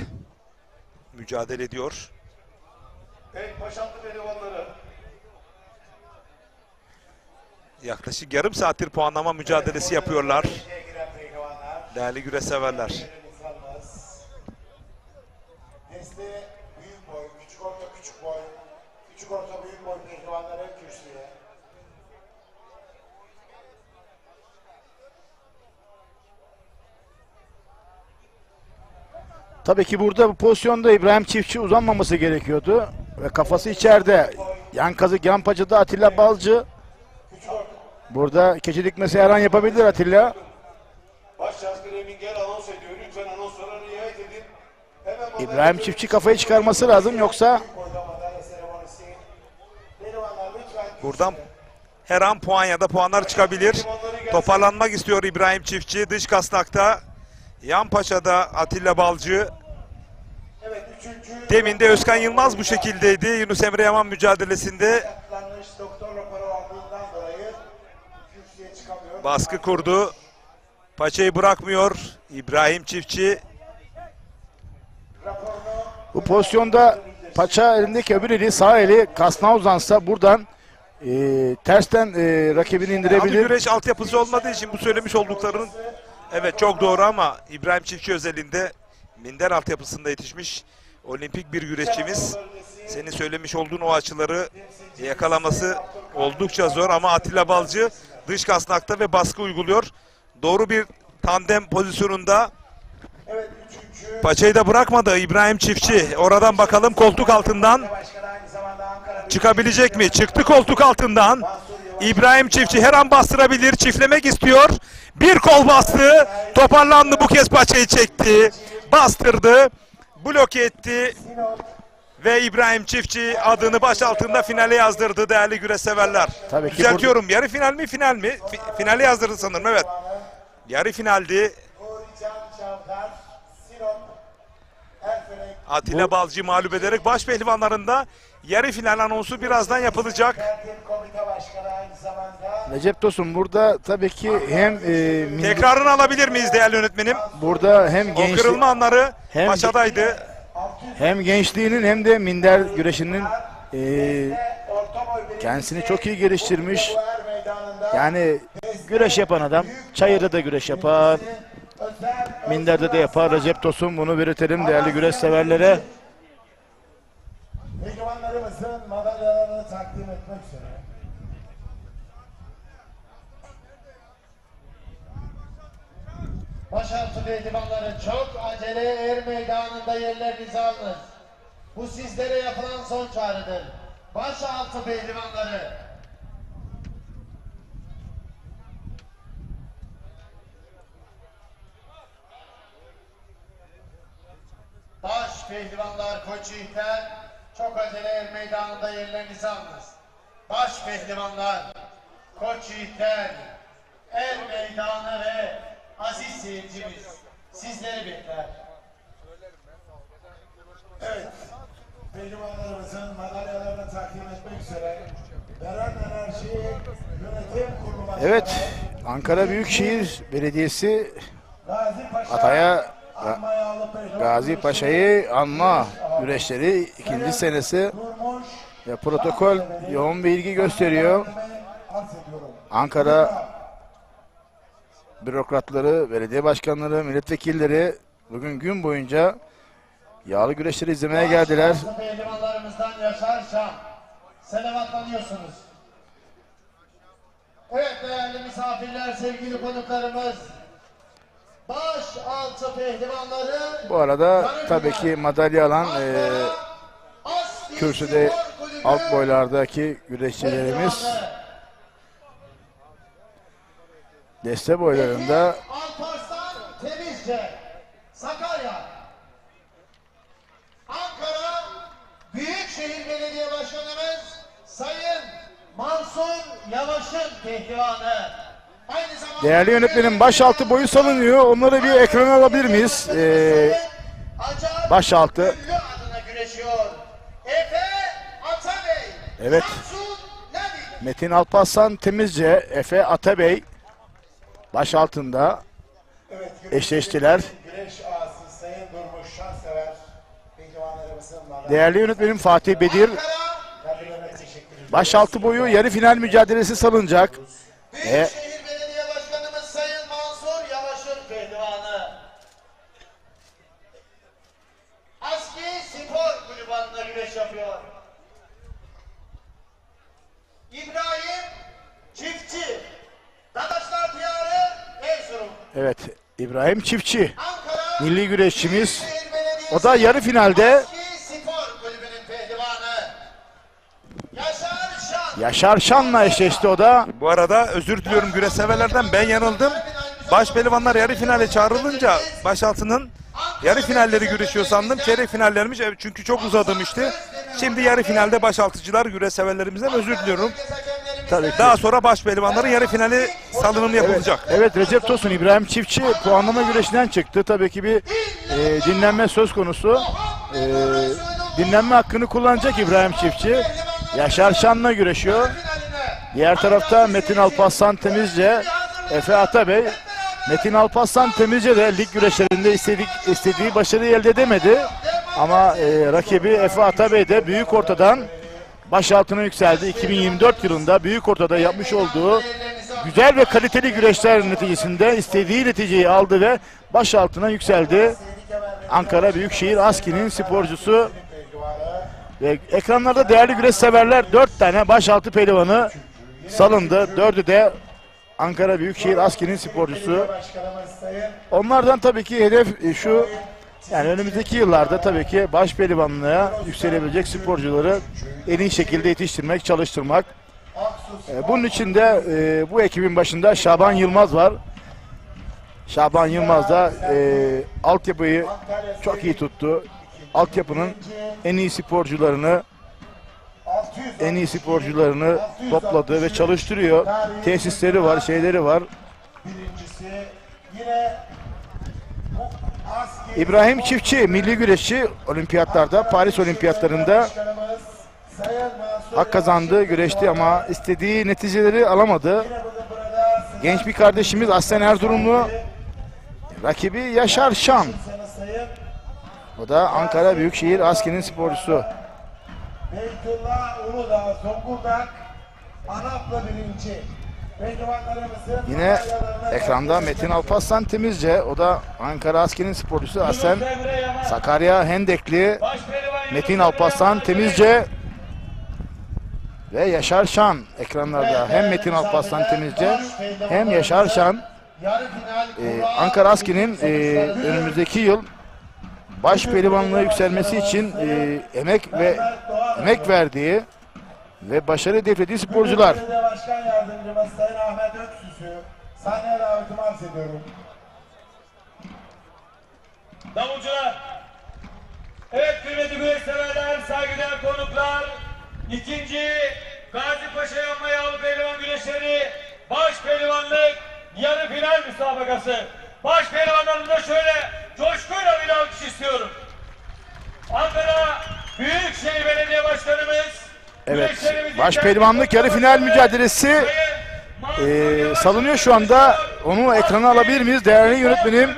mücadele ediyor. Evet, başaltı pehlivanları. Yaklaşık yarım saattir puanlama mücadelesi yapıyorlar. Değerli güreş severler. Deste büyük boy, küçük orta küçük boy, küçük orta büyük boy pehlivanları kürsüye. Tabii ki burada bu pozisyonda İbrahim Çiftçi uzanmaması gerekiyordu. Ve kafası içeride. Yan kazık, yan paçada Atilla Balcı. Burada keçi dikmesi her an yapabilir Atilla. Baş şarkı Reminger anons ediyor. Lütfen anonslara riayet edin. Hemen İbrahim Çiftçi kafayı çıkarması lazım, yoksa Buradan her an puan ya da puanlar çıkabilir. Toparlanmak istiyor İbrahim Çiftçi. Dış kasnakta. Yan paçada Atilla Balcı. Demin de Özkan Yılmaz bu şekildeydi. Yunus Emre Yaman mücadelesinde. Baskı kurdu. Paçayı bırakmıyor İbrahim Çiftçi. bu pozisyonda paça elindeki öbür eli, sağ eli kasnağa uzansa buradan tersten rakibini Abi indirebilir. güreş altyapısı olmadığı için bu söylemiş olduklarının evet çok doğru ama İbrahim Çiftçi özelinde minder altyapısında yetişmiş olimpik bir güreşçimiz. Senin söylemiş olduğun o açıları yakalaması oldukça zor ama Atilla Balcı dış kasnakta ve baskı uyguluyor. Doğru bir tandem pozisyonunda. Paçayı da bırakmadı İbrahim Çiftçi. Oradan bakalım koltuk altından çıkabilecek mi? Çıktı koltuk altından. İbrahim Çiftçi her an bastırabilir. Çiftlemek istiyor. Bir kol bastı. Toparlandı, bu kez paçayı çekti. Bastırdı. Bloke etti. Ve İbrahim Çiftçi adını baş altında finale yazdırdı değerli güreş severler. Tabii ki düzeltiyorum. Yarı final mi, final mi? Finale yazdırdı sanırım, evet. Yarı finaldi. Atilla Balcı mağlup ederek baş pehlivanlarında yarı final anonsu birazdan yapılacak. Recep Tosun burada tabii ki hem tekrarını alabilir miyiz değerli yönetmenim? Burada hem o kırılma anları paçadaydı. Hem gençliğinin hem de minder güreşinin kendisini çok iyi geliştirmiş. Yani güreş yapan adam çayırda da güreş yapar, minderde de yapar. Recep Tosun, bunu belirtelim değerli güreş severlere. Pehlivanlarımızın madalyalarını takdim etmek üzere. Başaltı pehlivanları çok acele er meydanında yerlerinizi alınız. Bu sizlere yapılan son çağrıdır. Başaltı pehlivanları. Baş pehlivanlar Koç Yiğitler çok acele er meydanında yerlerinizi alınız. Baş pehlivanlar Koç Yiğitler er meydanı ve aziz seyircimiz sizleri bekler. Evet, pehlivanlarımızın madalyalarını takdim etmek üzere Beren Enerji Yönetim Kurulu Başkanı Evet, Ankara Büyükşehir Belediyesi Gazi Paşa Ataya Anma Yağlı Pehlivan Gazi Paşa'yı anma güreşleri ikinci senesi ve protokol yoğun bir ilgi gösteriyor. Ankara bürokratları, belediye başkanları, milletvekilleri bugün gün boyunca yağlı güreşleri izlemeye geldiler. Pehlivanlarımızdan Yaşar Şam selamatlanıyorsunuz. Evet değerli misafirler, sevgili konuklarımız, baş altı pehlivanları Bu arada tabii ki madalya alan kürsüde alt boylardaki güreşçilerimiz, deste boylarında Alparslan Temizce, Sakarya, Ankara Büyükşehir Belediye Başkanımız Sayın Mansur Yavaş'ın pehlivanı. Aynı zamanda değerli yönetmenim başaltı boyu salınıyor. Onları bir ekrana alabilir miyiz? Başaltı. adına güreşiyor. Efe Atabey. Evet. Metin Alparslan Temizce, Efe Atabey baş altında eşleştiler. Güreş ağası Sayın Durmuş Şansever pehlivanlarımızın Değerli yönetmenim Fatih Bedir, başaltı boyu yarı final mücadelesi salınacak. Büyükşehir Belediye Başkanımız Sayın Mansur Yavaş'ın pehlivanı. Aski Spor Kulübü adına güreş yapıyor. İbrahim Çiftçi, Dadaşlar Diyarı, Erzurum. Evet, İbrahim Çiftçi, milli güreşçimiz. O da yarı finalde. Spor Kulübü'nün pehlivanı. Yaşar Şan. Yaşar Şan'la eşleşti o da. Bu arada özür diliyorum güreş severlerden, ben yanıldım. Baş pehlivanlar yarı finale çağrılınca başaltının yarı finalleri güreşiyor sandım. Çeyrek finallermiş, evet, çünkü çok uzamıştı. Şimdi yarı finalde başaltıcılar, güreş severlerimizden özür diliyorum. Tabii ki. Daha sonra baş pehlivanların yarı finali salınımı yapılacak. Evet, Recep Tosun, İbrahim Çiftçi puanlama güreşinden çıktı. Tabii ki bir dinlenme söz konusu. Dinlenme hakkını kullanacak İbrahim Çiftçi. Yaşar Şan'la güreşiyor. Diğer tarafta Metin Alparslan Temizce, Efe Atabey. Metin Alparslan Temizce de lig güreşlerinde istediği başarıyı elde edemedi. Ama rakibi Efe Atabey de Büyükorta'dan başaltına yükseldi. 2024 yılında Büyükorta'da yapmış olduğu güzel ve kaliteli güreşler neticesinde istediği neticeyi aldı ve başaltına yükseldi. Ankara Büyükşehir ASKİ'nin sporcusu. Ve ekranlarda değerli güreş severler 4 tane başaltı pehlivanı salındı. 4'ü de Ankara Büyükşehir ASKİ'nin sporcusu. Onlardan tabii ki hedef şu, yani önümüzdeki yıllarda tabii ki baş pehlivanlığa yükselebilecek sporcuları en iyi şekilde yetiştirmek, çalıştırmak. Bunun için de bu ekibin başında Şaban Yılmaz var. Şaban Yılmaz da altyapıyı çok iyi tuttu. Altyapının en iyi sporcularını topladı ve çalıştırıyor. Tesisleri var, şeyleri var. İbrahim Çiftçi, milli güreşçi, olimpiyatlarda, Paris olimpiyatlarında hak kazandı, güreşti ama istediği neticeleri alamadı. Genç bir kardeşimiz Aslen Erzurumlu, rakibi Yaşar Şan. O da Ankara Büyükşehir ASKİ'nin sporcusu. Beytullah Uludağ, Zonguldak, Anaplı birinci. Yine ekranda Metin Alparslan Temizce, o da Ankara ASKİ'nin sporcusu. Aslen Sakarya Hendekli, Metin Alparslan Temizce ve Yaşar Şan ekranlarda. Hem Metin Alparslan Temizce hem Yaşar Şan. Ankara ASKİ'nin önümüzdeki yıl baş pehlivanlığa yükselmesi için emek verdiği ve başarı hedeflediği sporcular. Başkan Yardımcımız Sayın Ahmet Öksüz'ü sahneye davetimi arz ediyorum. Davulcular, evet kıymetli güreş severler, saygıdeğer konuklar, ikinci Gazi Paşa Yanma Yağlı Pehlivan Güreşleri baş pehlivanlık yarı final müsabakası. Baş pehlivanlarımıza şöyle coşkuyla bir alkış istiyorum. Ankara Büyükşehir Belediye Başkanımız, evet, baş pehlivanlık yarı final mücadelesi salınıyor şu anda. Onu ekrana alabilir miyiz değerli yönetmenim?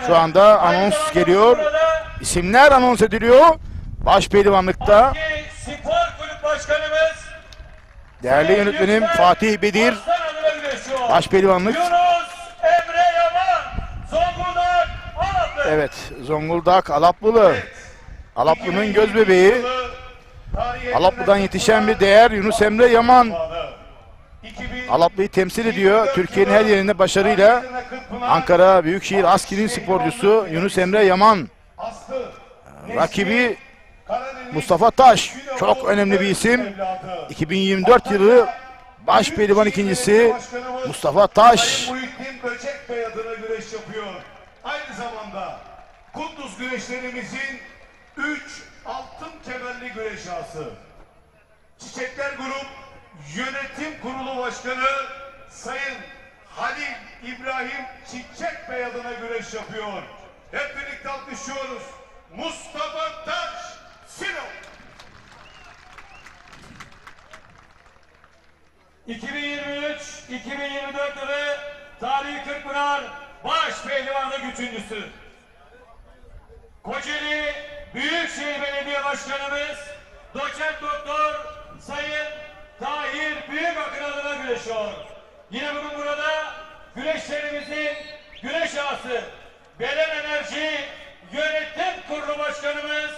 Şu anda anons geliyor. İsimler anons ediliyor. Baş pehlivanlıkta Spor Kulüp Başkanımız değerli yönetmenim Fatih Bedir. Baş pehlivanlık. Emre Yaman, Zonguldak, Alaplı. Evet, Zonguldak Alaplılı. Alaplı'nın göz bebeği. Alaplı'dan yetişen bir değer Yunus Emre Yaman. Alaplı'yı temsil ediyor. Türkiye'nin her yerinde başarıyla. Ankara Büyükşehir ASKİ'nin sporcusu Yunus Emre Yaman. Rakibi Mustafa Taş. Çok önemli bir isim. 2024 yılı baş pehlivan ikincisi Mustafa Taş. Muhittin Böcek Bey adına güreş yapıyor. Aynı zamanda Kunduz güreşlerimizin 3 altın kemerli güreş ağası. Çiçekler Grup Yönetim Kurulu Başkanı Sayın Halil İbrahim Çiçek Bey adına güreş yapıyor. Hep birlikte alkışlıyoruz. Mustafa Taş, Sinop. 2023-2024 yılı Tarihi Kırkpınar baş pehlivanlık üçüncüsü. Kocaeli Büyükşehir Belediye Başkanımız Doçent Doktor Sayın Tahir Büyükakın adına güreşiyor. Yine bugün burada güreşlerimizin güreş ağası Belen Enerji Yönetim Kurulu Başkanımız,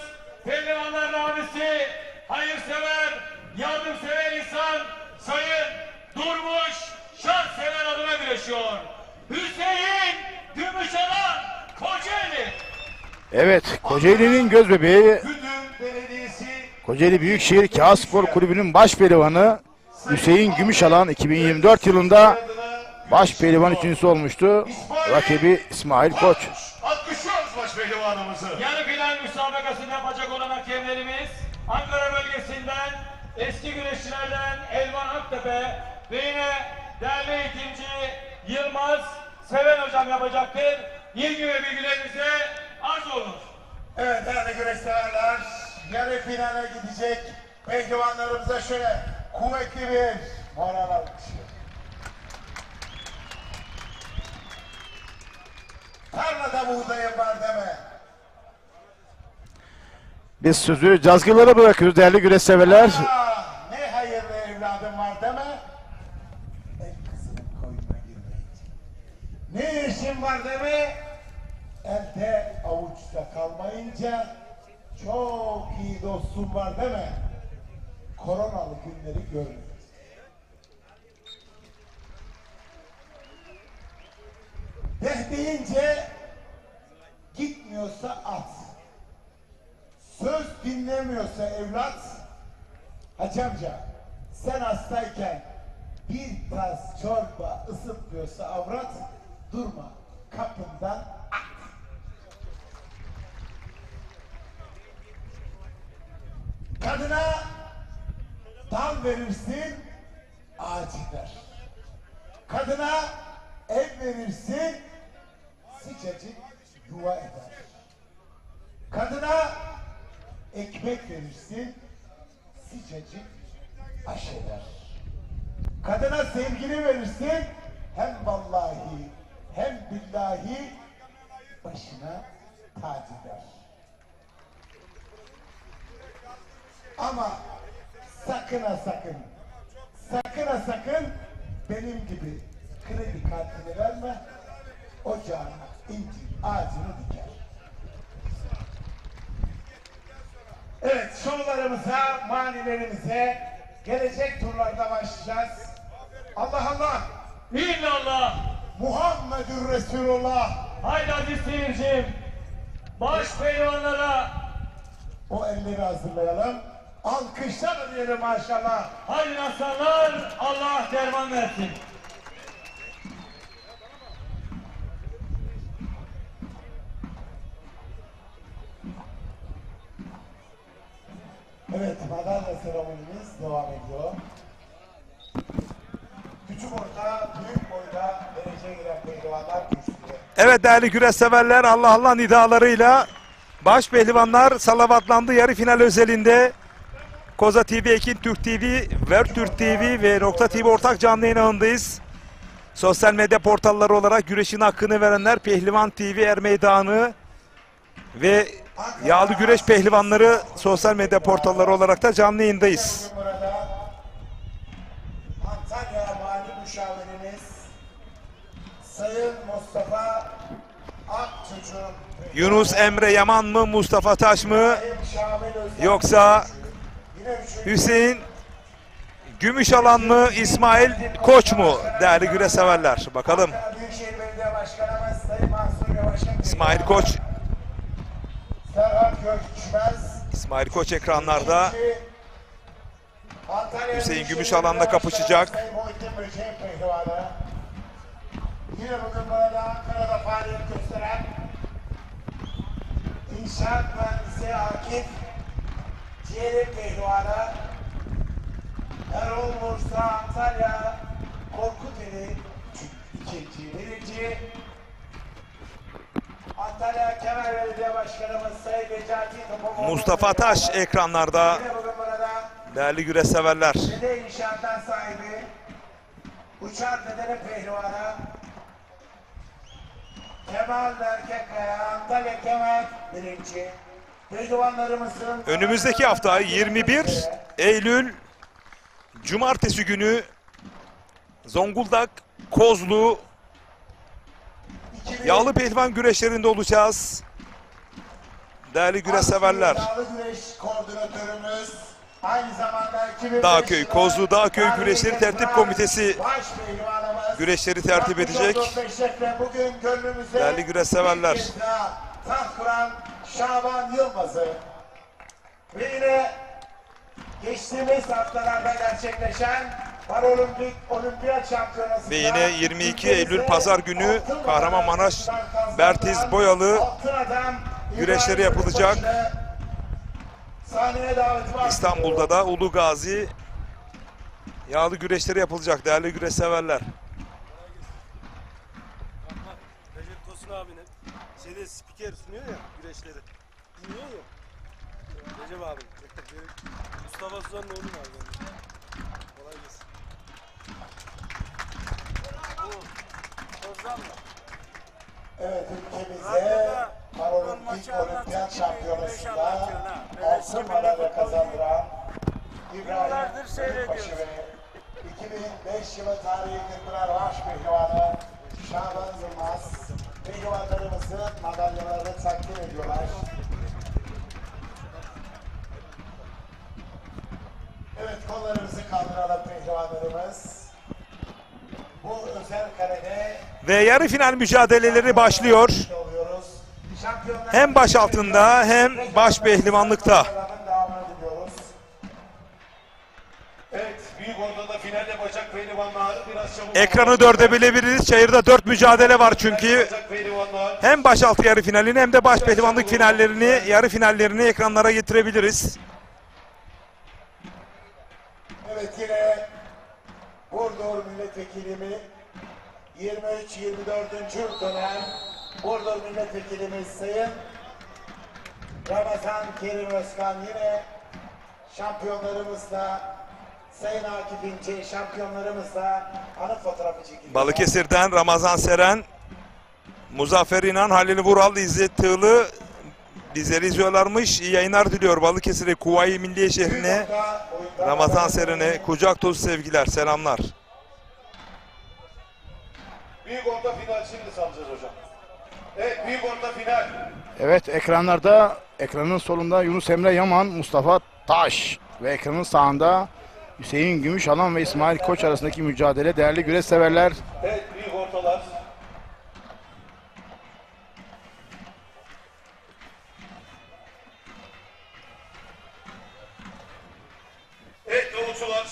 Pehlivanların abisi, hayırsever, yardımsever insan Sayın Durmuş Şansever adına güreşiyor. Hüseyin Gümüşalan, Kocaeli. Evet, Kocaeli'nin göz bebeği, Kocaeli Büyükşehir Kağıt Spor Kulübü'nün baş pehlivanı Hüseyin Gümüşalan 2024 yılında baş pehlivan üçüncüsü olmuştu. Rakibi İsmail Koç. Alkışlıyoruz baş pehlivanımızı. Yarı final müsabakasını yapacak olan hakemlerimiz Ankara bölgesinden eski güreşçilerden Elvan Aktepe ve yine değerli eğitimci Yılmaz Seven hocam yapacaktır. İlgi ve bilgilerinize arz olunur. Evet değerli güreşseverler, yarı finale gidecek pehlivanlarımıza şöyle kuvvetli bir moral alkışı. Tarlada buğdayım var deme. Biz sözü cazgırlara bırakıyoruz değerli güreş severler. Ne hayırlı evladım var deme. El kızının koynuna girmeyince. Ne işin var deme. Elde avuçta kalmayınca. Çok iyi dostum var deme. Koronalı günleri görmeyin. Deh deyince gitmiyorsa at. Söz dinlemiyorsa evlat, Hacı amca sen hastayken bir tas çorba ısıtmıyorsa avrat, durma kapından at. Kadına dal verirsin, ağaç iner. Kadına ev verirsin, sıcacık yuva eder. Kadına ekmek verirsin, sıcacık aş eder. Kadına sevgili verirsin, hem vallahi hem billahi başına tac eder. Ama sakın ha sakın, sakın ha sakın benim gibi kredi kartını verme, ocağına incir ağacını diker. Evet, şovlarımıza, manilerimize gelecek turlarda başlayacağız. Allah Allah! İllallah! Muhammedur Resulullah! Haydi aziz seyircim! Baş pehlivanlara! O elleri hazırlayalım. Alkışlar diyelim maşallah. Haydi aslanlar, Allah derman versin. Evet, madalya seremonimiz devam ediyor. Küçük orta, büyük boyda dereceye giren pehlivanlar kürsüde. Evet değerli güreş severler, Allah Allah nidalarıyla baş pehlivanlar salavatlandı yarı final özelinde. Koza TV, Ekin Türk TV, Ver Türk TV ve Nokta TV ortak canlı yayınındayız. Sosyal medya portalları olarak güreşin hakkını verenler Pehlivan TV, Er Meydanı ve Yağlı Güreş Pehlivanları sosyal medya portalları olarak da canlı yayındayız. Burada Antalya Mali Müşavirimiz Sayın Mustafa Akçoç'un Yunus Emre Yaman mı, Mustafa Taş mı, yoksa Hüseyin Gümüşalan mı, İsmail Koç mu değerli güreş severler? Bakalım. Büyükşehir Belediye Başkanımız Sayın Mansur Yavaş'ın İsmail Koç. Serhat Gökçmez, İsmail Koç ekranlarda. Hüseyin Gümüşalan'la kapışacak. Sayın Muhittin Böceğin pehlivanı. Yine bugün burada Ankara'da faaliyet gösteren İnşaat Mühendisi Akif Ciğeri pehlivanı. Erol Bursa Antalya Korkuteli ikinci, birinci. Antalya Kemer Belediye Başkanımız Sayın Necati Topoğlu. Mustafa Taş ekranlarda. Değerli güreş severler. Dede İnşaat'tan sahibi Uçar Dede'nin pehlivanı Kemal Erkekkaya Antalya Kemer birinci. Pehlivanlarımızın Önümüzdeki hafta 21 Eylül Cumartesi günü Zonguldak Kozlu Yağlı Pehlivan güreşlerinde olacağız. Değerli güreş severler. Yağlı Güreş koordinatörümüz aynı zamanda Dağköy, Kozlu Dağköy Güreşleri Tertip Komitesi güreşleri tertip edecek. Bugün gönlümüze Değerli güreş severler. taht kuran Şaban Yılmaz'ı ve yine geçtiğimiz haftalarda gerçekleşen Olimpiyat Şampiyonası'nda Ve yine 22 Eylül Pazar günü Kahramanmaraş Bertiz Boyalı güreşleri yapılacak. İstanbul'da da Ulu Gazi yağlı güreşleri yapılacak değerli güreş severler. Recep Tosun abinin şeyde spiker sunuyor ya güreşleri. Dinliyor ya. Recep abi. Mustafa Suzan'ın oğlu abi. Kolay gelsin. Evet, ülkemize Paralimpik Olimpiyat Şampiyonası'nda altın madalya kazandıran İbrahim Büyükbaşı ve 2005 yılı tarihi Kırkpınar Baş Pehlivanı Şaban Yılmaz pehlivanlarımızın madalyalarını takdim ediyorlar. Evet, kollarımızı kaldıralım pehlivanlarımız. Bu özel karede Ve yarı final mücadeleleri başlıyor. Hem baş altında hem baş pehlivanlıkta. Evet, büyük ortada final yapacak pehlivanlar biraz çabuk. Ekranı dörde bölebiliriz. Çayırda 4 mücadele var çünkü. Hem baş altı yarı finalini hem de baş pehlivanlık finallerini, yarı finallerini ekranlara getirebiliriz. Evet, yine Burdur Milletvekilimi 23-24. dönem Burdur Milletvekilimiz Sayın Ramazan Kerim Özkan yine şampiyonlarımızla, Sayın Akif İnce şampiyonlarımızla anı fotoğrafı çekiliyor. Balıkesir'den Ramazan Seren, Muzaffer İnan, Halil Vural, İzzet Tığlı bizleri izliyorlarmış. İyi yayınlar diliyor Balıkesir'e, Kuvayi Milliye şehrine. Ramazan Seren'e kucak dolusu sevgiler, selamlar. Büyük orta final şimdi salacağız hocam. Evet, büyük orta final. Evet, ekranlarda, ekranın solunda Yunus Emre Yaman, Mustafa Taş ve ekranın sağında Hüseyin Gümüşalan ve İsmail Koç arasındaki mücadele. Değerli güreş severler. Evet, büyük ortalar. Evet yolcular,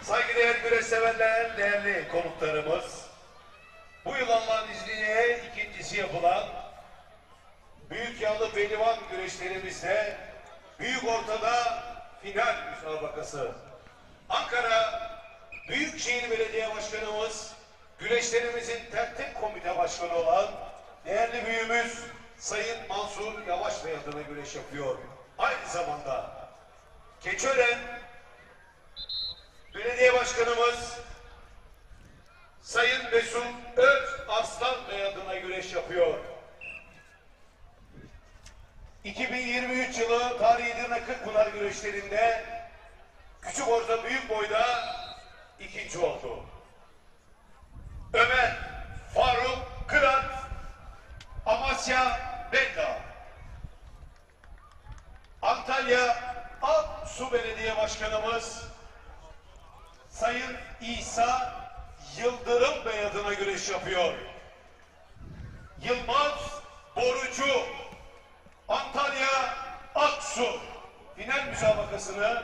saygıdeğer güreş severler, değerli konuklarımız. Bu yıl Allah'ın izniyle ikincisi yapılan Büyük Yağlı Pehlivan güreşlerimizde büyük ortada final müsabakası. Ankara Büyükşehir Belediye Başkanımız, güreşlerimizin tertip komite başkanı olan değerli büyüğümüz Sayın Mansur Yavaş Bey adına güreş yapıyor. Aynı zamanda Keçiören Belediye Başkanımız Sayın Mesut Öz Arslan Bey adına güreş yapıyor. 2023 yılı tarihi Edirne Kırkpınar güreşlerinde küçük orta büyük boyda ikinci oldu. Ömer Faruk Kırat, Amasya Bella. Antalya Aksu Belediye Başkanımız Sayın İsa Yıldırım Bey adına güreş yapıyor. Yılmaz Borucu, Antalya Aksu final müsabakasını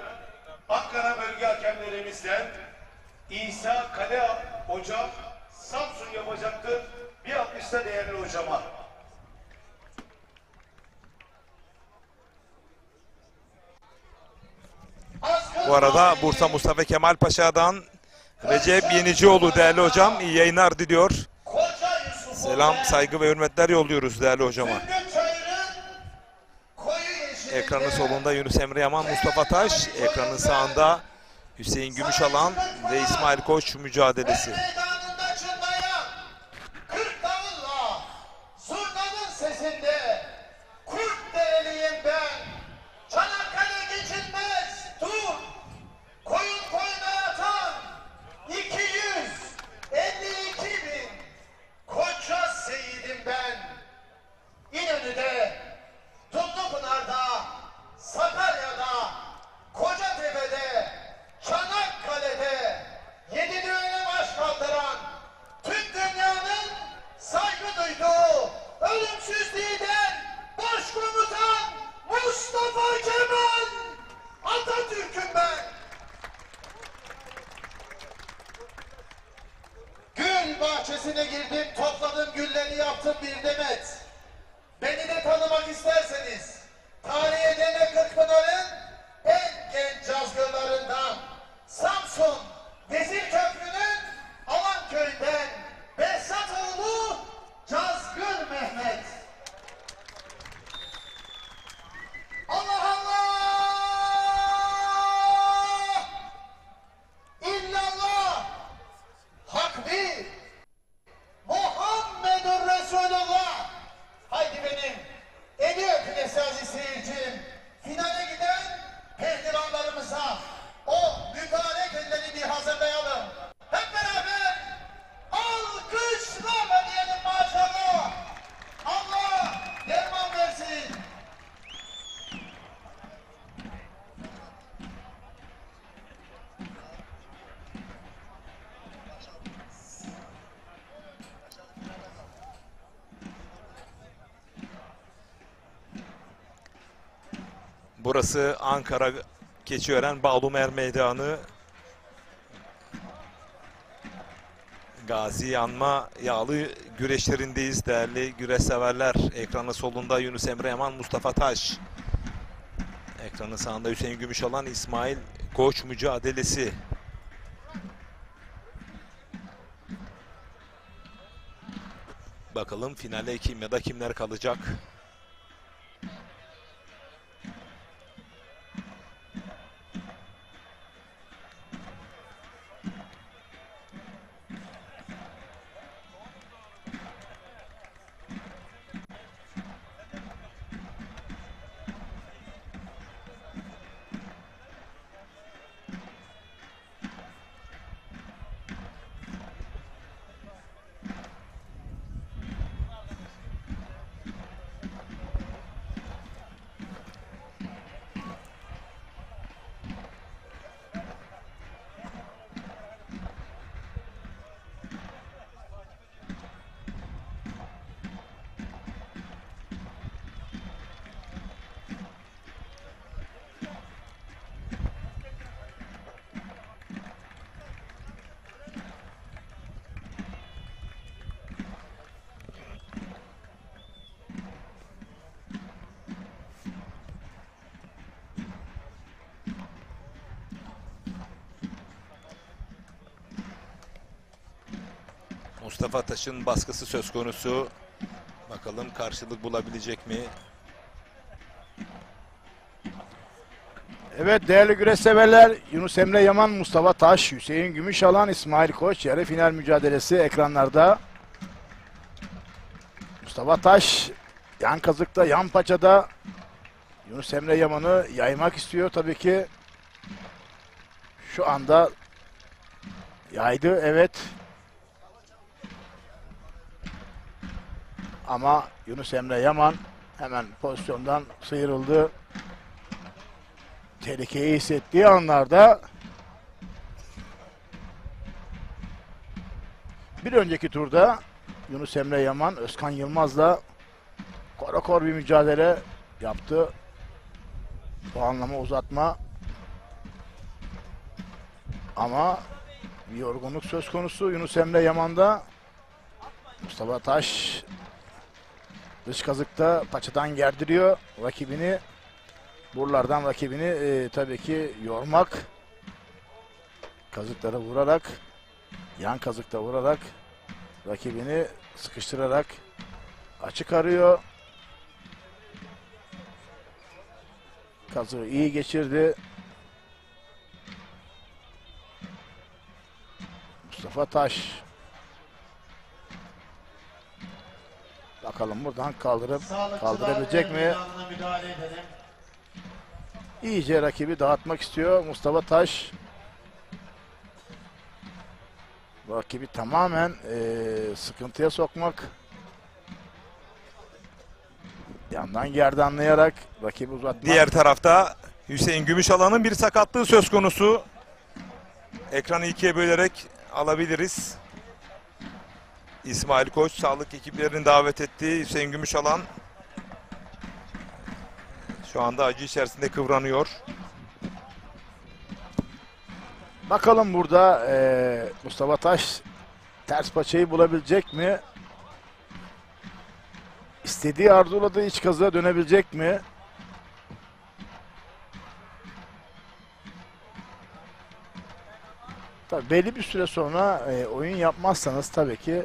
Ankara bölge hakemlerimizden İsa Kale Hocam Samsun yapacaktır. Bir alkışla değerli hocama. Bu arada Bursa Mustafa Kemal Paşa'dan Recep Yenicioğlu değerli hocam iyi yayınlar diliyor. Selam, saygı ve hürmetler yolluyoruz değerli hocama. Ekranın solunda Yunus Emre Yaman, Mustafa Taş, ekranın sağında Hüseyin Gümüşalan ve İsmail Koç mücadelesi. Zurnanın sesinde Kurt Dereliyim ben. Çanakkale geçilmez. Dur. Koyun koyuna yatan 252 bin. Koca seyidim ben. İnönü'de, Dumlupınar'da, Sakarya'da, Kocatepe'de, Çanakkale'de 7 düğüne baş kaldıran tüm dünyanın saygı duyduğu ölümsüz lider Başkomutan Mustafa Kemal Atatürk'üm ben. Gül bahçesine girdim, topladım gülleri, yaptım bir demet. Beni de tanımak isterseniz tarihi Edirne Kırkpınar'ın en genç cazgırlarından Samsun Vezirköprü'nün Alanköy'den Behzatoğlu Cazgır Mehmet. Allah Allah! İllallah! Hak bir! Muhammedur Resulullah! Haydi benim Burası Ankara Keçiören Bağlumer Meydanı. Gazi yanma yağlı güreşlerindeyiz değerli güreş severler. Ekranın solunda Yunus Emre Yaman, Mustafa Taş. Ekranın sağında Hüseyin Gümüşalan, İsmail Koç mücadelesi. Bakalım finale kim ya da kimler kalacak? Mustafa Taş'ın baskısı söz konusu. Bakalım karşılık bulabilecek mi? Evet değerli güreş severler, Yunus Emre Yaman, Mustafa Taş, Hüseyin Gümüşalan, İsmail Koç yarı final mücadelesi ekranlarda. Mustafa Taş yan kazıkta, yan paçada Yunus Emre Yaman'ı yaymak istiyor tabii ki. Şu anda yaydı, evet. Ama Yunus Emre Yaman hemen pozisyondan sıyrıldı. Tehlikeyi hissettiği anlarda bir önceki turda Yunus Emre Yaman Özkan Yılmaz'la korakor bir mücadele yaptı. Puanlama uzatma. Ama bir yorgunluk söz konusu Yunus Emre Yaman'da. Mustafa Taş dış kazıkta paçadan gerdiriyor rakibini. Buralardan rakibini tabii ki yormak. Kazıklara vurarak, yan kazıkta vurarak rakibini sıkıştırarak açık arıyor. Kazığı iyi geçirdi. Mustafa Taş. Bakalım buradan kaldırabilecek mi? İyice rakibi dağıtmak istiyor Mustafa Taş. Rakibi tamamen sıkıntıya sokmak. Yandan gerdanlayarak rakibi uzatmak. Diğer tarafta Hüseyin Gümüşalan'ın bir sakatlığı söz konusu. Ekranı ikiye bölerek alabiliriz. İsmail Koç sağlık ekiplerinin davet ettiği Hüseyin Gümüşalan şu anda acı içerisinde kıvranıyor. Bakalım burada Mustafa Taş ters paçayı bulabilecek mi? İstediği, arzuladığı iç kazığa dönebilecek mi? Tabii belli bir süre sonra oyun yapmazsanız tabii ki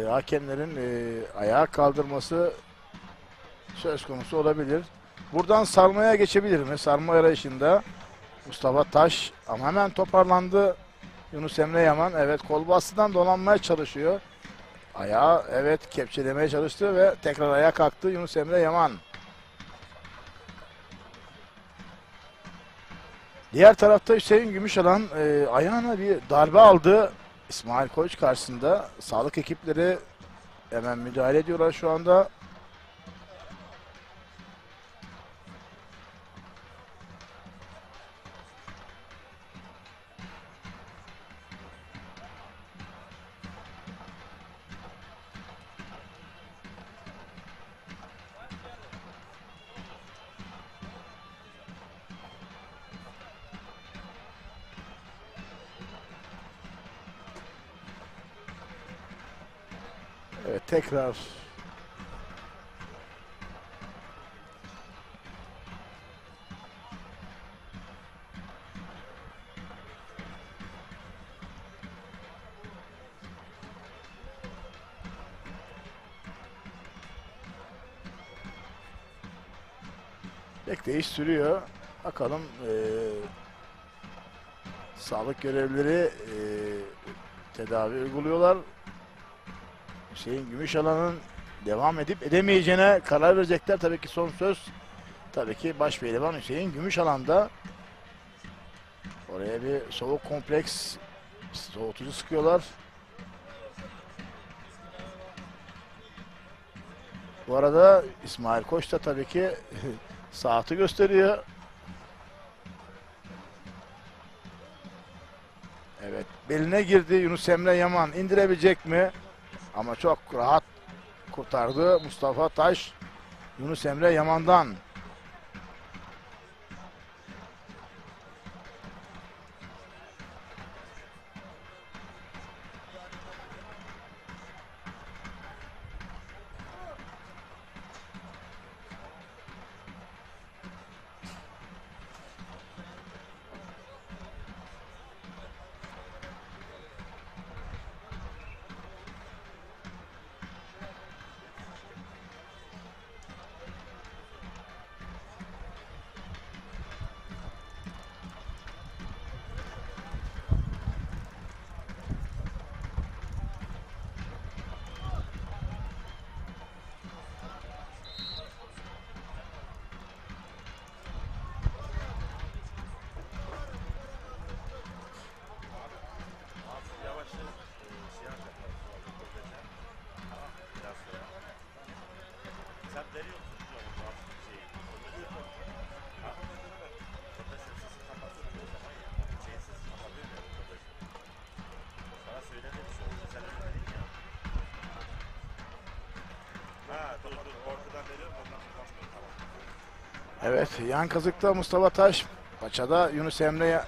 hakemlerin ayağa kaldırması söz konusu olabilir. Buradan sarmaya geçebilir mi? Sarma arayışında Mustafa Taş ama hemen toparlandı. Yunus Emre Yaman evet kol bastıdan dolanmaya çalışıyor. Ayağı evet kepçelemeye çalıştı ve tekrar ayağa kalktı Yunus Emre Yaman. Diğer tarafta Hüseyin Gümüşalan ayağına bir darbe aldı. İsmail Koç karşısında. Sağlık ekipleri hemen müdahale ediyorlar şu anda. Evet, tekrar bekleyiş sürüyor. Bakalım sağlık görevlileri tedavi uyguluyorlar. Hüseyin Gümüşalan'ın devam edip edemeyeceğine karar verecekler. Tabii ki son söz tabii ki baş pehlivan Hüseyin Gümüşalan'da. Oraya bir soğuk kompleks soğutucu sıkıyorlar. Bu arada İsmail Koç da tabii ki saati gösteriyor. Evet, beline girdi Yunus Emre Yaman, indirebilecek mi? Ama çok rahat kurtardı Mustafa Taş Yunus Emre Yaman'dan. Evet, yan kazıkta Mustafa Taş, paçada Yunus Emre'ye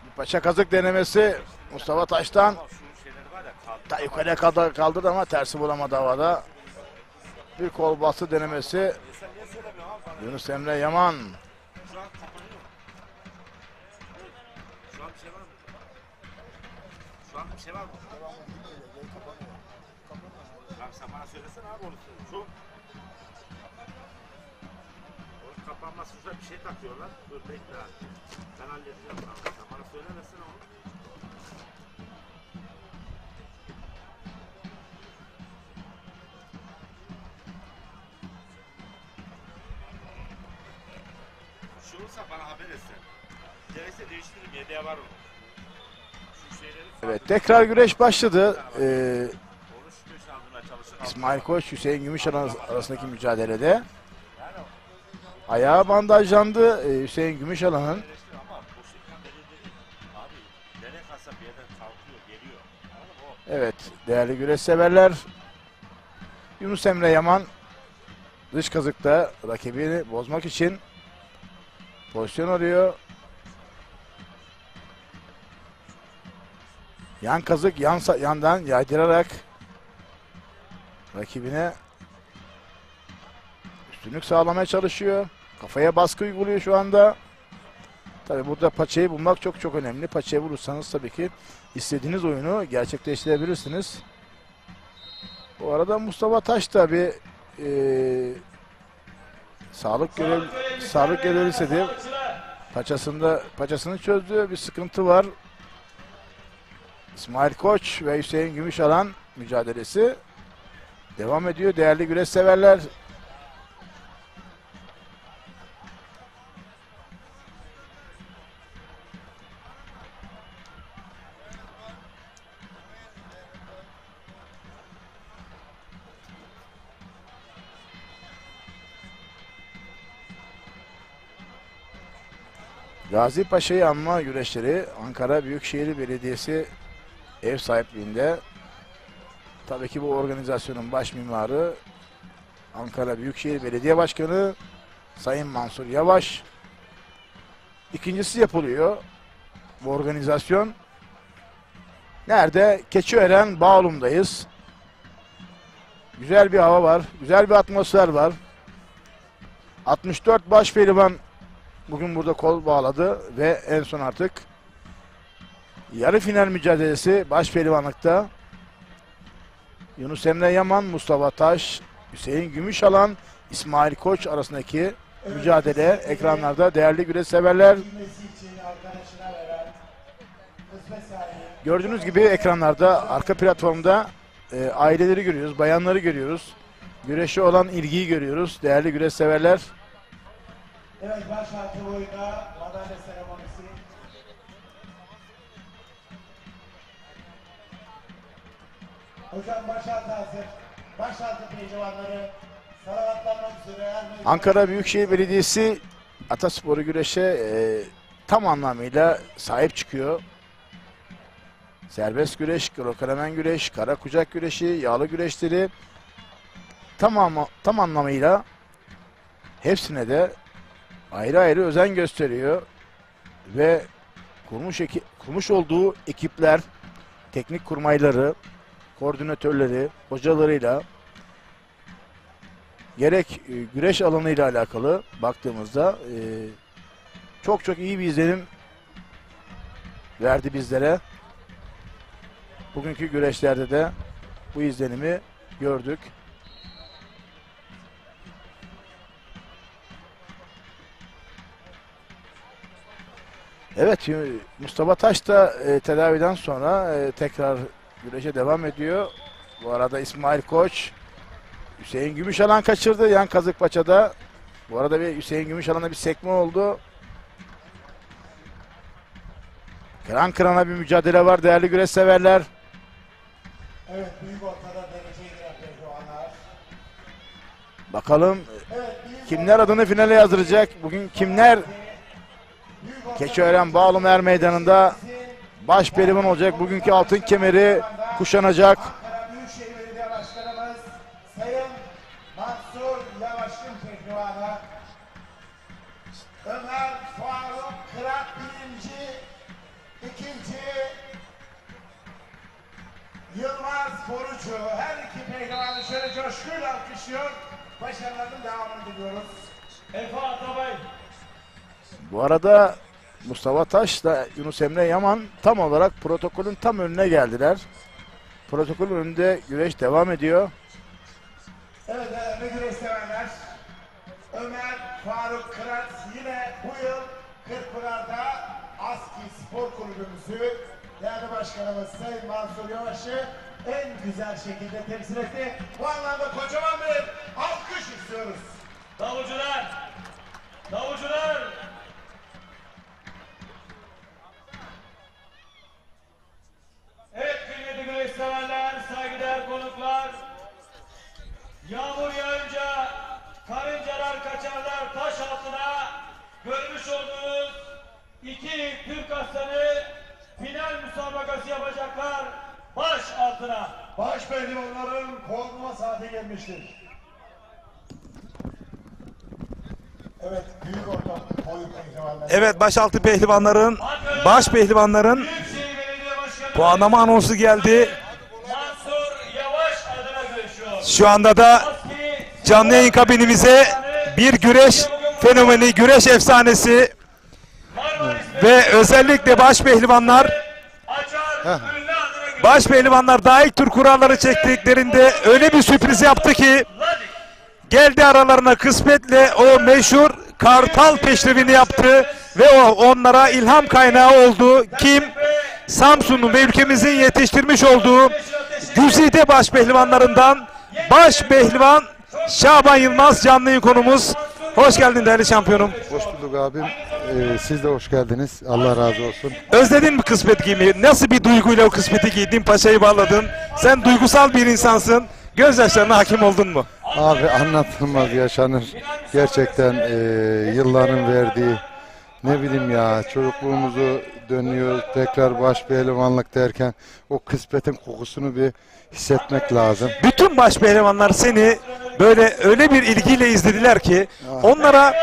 bir paça kazık denemesi Mustafa Taş'tan. Ta yukarıya kadar kaldırdı ama tersi bulamadı havada. Bir kol bastı denemesi Yunus Emre Yaman. Şu an bir şey var mı? Abi sen bana söylesene abi onu. Şu kapanması şurada bir şey takıyorlar. Dur bekle abi. Ben halledeceğim. Sen bana söylemesene onu. Şu olsa bana haber etsen. Gerekse değiştiririm. Yedeğe var onun. Evet, tekrar güreş başladı. İsmail Koç, Hüseyin Gümüşalan arasındaki mücadelede. Ayağı bandajlandı Hüseyin Gümüşalan'ın. Evet, değerli güreş severler. Yunus Emre Yaman dış kazıkta rakibini bozmak için pozisyon arıyor. Yan kazık yandan yaydırarak rakibine üstünlük sağlamaya çalışıyor. Kafaya baskı uyguluyor şu anda. Tabi burada paçayı bulmak çok önemli. Paçayı bulursanız tabii ki istediğiniz oyunu gerçekleştirebilirsiniz. Bu arada Mustafa Taş da bir sağlık görevlisi de paçasını çözdü. Bir sıkıntı var. İsmail Koç ve Hüseyin Gümüşalan mücadelesi devam ediyor değerli güreş severler. Gazi Paşa'yı anma güreşleri Ankara Büyükşehir Belediyesi ev sahipliğinde. Tabii ki bu organizasyonun baş mimarı Ankara Büyükşehir Belediye Başkanı Sayın Mansur Yavaş. İkincisi yapılıyor bu organizasyon. Nerede? Keçiören Bağlum'dayız. Güzel bir hava var. Güzel bir atmosfer var. 64 baş pehlivan bugün burada kol bağladı ve en son artık yarı final mücadelesi baş pehlivanlıkta Yunus Emre Yaman, Mustafa Taş, Hüseyin Gümüşalan, İsmail Koç arasındaki mücadele ekranlarda değerli güreş severler. Gördüğünüz gibi ekranlarda arka platformda aileleri görüyoruz, bayanları görüyoruz. Güreşe olan ilgiyi görüyoruz değerli güreş severler. Evet, başaltı oyunda madalya seremonisi. Hocam başaltı hazır. Başaltı pehlivanları salavatlanmak üzere. Ankara Büyükşehir Belediyesi Atasporu güreşe tam anlamıyla sahip çıkıyor. Serbest güreş, Grokalemen güreş, kara kucak güreşi, yağlı güreşleri tam anlamıyla hepsine de ayrı ayrı özen gösteriyor ve kurmuş olduğu ekipler, teknik kurmayları, koordinatörleri, hocalarıyla gerek güreş alanıyla alakalı baktığımızda çok çok iyi bir izlenim verdi bizlere. Bugünkü güreşlerde de bu izlenimi gördük. Evet, Mustafa Taş da tedaviden sonra tekrar güreşe devam ediyor. Bu arada İsmail Koç, Hüseyin Gümüşalan kaçırdı yan Kazıkpaça'da. Bu arada bir Hüseyin Gümüşalan'a bir sekme oldu. Kıran kırana bir mücadele var değerli güreş severler. Evet, büyük ortada dereceye giren pehlivanlar. Bakalım kimler adını finale yazdıracak? Bugün kimler Keçiören Bağlum Er Meydanı'nda baş pehlivan olacak? Bugünkü altın kemeri kuşanacak. Ankara Büyükşehir Belediye Başkanımız Sayın Mansur Yavaş'ın pehlivanı Ömer Faruk Kırat birinci, ikinci Yılmaz Borucu. Her iki pehlivanı şöyle coşkuyla alkışlıyor. Başarılarının devamını diliyoruz. Efe Atabay. Bu arada Mustafa Taş da Yunus Emre Yaman tam olarak protokolün tam önüne geldiler. Protokolün önünde güreş devam ediyor. Evet değerli güreş severler. Ömer Faruk Kırat yine bu yıl Kırkpınar'da ASKİ Spor Kulübümüzü değerli başkanımız Sayın Mansur Yavaş'ı en güzel şekilde temsil etti. Bu anlamda kocaman bir alkış istiyoruz. Davulcular! Davulcular! Evet kıymetli güreş severler, saygıdeğer konuklar. Yağmur yağınca karıncalar kaçarlar taş altına. Görmüş olduğunuz iki Türk aslanı final müsabakası yapacaklar baş altına. Baş pehlivanların kovulma saati gelmiştir. Evet, büyük ortam boyu pehlivanlar. Evet, başaltı pehlivanların, baş pehlivanların puanlama anonsu geldi. Mansur Yavaş adına görüşüyor. Şu anda da canlı yayın kabinimize bir güreş fenomeni, güreş efsanesi ve özellikle baş pehlivanlar daha ilk tur kuralları çektiklerinde öyle bir sürpriz yaptı ki geldi aralarına kısmetle o meşhur Kartal peşrevini yaptı ve o onlara ilham kaynağı oldu. Kim? Samsun'un ve ülkemizin yetiştirmiş olduğu güzide baş pehlivanlarından baş pehlivan Şaban Yılmaz canlı yayın konumuz. Hoş geldin değerli şampiyonum. Hoş bulduk abim. Siz de hoş geldiniz. Allah razı olsun. Özledin mi kısmet giymeyi? Nasıl bir duyguyla o kısmeti giydin, paçayı bağladın? Sen duygusal bir insansın. Gözyaşlarına hakim oldun mu? Abi anlatılmaz yaşanır. Gerçekten yılların verdiği ne bileyim ya çocukluğumuzu dönüyor tekrar baş pehlivanlık derken o kısmetin kokusunu bir hissetmek lazım. Bütün baş pehlivanlar seni böyle öyle bir ilgiyle izlediler ki onlara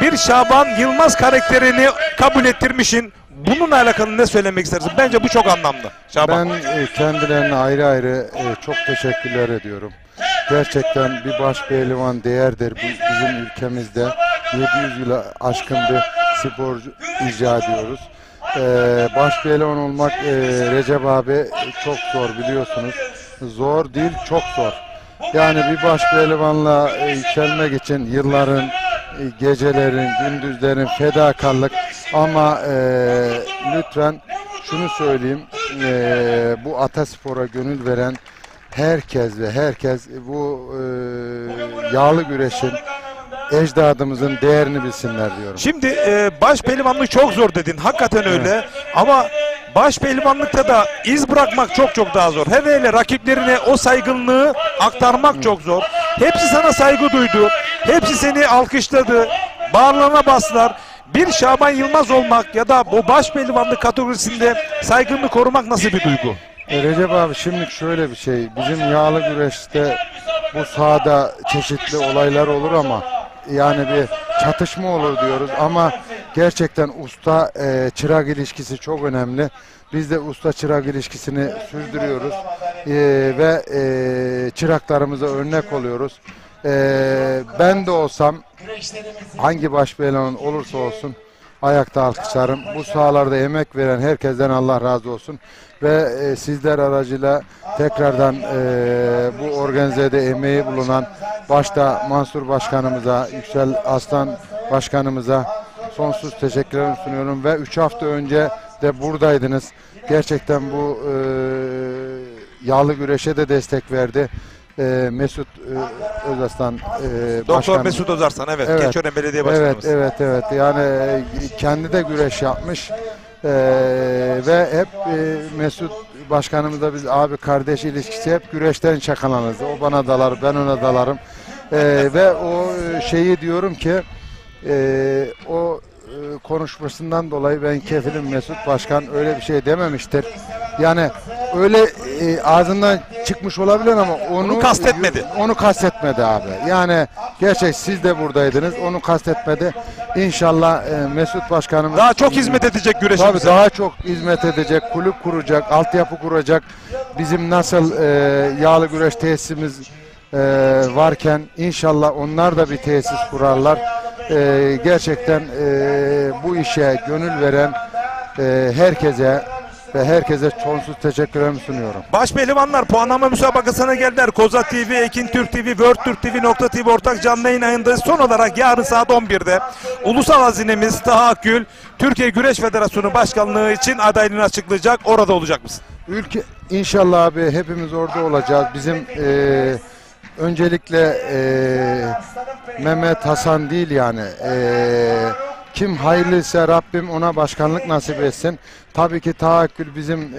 bir Şaban Yılmaz karakterini kabul ettirmişsin. bununla alakalı ne söylemek istersin? Bence bu çok anlamlı. Şaban. Ben kendilerine ayrı ayrı çok teşekkürler ediyorum. Gerçekten bir baş pehlivan değerdir. Bizim ülkemizde 700 yıla aşkın bir sporcu icra ediyoruz. Baş pehlivan olmak Recep abi çok zor biliyorsunuz. Zor değil, çok zor. Yani bir baş pehlivanla yükselmek için yılların, gecelerin, gündüzlerin fedakarlık ama lütfen şunu söyleyeyim, bu ataspora gönül veren herkes ve herkes bu yağlı güreşin ecdadımızın değerini bilsinler diyorum. Şimdi baş pehlivanlık çok zor dedin. Hakikaten öyle. Evet. Ama baş pehlivanlıkta da iz bırakmak çok daha zor. Hele rakiplerine o saygınlığı aktarmak çok zor. Hepsi sana saygı duydu. Hepsi seni alkışladı. Bağırlarına bastılar. Bir Şaban Yılmaz olmak ya da bu baş pehlivanlık kategorisinde saygınlığı korumak nasıl bir duygu? Recep abi şimdi şöyle bir şey. Bizim yağlı güreşte bu sahada çeşitli olaylar olur ama yani bir çatışma olur diyoruz ama gerçekten usta çırak ilişkisi çok önemli. Biz de usta çırak ilişkisini sürdürüyoruz ve çıraklarımıza örnek oluyoruz. Ben de olsam hangi baş pehlivan olursa olsun ayakta alkışlarım. Bu sahalarda emek veren herkesten Allah razı olsun. Ve sizler aracıyla tekrardan bu organizede emeği bulunan başta Mansur Başkanımıza, Yüksel Aslan Başkanımıza sonsuz teşekkürlerimi sunuyorum. Ve 3 hafta önce de buradaydınız. Gerçekten bu yağlı güreşe de destek verdi. Mesut Özaslan Doktor Mesut Özarslan evet. Keçiören Belediye Başkanımız. Evet. Yani kendi de güreş yapmış. Ve hep Mesut Başkanımızla biz abi kardeş ilişkisi hep güreşten çakalanırız. O bana dalar, ben ona dalarım. Ve o şeyi diyorum ki o konuşmasından dolayı ben kefilim Mesut Başkan öyle bir şey dememiştir. Yani öyle ağzından çıkmış olabilir ama onu kastetmedi. Onu kastetmedi abi. Yani gerçek siz de buradaydınız. Onu kastetmedi. İnşallah Mesut Başkanımız daha çok hizmet edecek güreşimize. Tabii daha çok hizmet edecek, kulüp kuracak, altyapı kuracak. Bizim nasıl yağlı güreş tesisimiz varken inşallah onlar da bir tesis kurarlar. Gerçekten bu işe gönül veren herkese sonsuz teşekkürlerimi sunuyorum. Baş pehlivanlar puanlama müsabakasına geldiler. Kozak TV, Ekin Türk TV, World Türk TV, Nokta TV ortak canlı yayın ayındayız. Son olarak yarın saat 11'de ulusal hazinemiz Taha Akgül Türkiye Güreş Federasyonu Başkanlığı için adaylığını açıklayacak. Orada olacak mısın? İnşallah abi hepimiz orada olacağız. Bizim öncelikle Mehmet Hasan değil yani. Kim hayırlıysa Rabbim ona başkanlık nasip etsin. Tabii ki Tahakkül bizim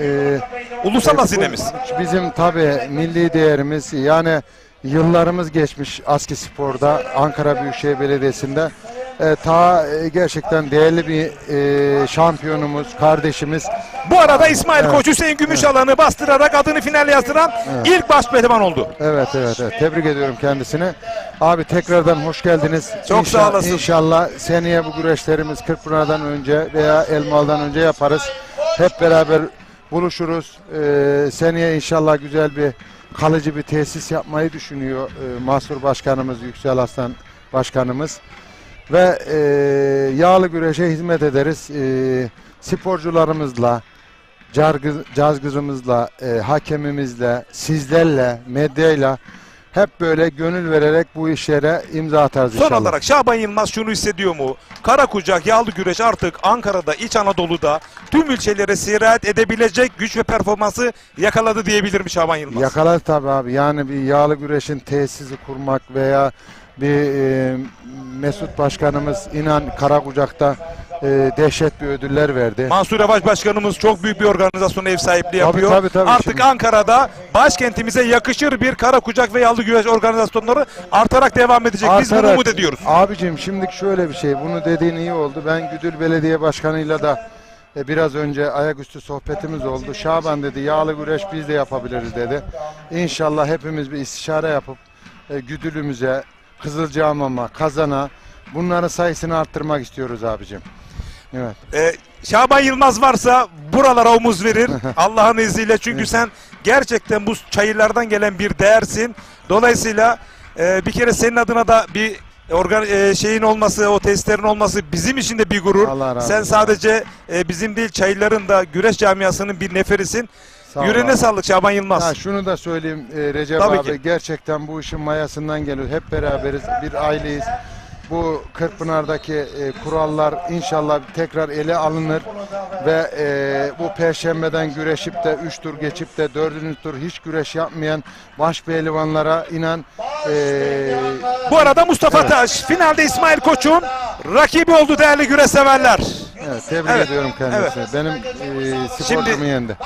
ulusal hazinemiz. Bizim tabii milli değerimiz. Yani yıllarımız geçmiş Aski Spor'da, Ankara Büyükşehir Belediyesi'nde. Gerçekten değerli bir şampiyonumuz, kardeşimiz. Bu arada İsmail Koç Hüseyin Gümüşalan'ı bastırarak adını finale yazdıran ilk baş pehlivan oldu. Evet. Tebrik ediyorum kendisini. Abi tekrardan hoş geldiniz. Çok sağ olasın. İnşallah seneye bu güreşlerimiz Kırkpınar'dan önce veya Elmalı'dan önce yaparız. Hep beraber buluşuruz. Seneye inşallah güzel bir kalıcı bir tesis yapmayı düşünüyor Mansur Başkanımız, Yüksel Aslan Başkanımız. Ve yağlı güreşe hizmet ederiz. Sporcularımızla, cazgırımızla, hakemimizle, sizlerle, medyayla hep böyle gönül vererek bu işlere imza atarız inşallah. Son olarak Şaban Yılmaz şunu hissediyor mu? Karakucak yağlı güreş artık Ankara'da, İç Anadolu'da tüm ilçelere sirayet edebilecek güç ve performansı yakaladı diyebilir mi Şaban Yılmaz? Yakaladı tabii abi. Yani bir yağlı güreşin tesisi kurmak veya bir Mesut Başkanımız inan Karakucak'ta dehşet bir ödüller verdi. Mansur Yavaş Başkanımız çok büyük bir organizasyona ev sahipliği yapıyor. Tabii, artık şimdi Ankara'da başkentimize yakışır bir Karakucak ve yağlı güreş organizasyonları artarak devam edecek. Biz bunu umut ediyoruz. Abicim şimdi şöyle bir şey. Bunu dediğin iyi oldu. Ben Güdül Belediye Başkanı'yla da biraz önce ayaküstü sohbetimiz oldu. Şaban dedi yağlı güreş biz de yapabiliriz dedi. İnşallah hepimiz bir istişare yapıp Güdül'ümüze, Kızılcahamam'a, Kazan'a bunların sayısını arttırmak istiyoruz abicim. Evet. Şaban Yılmaz varsa buralara omuz verir Allah'ın izniyle. Çünkü sen gerçekten bu çayırlardan gelen bir değersin. Dolayısıyla bir kere senin adına da bir şeyin olması, o testlerin olması bizim için de bir gurur. Sen sadece bizim değil, çayırların da güreş camiasının bir neferisin. Yüreğine sağlık Şaban Yılmaz. Ya şunu da söyleyeyim Recep Tabii abi, ki. Gerçekten bu işin mayasından geliyor. Hep beraberiz, bir aileyiz. Bu Kırkpınar'daki kurallar inşallah tekrar ele alınır ve bu perşembeden güreşip de 3 tur geçip de 4. tur hiç güreş yapmayan baş pehlivanlara inan. Bu arada Mustafa Taş finalde İsmail Koç'un rakibi oldu değerli güreş severler. Evet, tebrik ediyorum kendisini. Benim sporcumu yendi.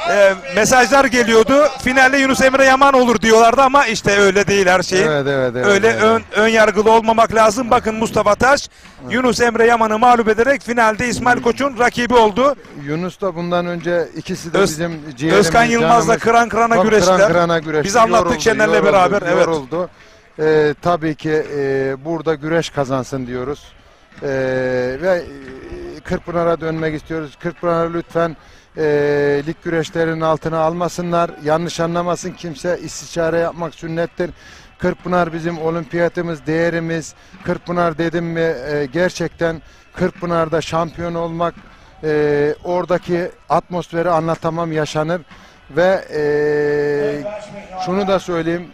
Mesajlar geliyordu. Finalde Yunus Emre Yaman olur diyorlardı ama işte öyle değil her şey. Öyle ön yargılı olmamak lazım. Bakın Mustafa Taş Yunus Emre Yaman'ı mağlup ederek finalde İsmail Koç'un rakibi oldu. Yunus da bundan önce ikisi de bizim ciğerimiz. Özkan Yılmaz'la kıran kırana güreştiler. Biz anlattık Şener'le beraber. Yoruldu. Tabii ki burada güreş kazansın diyoruz. Ve Kırkpınar'a dönmek istiyoruz. Kırkpınar'a lütfen lig güreşlerinin altına almasınlar. Yanlış anlamasın kimse, istişare yapmak sünnettir. Kırkpınar bizim olimpiyatımız, değerimiz. Kırkpınar dedim mi gerçekten Kırkpınar'da şampiyon olmak, oradaki atmosferi anlatamam, yaşanır. Ve şunu da söyleyeyim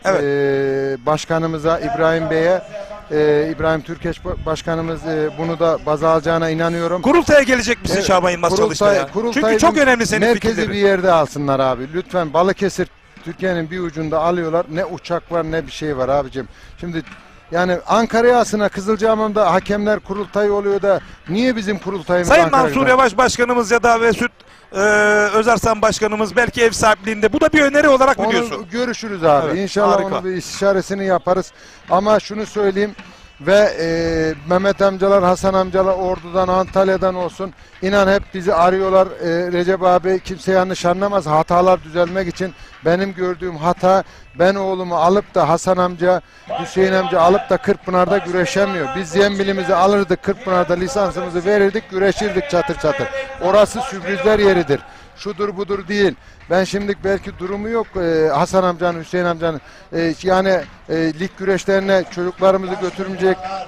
başkanımıza, İbrahim Bey'e, İbrahim Türkeş başkanımız bunu da baz alacağına inanıyorum. Kurultaya gelecek misin Şaban Yılmaz çalışmaya? Çünkü çok önemli senin merkezi fikirlerin. bir yerde alsınlar abi. Lütfen Balıkesir Türkiye'nin bir ucunda alıyorlar. Ne uçak var ne bir şey var abicim. Şimdi yani Ankara'ya aslında Kızılcahamam'da hakemler kurultayı oluyor da niye bizim kurultayımız Sayın Ankara'da? Mansur Yavaş Başkanımız ya da Mesut Özarsan Başkanımız belki ev sahipliğinde. Bu da bir öneri olarak onu biliyorsun. Görüşürüz abi. Evet, İnşallah harika. onu bir istişaresini yaparız. Ama şunu söyleyeyim ve Mehmet amcalar, Hasan amcalar Ordu'dan, Antalya'dan olsun. İnan hep bizi arıyorlar. Recep abi kimse yanlış anlamaz. Hatalar düzelmek için benim gördüğüm hata, ben oğlumu alıp da Hasan amca, Hüseyin amca alıp da Kırkpınar'da güreşemiyor. Biz zembilimizi alırdık, Kırkpınar'da lisansımızı verirdik, güreşirdik çatır çatır. Orası sürprizler yeridir. Şudur budur değil. Ben şimdi belki durumu yok Hasan amcanın, Hüseyin amcanın yani lig güreşlerine çocuklarımızı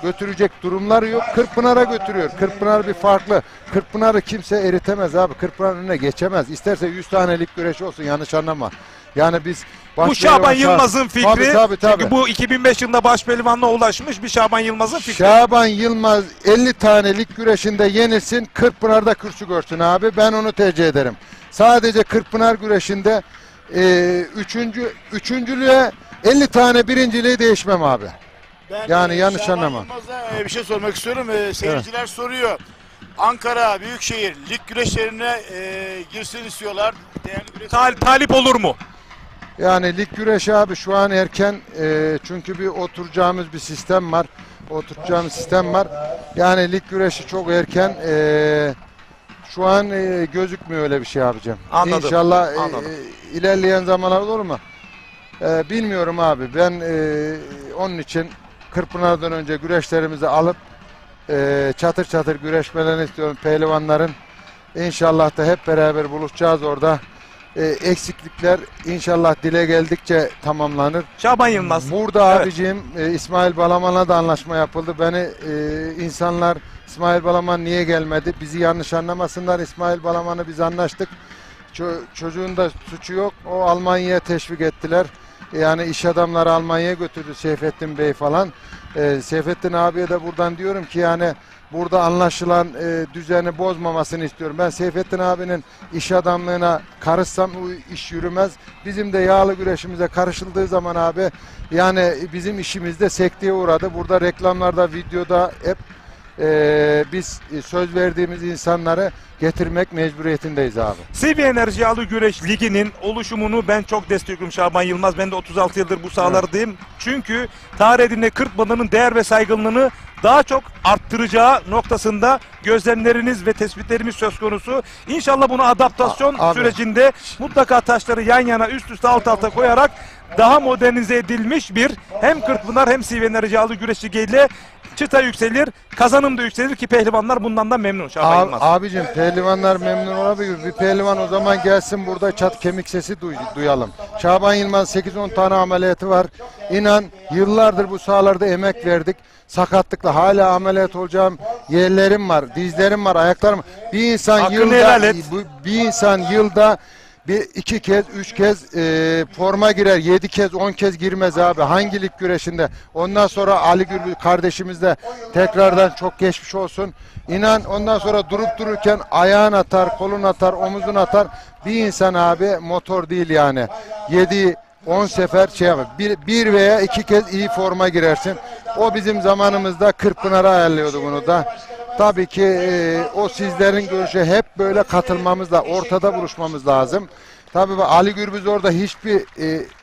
götürecek durumları yok. Kırkpınar'a götürüyor. Kırkpınar bir farklı. Kırkpınar'ı kimse eritemez abi. Kırkpınar'ın önüne geçemez. İsterse 100 tane lig güreşi olsun, yanlış anlama. Yani biz Bu Şaban Yılmaz'ın fikri. Tabii. Çünkü bu 2005 yılında başpehlivanlığa ulaşmış bir Şaban Yılmaz'ın fikri. Şaban Yılmaz 50 tane lig güreşinde yenilsin, Kırkpınar'da kürsü görsün abi. Ben onu tercih ederim. Sadece Kırkpınar güreşinde üçüncülüğe 50 tane birinciliği değişmem abi. Yani yanlış anlama. Bir şey sormak istiyorum. Seyirciler soruyor. Ankara Büyükşehir lig güreşlerine girsin istiyorlar. Talip olur mu? Yani lig güreşi abi şu an erken çünkü bir oturacağımız bir sistem var. Oturacağımız sistem var. Yani lig güreşi çok erken. Şu an gözükmüyor öyle bir şey abicim. Anladım. İnşallah ilerleyen zamanlar olur mu? Bilmiyorum abi. Ben onun için Kırkpınar'dan önce güreşlerimizi alıp çatır çatır güreşmelerini istiyorum pehlivanların. İnşallah da hep beraber buluşacağız orada. Eksiklikler inşallah dile geldikçe tamamlanır. Şaban Yılmaz. Burada abicim İsmail Balaman'la da anlaşma yapıldı. Beni insanlar İsmail Balaman niye gelmedi? Bizi yanlış anlamasınlar. İsmail Balaman'ı biz anlaştık. Çocuğun da suçu yok. O Almanya'ya teşvik ettiler. Yani iş adamları Almanya'ya götürdü Seyfettin Bey falan. Seyfettin abiye de buradan diyorum ki yani burada anlaşılan düzeni bozmamasını istiyorum. Ben Seyfettin abinin iş adamlığına karışsam o iş yürümez. Bizim de yağlı güreşimize karışıldığı zaman abi yani bizim işimizde sekteye uğradı. Burada reklamlarda, videoda hep biz söz verdiğimiz insanları getirmek mecburiyetindeyiz abi. Sevi Enerji Yağlı Güreş Ligi'nin oluşumunu ben çok destekliyorum Şaban Yılmaz. Ben de 36 yıldır bu sahalardayım. Evet. Çünkü tarihinde Kırkpınar'ın değer ve saygınlığını daha çok arttıracağı noktasında gözlemleriniz ve tespitlerimiz söz konusu. İnşallah bunu adaptasyon sürecinde mutlaka taşları yan yana üst üste alt alta koyarak daha modernize edilmiş bir hem Kırkpınar hem Sivener Ricalı Güreş Ligi ile çıta yükselir, kazanım da yükselir ki pehlivanlar bundan da memnun. Şaban Yılmaz. Abicim pehlivanlar memnun olabilir. Bir pehlivan o zaman gelsin burada çat kemik sesi duyalım. Şaban Yılmaz 8-10 tane ameliyatı var. İnan yıllardır bu sahalarda emek verdik. Sakatlıkla hala ameliyat olacağım yerlerim var, dizlerim var, ayaklarım. Bir insan yılda bir 2 kez, 3 kez forma girer, 7 kez, 10 kez girmez abi. Hangi lig güreşinde? Ondan sonra Ali Gürbüz kardeşimiz de tekrardan çok geçmiş olsun. İnan ondan sonra durup dururken ayağın atar, kolun atar, omuzun atar. Bir insan abi motor değil yani. 7-10 sefer şey yapar. Bir veya 2 kez iyi forma girersin. O bizim zamanımızda Kırkpınar'a ayarlıyordu bunu da. Tabii ki o sizlerin görüşü hep böyle katılmamız da ortada buluşmamız lazım. Tabii Ali Gürbüz orada hiçbir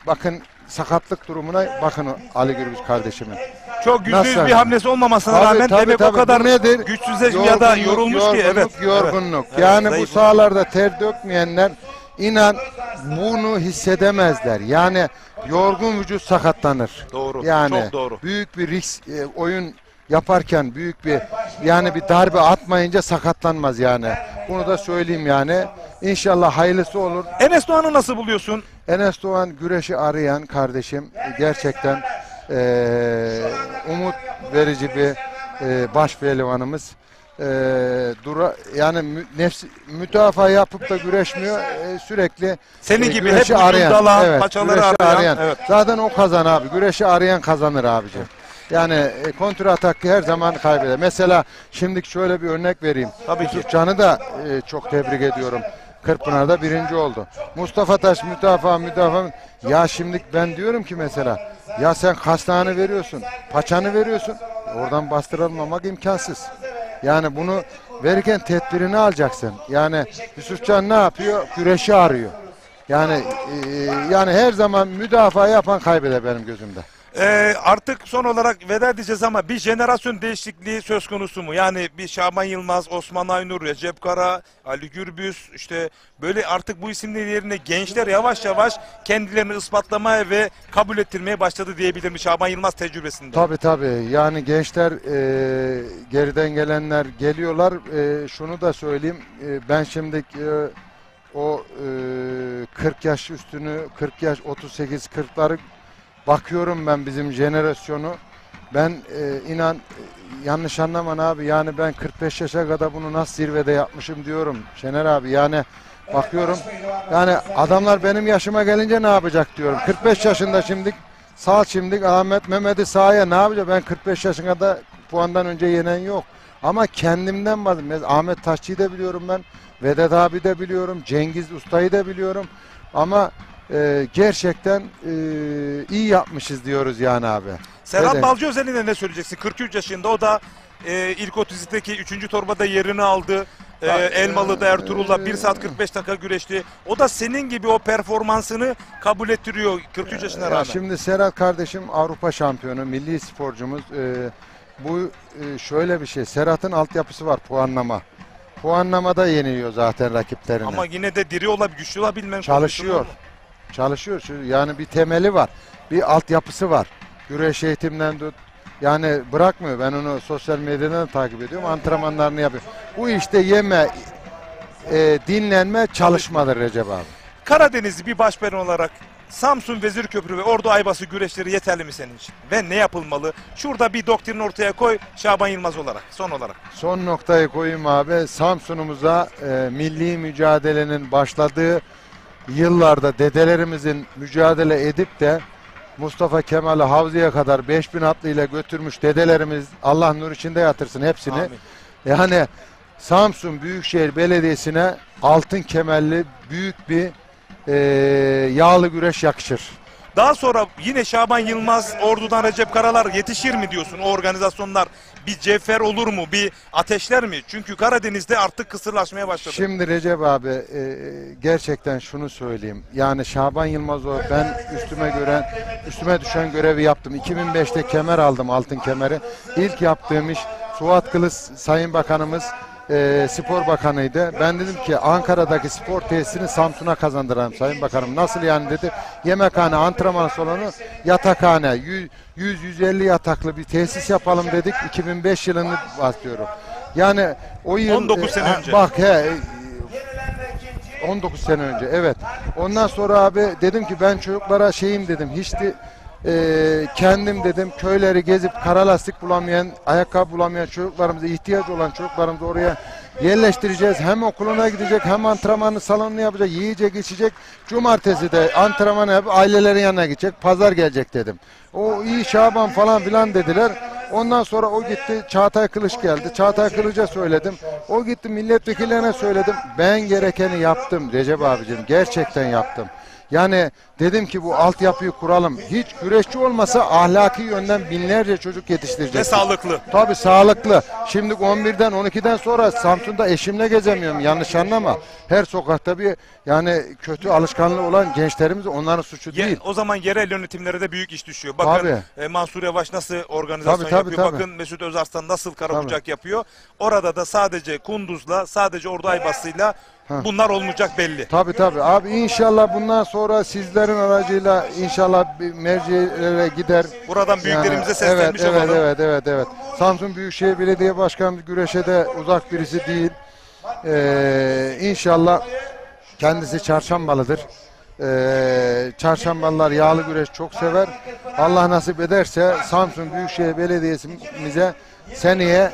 bakın sakatlık durumuna bakın Ali Gürbüz kardeşimin. Çok %100 bir hamlesi olmamasına rağmen demek o kadar güçsüzleşmiş ya da yorulmuş ki. Evet. Yorgunluk. Evet. Yani Evet, bu sahalarda ter dökmeyenler inan bunu hissedemezler. Yani yorgun vücut sakatlanır. Doğru. Yani çok doğru. Büyük bir risk oyun yaparken büyük bir yani bir darbe atmayınca sakatlanmaz yani. Bunu da söyleyeyim yani. İnşallah hayırlısı olur. Enes Doğan'ı nasıl buluyorsun? Enes Doğan güreşi arayan kardeşim gerçekten umut verici bir baş pehlivanımız. Yani müdafaa yapıp da güreşmiyor. Sürekli senin gibi hep güreşi arayan, paçaları arayan. Evet. Zaten o kazan abi. Güreşi arayan kazanır abiciğim. Yani kontra atak her zaman kaybeder. Mesela şimdi şöyle bir örnek vereyim. Tabii ki. Can'ı da çok tebrik ediyorum. Kırkpınar'da 1. oldu. Mustafa Taş müdafaa. Ya şimdi ben diyorum ki mesela ya sen kasnağını veriyorsun, paçanı veriyorsun. Oradan bastırılmamak imkansız. Yani bunu verirken tedbirini alacaksın. Yani Yusufcan ne yapıyor? Güreşi arıyor. Yani her zaman müdafaa yapan kaybeder benim gözümde. Artık son olarak veda edeceğiz ama bir jenerasyon değişikliği söz konusu mu? Yani bir Şaban Yılmaz, Osman Aynur, Recep Kara, Ali Gürbüz işte böyle artık bu isimlerin yerine gençler yavaş yavaş kendilerini ispatlamaya ve kabul ettirmeye başladı diyebilir mi Şaban Yılmaz tecrübesinde? Tabii. Yani gençler geriden gelenler geliyorlar. Şunu da söyleyeyim. Ben şimdi o 40 yaş üstünü, 40 yaş 38-40'ları bakıyorum ben bizim jenerasyonu. Ben inan yanlış anlaman abi. Yani ben 45 yaşa kadar bunu nasıl zirvede yapmışım diyorum Şener abi. Yani bakıyorum. Yani adamlar benim yaşıma gelince ne yapacak diyorum. 45 yaşında şimdi Ahmet Mehmet'i sahaya ne yapacak? Ben 45 yaşına da puandan önce yenen yok. Ama kendimden bahsediyorum. Ahmet Taşçı'yı da biliyorum ben. Vedat abi de biliyorum. Cengiz Usta'yı da biliyorum. Ama gerçekten iyi yapmışız diyoruz yani abi. Serhat Balcı özelinde ne söyleyeceksin? 43 yaşında o da ilk 32'deki 3. torbada yerini aldı. Elmalı'da Ertuğrul'la 1 saat 45 dakika güreşti. O da senin gibi o performansını kabul ettiriyor 43 yaşına rağmen. Şimdi Serhat kardeşim Avrupa şampiyonu, milli sporcumuz. Bu şöyle bir şey. Serhat'ın altyapısı var puanlama. Puanlamada yeniliyor zaten rakiplerini. Ama yine de diri olabilir, güçlü olabilmen çalışıyor. Yani bir temeli var. Bir altyapısı var. Güreş eğitimden tut. Yani bırakmıyor. Ben onu sosyal medyadan takip ediyorum. Antrenmanlarını yapıyor. Bu işte yeme, dinlenme, çalışmadır Recep abi. Karadenizli bir başperi olarak Samsun Vezirköprü ve Ordu Aybası güreşleri yeterli mi senin için? Ve ne yapılmalı? Şurada bir doktrin ortaya koy Şaban Yılmaz olarak, son olarak. Son noktayı koyayım abi. Samsun'umuza milli mücadelenin başladığı yıllarda dedelerimizin mücadele edip de Mustafa Kemal'i Havzi'ye kadar 5000 atlıyla götürmüş dedelerimiz, Allah nur içinde yatırsın hepsini. Amin. Yani Samsun Büyükşehir Belediyesi'ne altın kemerli büyük bir yağlı güreş yakışır. Daha sonra yine Şaban Yılmaz, Ordu'dan Recep Karalar yetişir mi diyorsun o organizasyonlar? Bir cevher olur mu? Bir ateşler mi? Çünkü Karadeniz'de artık kısırlaşmaya başladı. Şimdi Recep abi gerçekten şunu söyleyeyim. Yani Şaban Yılmaz o ben üstüme düşen görevi yaptım. 2005'te kemer aldım, altın kemeri. İlk yaptığım iş Suat Kılıç Sayın Bakanımız Spor Bakanı'ydı. Ben dedim ki Ankara'daki spor tesisini Samsun'a kazandıralım Sayın Bakanım. Nasıl yani dedi. Yemekhane, antrenman salonu, yatakhane, 100-150 yataklı bir tesis yapalım dedik. 2005 yılını bahsediyorum. Yani o yıl 19 sene önce. Bak 19 sene önce evet. Ondan sonra abi dedim ki ben çocuklara şeyim dedim. Hiç de kendim dedim köyleri gezip kara lastik bulamayan, ayakkabı bulamayan çocuklarımıza, ihtiyaç olan çocuklarımızı oraya yerleştireceğiz. Hem okuluna gidecek, hem antrenmanı salonunu yapacak, yiyecek, içecek. Cumartesi de antrenmanı yapıp ailelerin yanına gidecek, pazar gelecek dedim. O iyi Şaban falan filan dediler. Ondan sonra o gitti, Çağatay Kılıç geldi. Çağatay Kılıç'a söyledim. O gitti, milletvekillerine söyledim. Ben gerekeni yaptım Recep abicim, gerçekten yaptım. Yani dedim ki bu altyapıyı kuralım. Hiç güreşçi olmasa ahlaki yönden binlerce çocuk yetiştirecek. Ve sağlıklı. Tabii sağlıklı. Şimdi 11'den 12'den sonra Samsun'da eşimle gezemiyorum. Yanlış anlama. Her sokakta bir yani kötü alışkanlığı olan gençlerimiz, onların suçu değil. O zaman yerel yönetimlere de büyük iş düşüyor. Bakın Mansur Yavaş nasıl organizasyon yapıyor. Tabii. Bakın Mesut Özarslan nasıl karabucak yapıyor. Orada da sadece Kunduz'la, sadece Ordu Aybası'yla bunlar olmayacak belli. Tabii. Abi inşallah bundan sonra sizlerin aracıyla inşallah bir mercilere gider. Buradan büyüklerimize seslenmiş olalım. Evet. Samsun Büyükşehir Belediye Başkanımız güreşe de uzak birisi değil. İnşallah kendisi Çarşambalıdır. Çarşambalılar yağlı güreş çok sever. Allah nasip ederse Samsun Büyükşehir Belediye'mize seneye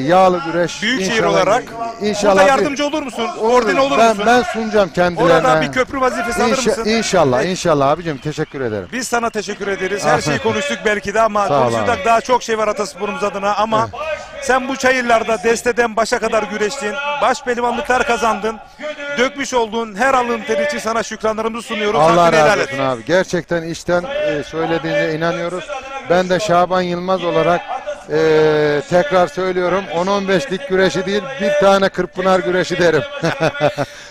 yağlı güreş Büyükşehir olarak inşallah burada yardımcı olur musun? Koordine olur musun? Ben sunacağım kendilerine. Orada bir köprü vazifesi alır mısın? İnşallah abicim, teşekkür ederim. Biz sana teşekkür ederiz. Her şeyi konuştuk belki de ama konuşacak daha çok şey var Atasporumuz adına ama sen bu çayırlarda desteden başa kadar güreştin. Baş pehlivanlıklar kazandın. Dökmüş olduğun her alın teri için sana şükranlarımızı sunuyoruz. Allah razı olsun abi. Gerçekten içten söylediğine inanıyoruz. Ben de Şaban Yılmaz olarak tekrar söylüyorum, 10-15'lik güreşi değil, bir tane Kırkpınar güreşi derim.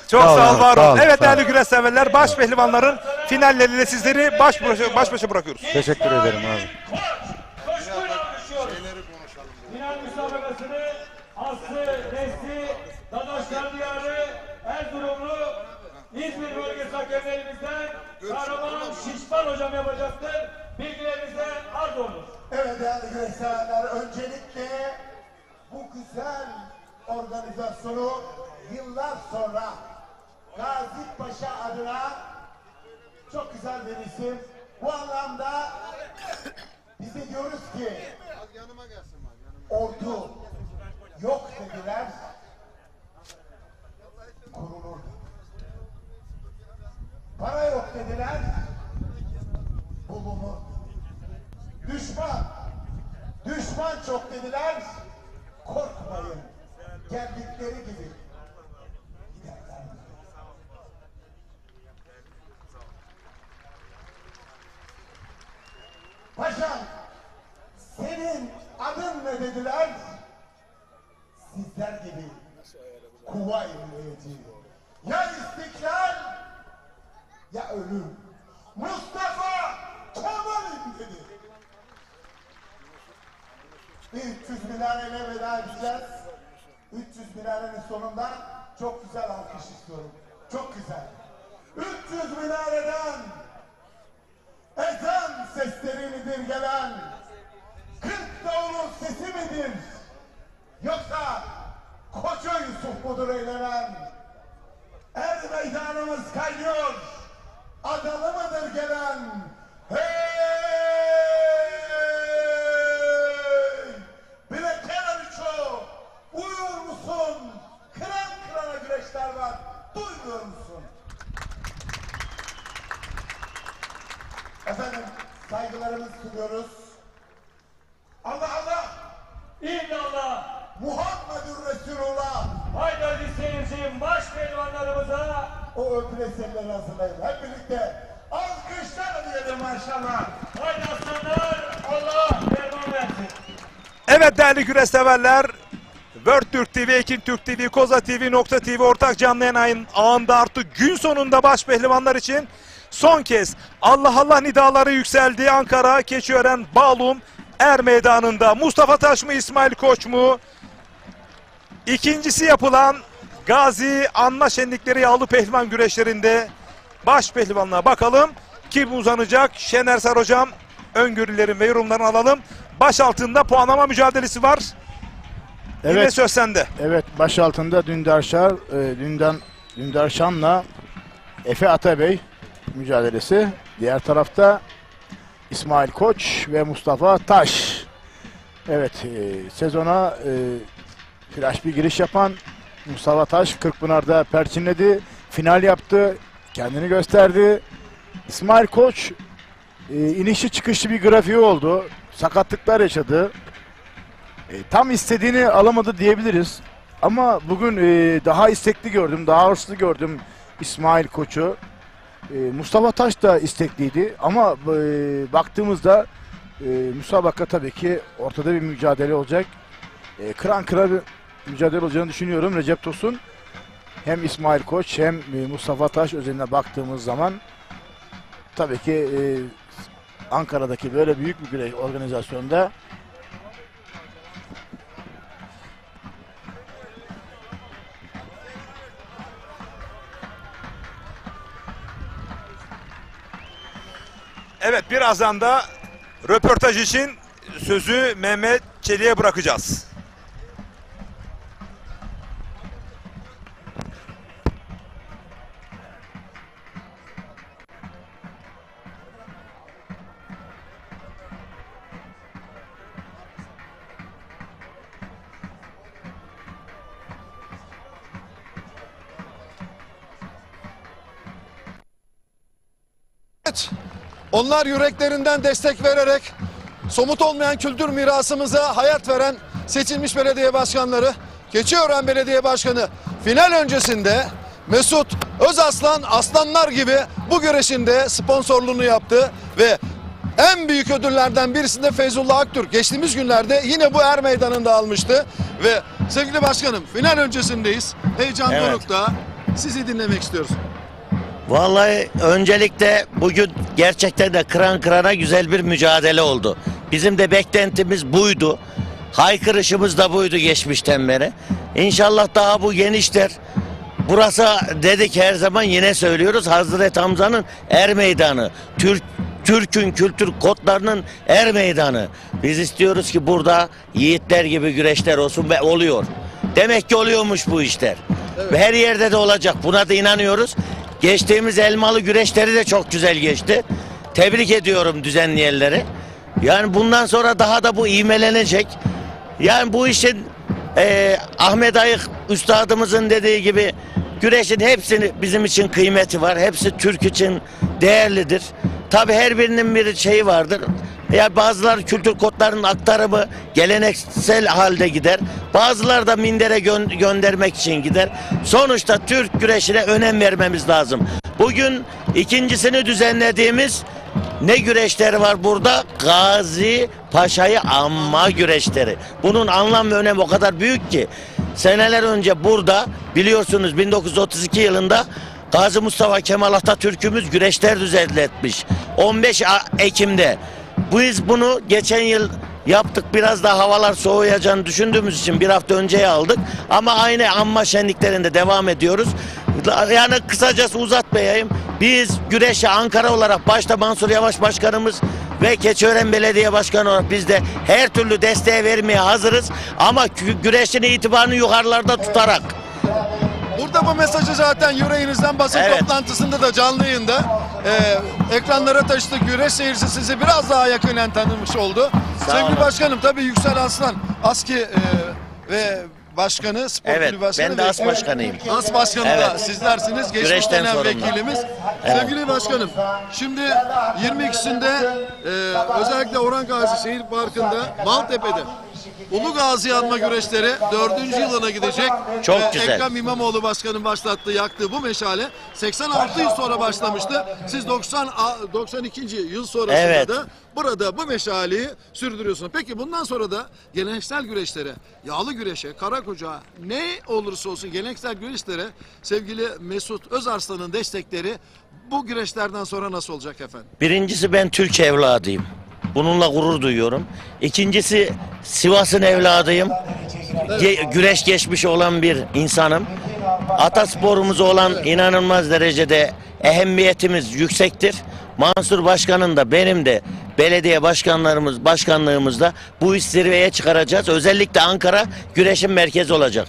Çok sağ ol, var ol. Evet değerli güreş severler, baş pehlivanların finalleriyle sizleri baş başa bırakıyoruz. Teşekkür ederim abi. Final müsabakasını Aslı, Nesli, Dadaşlar Diyarı, Erzurumlu, İzmir bölgesi hakemlerimizden Kahraman Şişman hocam yapacaktır. Bilgilerinize arz olunur. Evet değerli güreşseverler, öncelikle bu güzel organizasyonu yıllar sonra Gazi Paşa adına çok güzel bir isim. Bu anlamda biz de diyoruz ki ordu yok dediler, kurulur. Para yok dediler, bulunur. Düşman çok dediler, korkmayın, geldikleri gibi giderler. Paşam, senin adın ne dediler? Sizler gibi Kuvayi Milleti. Ya istiklal, ya ölüm. Mustafa Kemal'im dedi. Bir 300 minareyle veda edeceğiz. 300 minarenin sonunda çok güzel alkış istiyorum. Çok güzel. 300 minareden ezan sesleri midir gelen? 40 davulun sesi midir? Yoksa Koca Yusuf mudur eylenen? Er meydanımız kaynıyor. Adalı mıdır gelen? Hey! Bilekler uçu! Uyuyor musun? Kıran kırana güreşler var. Duymuyor musun? Efendim, saygılarımızı sunuyoruz. Allah Allah! İllallah! Muhammedur Resulullah! Haydi aziz seyircim, baş pehlivanlarımıza o öpüle selleri hazırlayın. Hep birlikte alkışlar diyelim maşallah. Haydi aslanlar, Allah derman versin. Evet değerli güreş severler, World Türk TV, Ekin Türk TV, Koza TV, Nokta TV ortak canlı yayın ağında artık gün sonunda baş pehlivanlar için son kez Allah nidaları yükseldi. Ankara, Keçiören, Bağlum, Er Meydanı'nda Mustafa Taş mı, İsmail Koç mu? İkincisi yapılan Gazi Anma Şenlikleri Yağlı Pehlivan güreşlerinde baş pehlivanlığa bakalım. Kim uzanacak? Şener Sar hocam öngörülerin ve yorumlarını alalım. Baş altında puanlama mücadelesi var. Evet. Yine söz sende. Evet, baş altında Dündar Şan'la Efe Atabey mücadelesi. Diğer tarafta İsmail Koç ve Mustafa Taş. Evet, sezona flash bir giriş yapan Mustafa Taş Kırkpınar'da perçinledi. Final yaptı. Kendini gösterdi. İsmail Koç inişli çıkışlı bir grafiği oldu. Sakatlıklar yaşadı. Tam istediğini alamadı diyebiliriz. Ama bugün daha istekli gördüm, daha hırslı gördüm İsmail Koç'u. Mustafa Taş da istekliydi ama baktığımızda müsabaka tabii ki ortada bir mücadele olacak. Kıran kıra bir mücadele olacağını düşünüyorum. Recep Tosun hem İsmail Koç hem Mustafa Taş özeline baktığımız zaman tabii ki Ankara'daki böyle büyük bir organizasyonda Evet, birazdan da röportaj için sözü Mehmet Çelik'e bırakacağız. Onlar yüreklerinden destek vererek somut olmayan kültür mirasımıza hayat veren seçilmiş belediye başkanları, Keçiören Belediye Başkanı final öncesinde Mesut Özaslan aslanlar gibi bu güreşinde sponsorluğunu yaptı ve en büyük ödüllerden birisinde Feyzullah Aktürk geçtiğimiz günlerde yine bu er meydanında almıştı ve sevgili başkanım final öncesindeyiz. Heyecan Evet. dorukta. Sizi dinlemek istiyoruz. Vallahi öncelikle bugün gerçekten de kıran kırana güzel bir mücadele oldu. Bizim de beklentimiz buydu. Haykırışımız da buydu geçmişten beri. İnşallah daha bu genişler. Burası dedik her zaman yine söylüyoruz. Hazreti Hamza'nın er meydanı. Türk'ün kültür kodlarının er meydanı. Biz istiyoruz ki burada yiğitler gibi güreşler olsun ve oluyor. Demek ki oluyormuş bu işler. Evet. Ve her yerde de olacak. Buna da inanıyoruz. Geçtiğimiz elmalı güreşleri de çok güzel geçti. Tebrik ediyorum düzenleyenleri. Yani bundan sonra daha da bu ivmelenecek. Yani bu işin Ahmet Ayık üstadımızın dediği gibi güreşin hepsinin bizim için kıymeti var. Hepsi Türk için değerlidir. Tabi her birinin bir şeyi vardır. Ya bazıları kültür kodlarının aktarımı geleneksel halde gider. Bazıları da mindere göndermek için gider. Sonuçta Türk güreşine önem vermemiz lazım. Bugün ikincisini düzenlediğimiz ne güreşleri var burada? Gazi Paşa'yı anma güreşleri. Bunun anlam ve önemi o kadar büyük ki. Seneler önce burada biliyorsunuz 1932 yılında Gazi Mustafa Kemal Atatürk'ümüz güreşler düzenletmiş. 15 Ekim'de. Biz bunu geçen yıl yaptık. Biraz daha havalar soğuyacağını düşündüğümüz için bir hafta önceye aldık. Ama aynı anma şenliklerinde devam ediyoruz. Yani kısacası uzatmayayım. Biz güreşe Ankara olarak başta Mansur Yavaş Başkanımız ve Keçiören Belediye Başkanı olarak biz de her türlü desteğe vermeye hazırız. Ama güreşin itibarını yukarılarda tutarak. Burada bu mesajı zaten yüreğinizden basın toplantısında da canlı yayında ekranlara taşıdık. Güreş seyircisi sizi biraz daha yakinen tanımış oldu. Sevgili başkanım tabii Yüksel Aslan ASKİ ve başkanı, spor kulübü başkanı. Ben de AS başkanıyım. AS başkanı da sizlersiniz. Geçmiş Güreşten dönem sorumlu. vekilimiz. Sevgili başkanım, şimdi 22'sinde özellikle Orhan Gazi Şehir Parkı'nda Maltepe'de Ulu Gazi anma güreşleri 4. yılına gidecek. Çok güzel. Ekrem İmamoğlu Başkanı'nın başlattığı, yaktığı bu meşale 86 yıl sonra başlamıştı. Siz 92. yıl sonrasında da burada bu meşaleyi sürdürüyorsunuz. Peki bundan sonra da geleneksel güreşlere, yağlı güreşe, kara kucağa ne olursa olsun geleneksel güreşlere sevgili Mesut Özarslan'ın destekleri bu güreşlerden sonra nasıl olacak efendim? Birincisi ben Türk evladıyım. Bununla gurur duyuyorum. İkincisi Sivas'ın evladıyım. güreş geçmişi olan bir insanım. Atasporumuza olan inanılmaz derecede ehemmiyetimiz yüksektir. Mansur Başkan'ın da benim de belediye başkanlığımızda bu iş zirveye çıkaracağız. Özellikle Ankara güreşin merkezi olacak.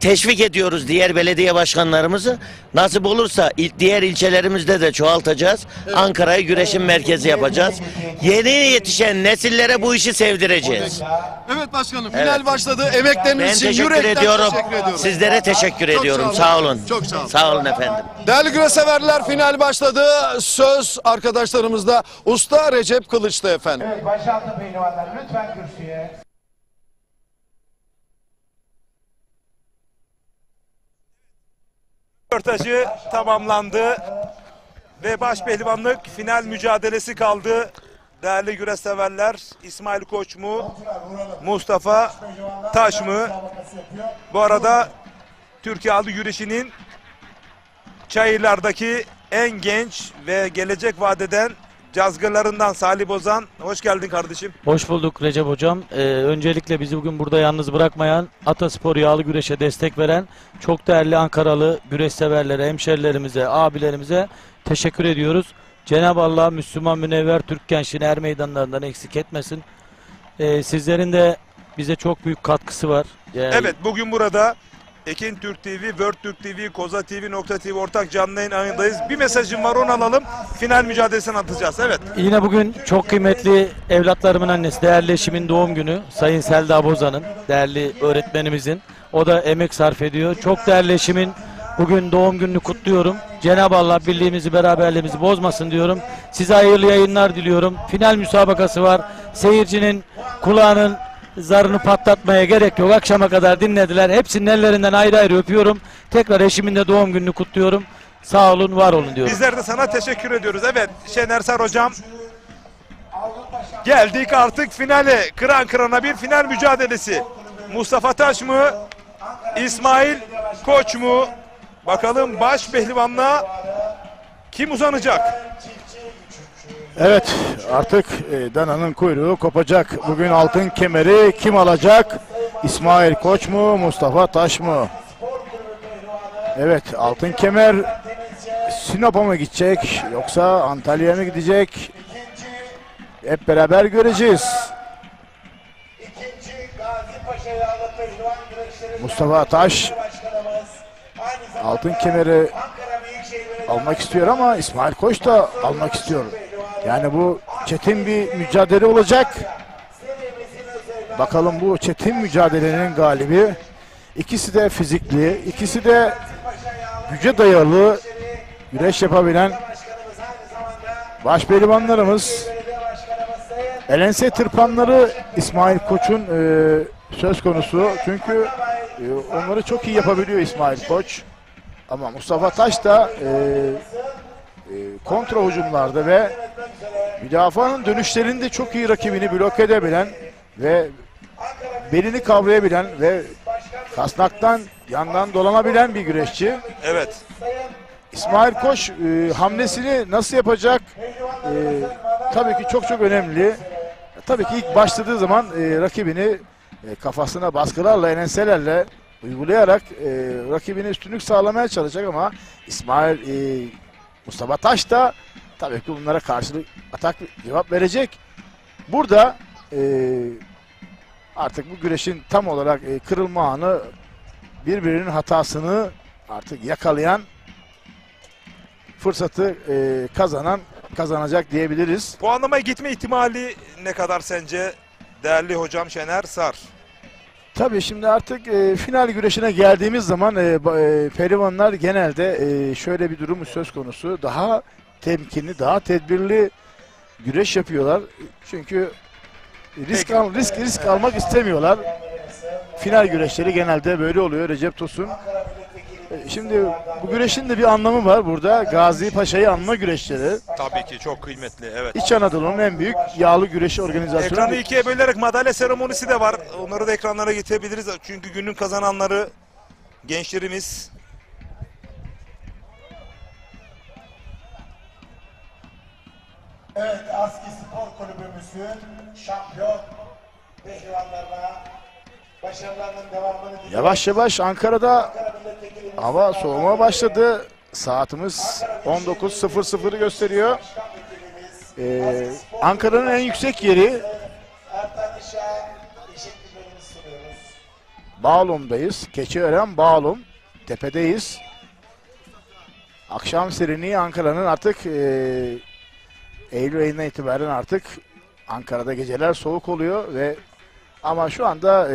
Teşvik ediyoruz diğer belediye başkanlarımızı. Nasip olursa diğer ilçelerimizde de çoğaltacağız. Ankara'yı güreşin merkezi yapacağız. Yeni yetişen nesillere bu işi sevdireceğiz. Evet başkanım, final başladı. Emekleriniz Ben için teşekkür yürekten ediyorum. teşekkür ediyorum. Sizlere teşekkür Çok ediyorum. sağ olun. Sağ olun. Çok sağ olun. Sağ olun efendim. Değerli güreşseverler, final başladı. Söz arkadaşlarımızda Usta Recep Kılıç'ta efendim. Evet, başaltı pehlivanlar lütfen kürsüye. Röportajı tamamlandı ve baş pehlivanlık final mücadelesi kaldı. Değerli güreş severler, İsmail Koç mu, Mustafa Taş mı? Bu arada Türkiye Halkı Güreşi'nin Çayırlar'daki en genç ve gelecek vadeden cazgırlarından Salih Bozan. Hoş geldin kardeşim. Hoş bulduk Recep Hocam. Öncelikle bizi bugün burada yalnız bırakmayan, Ataspor Yağlı Güreş'e destek veren çok değerli Ankaralı güreş severlere, hemşerilerimize, abilerimize teşekkür ediyoruz. Cenab-ı Allah Müslüman Münevver Türk gençliğini er meydanlarından eksik etmesin. Sizlerin de bize çok büyük katkısı var. Evet, bugün burada Ekin Türk TV, World Türk TV, Koza TV, Nokta TV ortak canlı yayın ayındayız. Bir mesajım var, onu alalım. Final mücadelesini atacağız. Evet. Yine bugün çok kıymetli evlatlarımın annesi, değerli eşimin doğum günü. Sayın Selda Bozan'ın, değerli öğretmenimizin. O da emek sarf ediyor. Çok değerli eşimin bugün doğum gününü kutluyorum. Cenab-ı Allah birliğimizi, beraberliğimizi bozmasın diyorum. Size hayırlı yayınlar diliyorum. Final müsabakası var. Seyircinin kulağının zarını patlatmaya gerek yok. Akşama kadar dinlediler. Hepsinin ellerinden ayrı ayrı öpüyorum. Tekrar eşimin de doğum gününü kutluyorum. Sağ olun, var olun diyorum. Bizler de sana teşekkür ediyoruz. Evet, Şener Sar hocam. Geldik artık finale. Kıran kırana bir final mücadelesi. Mustafa Taş mı? İsmail Koç mu? Bakalım baş pehlivanla kim uzanacak? Evet, artık dananın kuyruğu kopacak. Bugün altın kemeri kim alacak? İsmail Koç mu, Mustafa Taş mı? Evet, altın kemer Sinop'a mı gidecek yoksa Antalya'ya mı gidecek? Hep beraber göreceğiz. Mustafa Taş altın kemeri almak istiyor ama İsmail Koç da almak istiyor. Yani bu çetin bir mücadele olacak. Bakalım bu çetin mücadelenin galibi. İkisi de fizikli, ikisi de güce dayalı güreş yapabilen baş pehlivanlarımız. Elense tırpanları İsmail Koç'un söz konusu. Çünkü onları çok iyi yapabiliyor İsmail Koç. Ama Mustafa Taş da kontra hücumlarda ve müdafaanın dönüşlerinde çok iyi rakibini blok edebilen ve belini kavrayabilen ve kasnaktan yandan dolanabilen bir güreşçi. Evet. İsmail Koç hamlesini nasıl yapacak? Tabii ki çok önemli. Tabii ki ilk başladığı zaman rakibini kafasına baskılarla, enenselerle uygulayarak rakibine üstünlük sağlamaya çalışacak ama Mustafa Taş da tabii ki bunlara karşılık atak cevap verecek. Burada artık bu güreşin tam olarak kırılma anı, birbirinin hatasını artık yakalayan, fırsatı kazanacak diyebiliriz. Puanlamaya gitme ihtimali ne kadar sence değerli hocam Şener Sar? Tabii şimdi artık final güreşine geldiğimiz zaman pehlivanlar genelde şöyle bir durum söz konusu. Daha temkinli, daha tedbirli güreş yapıyorlar. Çünkü risk almak istemiyorlar. Final güreşleri genelde böyle oluyor Recep Tosun. Şimdi bu güreşin de bir anlamı var burada. Gazi Paşa'yı anma güreşleri. Tabii ki çok kıymetli, evet. İç Anadolu'nun en büyük yağlı güreşi organizasyonu. Ekranı ikiye bölerek madalya seremonisi de var. Onları da ekranlara getirebiliriz. Çünkü günün kazananları gençlerimiz. Evet, ASKİ Spor Kulübümüzün şampiyon pehlivanlarına Başarılarının devamını diliyorum. Yavaş yavaş Ankara'da hava soğumaya başladı. Saatimiz 19.00'ı gösteriyor. Ankara'nın en yüksek yeri Bağlum'dayız. Keçiören Bağlum. Tepedeyiz. Akşam serinliği Ankara'nın artık Eylül ayından itibaren artık Ankara'da geceler soğuk oluyor ve ama şu anda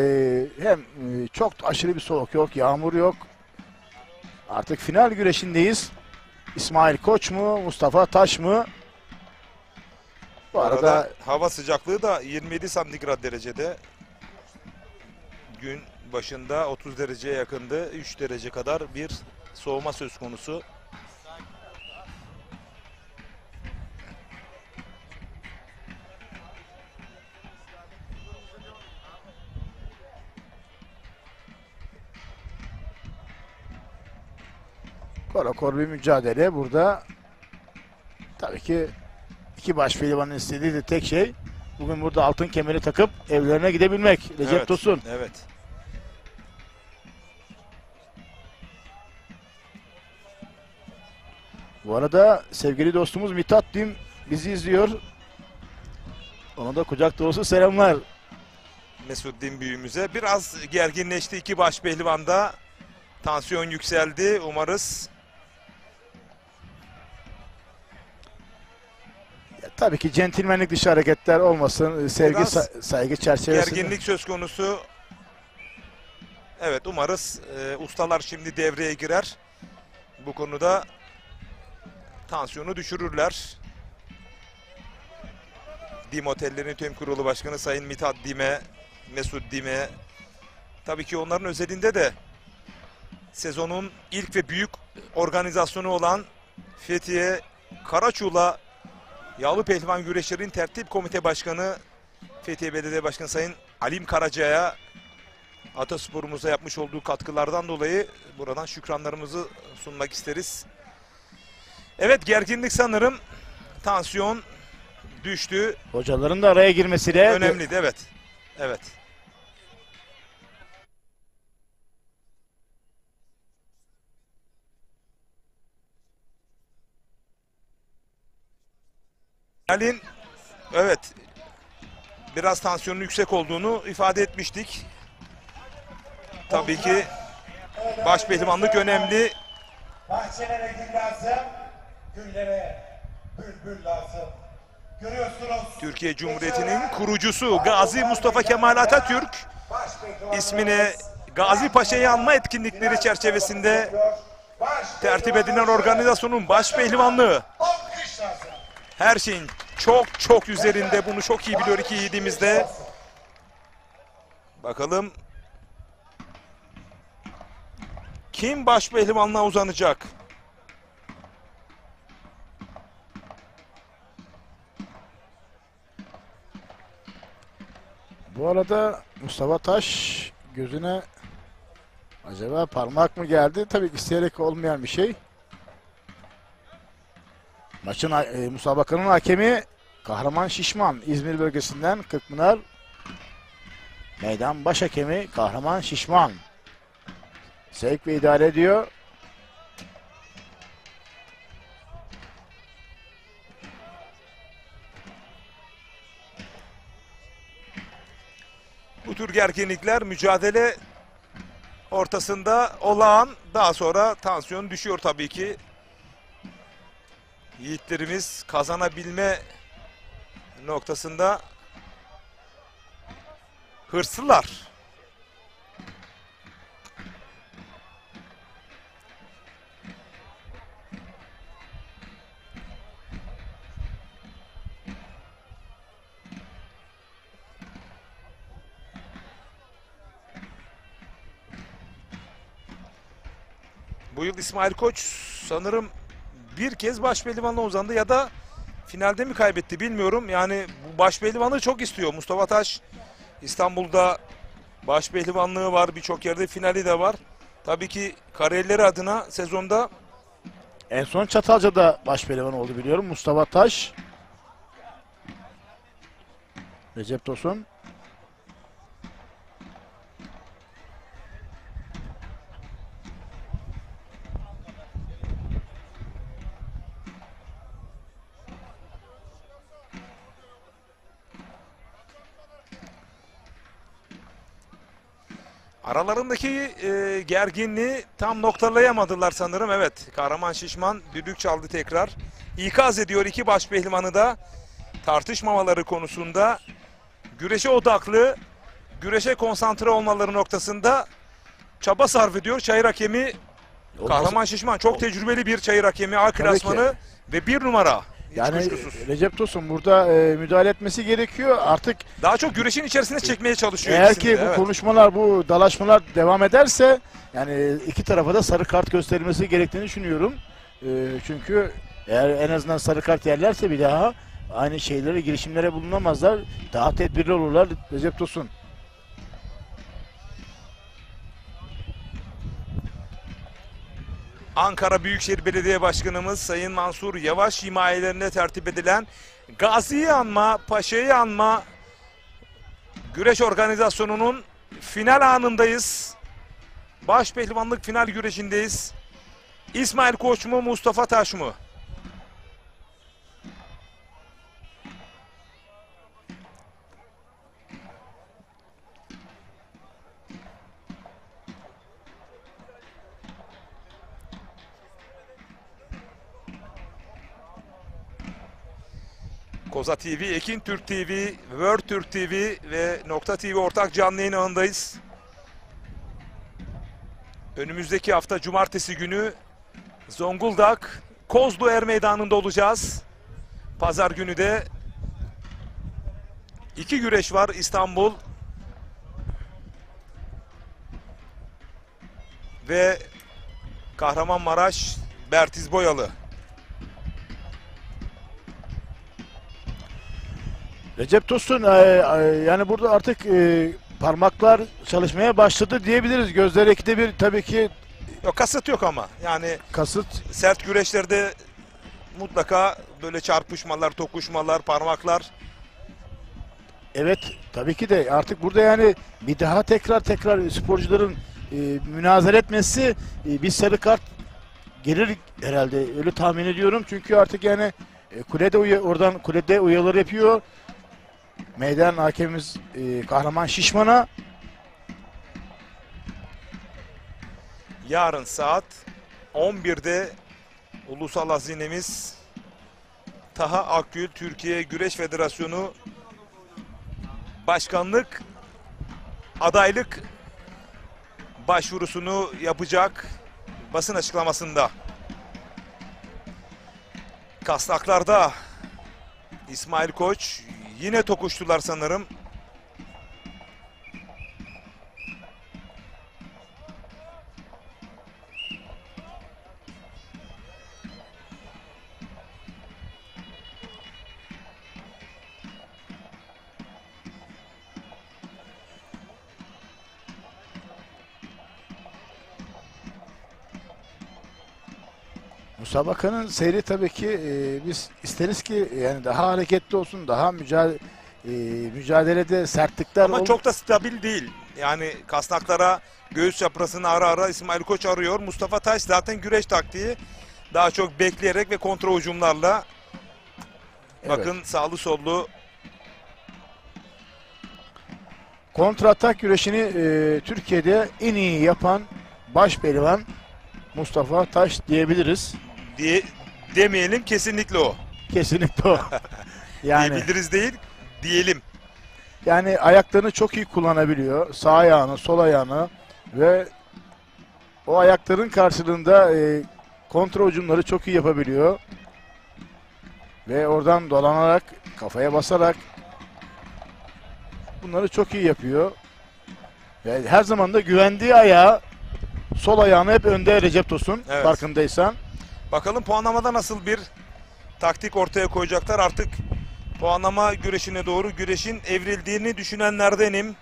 hem çok aşırı bir soğuk yok, yağmur yok. Artık final güreşindeyiz. İsmail Koç mu, Mustafa Taş mı? Bu arada hava sıcaklığı da 27 santigrat derecede. Gün başında 30 dereceye yakındı. 3 derece kadar bir soğuma söz konusu. korakor bir mücadele burada. Tabii ki iki baş pehlivanın istediği de tek şey bugün burada altın kemeri takıp evlerine gidebilmek. Recep Evet, Tosun. Evet. Bu arada sevgili dostumuz Mithat Dim bizi izliyor. Ona da kucak dolusu selamlar. Mesut Din büyüğümüze. Biraz gerginleşti iki baş pehlivanda. Tansiyon yükseldi. Umarız. Tabii ki centilmenlik dışı hareketler olmasın. Sevgi, Biraz saygı çerçevesinde. Gerginlik söz konusu. Evet, umarız ustalar şimdi devreye girer. Bu konuda tansiyonu düşürürler. Dim Otelleri Yönetim Kurulu Başkanı Sayın Mithat Dim'e, Mesut Dim'e. Tabii ki onların özelinde de sezonun ilk ve büyük organizasyonu olan Fethiye Karaçuğla Yağlı Pehlivan Güreşlerin Tertip Komite Başkanı Fethiye Belediye Başkanı Sayın Alim Karaca'ya Atasporumuza yapmış olduğu katkılardan dolayı buradan şükranlarımızı sunmak isteriz. Evet, gerginlik sanırım, tansiyon düştü. Hocaların da araya girmesiyle önemliydi, evet. Evet. Halin, evet, biraz tansiyonun yüksek olduğunu ifade etmiştik. Tabii ki baş pehlivanlık önemli. Bahçelere gül lazım, güllere bülbül lazım. Görüyorsunuz. Türkiye Cumhuriyeti'nin kurucusu Gazi Mustafa Kemal Atatürk ismine Gazi Paşa'yı anma etkinlikleri çerçevesinde tertip edilen organizasyonun baş pehlivanlığı. Her şeyin çok üzerinde, bunu çok iyi biliyor iki yiğidimiz de. Bakalım kim baş pehlivanlığa uzanacak? Bu arada Mustafa Taş gözüne acaba parmak mı geldi? Tabii ki isteyerek olmayan bir şey. Maçın müsabakanın hakemi Kahraman Şişman, İzmir bölgesinden Kırkpınar. Meydan baş hakemi Kahraman Şişman. Sevk ve idare ediyor. Bu tür gerginlikler mücadele ortasında olağan, daha sonra tansiyon düşüyor tabii ki. Yiğitlerimiz kazanabilme noktasında hırslılar. Bu yıl İsmail Koç sanırım bir kez baş pehlivanlığa uzandı ya da finalde mi kaybetti bilmiyorum. Yani bu baş pehlivanlığı çok istiyor. Mustafa Taş İstanbul'da baş pehlivanlığı var. Birçok yerde finali de var. Tabii ki kariyerleri adına sezonda en son Çatalca'da baş pehlivan oldu biliyorum. Mustafa Taş. Recep Tosun. Aralarındaki gerginliği tam noktalayamadılar sanırım. Evet, Kahraman Şişman düdük çaldı tekrar. İkaz ediyor iki baş pehlivanı da tartışmamaları konusunda. Güreşe odaklı, güreşe konsantre olmaları noktasında çaba sarf ediyor. Çayır hakemi Kahraman Şişman çok tecrübeli bir çayır hakemi, A klasmanı ve 1 numara. Yani Recep Tosun burada müdahale etmesi gerekiyor. Artık daha çok güreşin içerisine çekmeye çalışıyor. Eğer ki bu konuşmalar, bu dalaşmalar devam ederse yani iki tarafa da sarı kart gösterilmesi gerektiğini düşünüyorum. Çünkü eğer en azından sarı kart yerlerse bir daha aynı şeylere, girişimlere bulunamazlar. Daha tedbirli olurlar Recep Tosun. Ankara Büyükşehir Belediye Başkanımız Sayın Mansur Yavaş himayelerine tertip edilen Gazi'yi anma, Paşa'yı anma güreş organizasyonunun final anındayız. Baş pehlivanlık final güreşindeyiz. İsmail Koç mu, Mustafa Taş mı? Koza TV, Ekin Türk TV, World Türk TV ve Nokta TV ortak canlı yayın ağındayız. Önümüzdeki hafta cumartesi günü Zonguldak Kozlu Er Meydanı'nda olacağız. Pazar günü de 2 güreş var İstanbul ve Kahramanmaraş Bertiz Boyalı. Recep Tosun yani burada artık parmaklar çalışmaya başladı diyebiliriz. Gözler ikide bir tabii ki. Yok, kasıt yok ama yani kasıt sert güreşlerde mutlaka böyle çarpışmalar, tokuşmalar, parmaklar. Evet tabii ki de artık burada yani bir daha tekrar sporcuların münazara etmesi bir sarı kart gelir herhalde, öyle tahmin ediyorum. Çünkü artık yani oradan kulede uyarılar yapıyor. Meydan hakemimiz Kahraman Şişman'a. Yarın saat 11'de ulusal hazinemiz Taha Akgül Türkiye Güreş Federasyonu Başkanlık adaylık başvurusunu yapacak basın açıklamasında. Kasnaklarda İsmail Koç yine tokuştular sanırım. Müsabakanın seyri tabii ki biz isteriz ki yani daha hareketli olsun, daha mücadelede sertlikler ama çok da stabil değil. Yani kasnaklara göğüs çaprazını ara İsmail Koç arıyor. Mustafa Taş zaten güreş taktiği daha çok bekleyerek ve kontra hücumlarla. Evet. Bakın sağlı sollu. Kontra atak güreşini Türkiye'de en iyi yapan baş pehlivan Mustafa Taş diyebiliriz. Demeyelim, kesinlikle o. Kesinlikle o. Yani diyebiliriz değil, diyelim. Yani ayaklarını çok iyi kullanabiliyor. Sağ ayağını, sol ayağını ve o ayakların karşılığında kontra hücumları çok iyi yapabiliyor. Ve oradan dolanarak, kafaya basarak bunları çok iyi yapıyor. Ve her zaman da güvendiği ayağı, sol ayağını hep önde Recep Tosun, evet. Farkındaysan. Bakalım puanlamada nasıl bir taktik ortaya koyacaklar. Artık puanlama güreşine doğru güreşin evrildiğini düşünenlerdenim.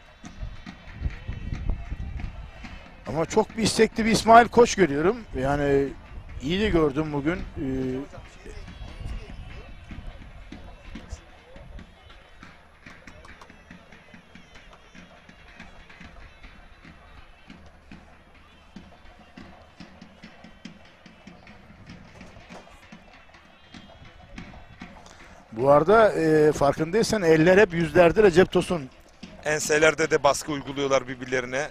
Ama çok bir istekli bir İsmail Koç görüyorum. Yani iyi de gördüm bugün. Bu arada farkındaysan eller hep yüzlerde Recep Tosun. Enselerde de baskı uyguluyorlar birbirlerine.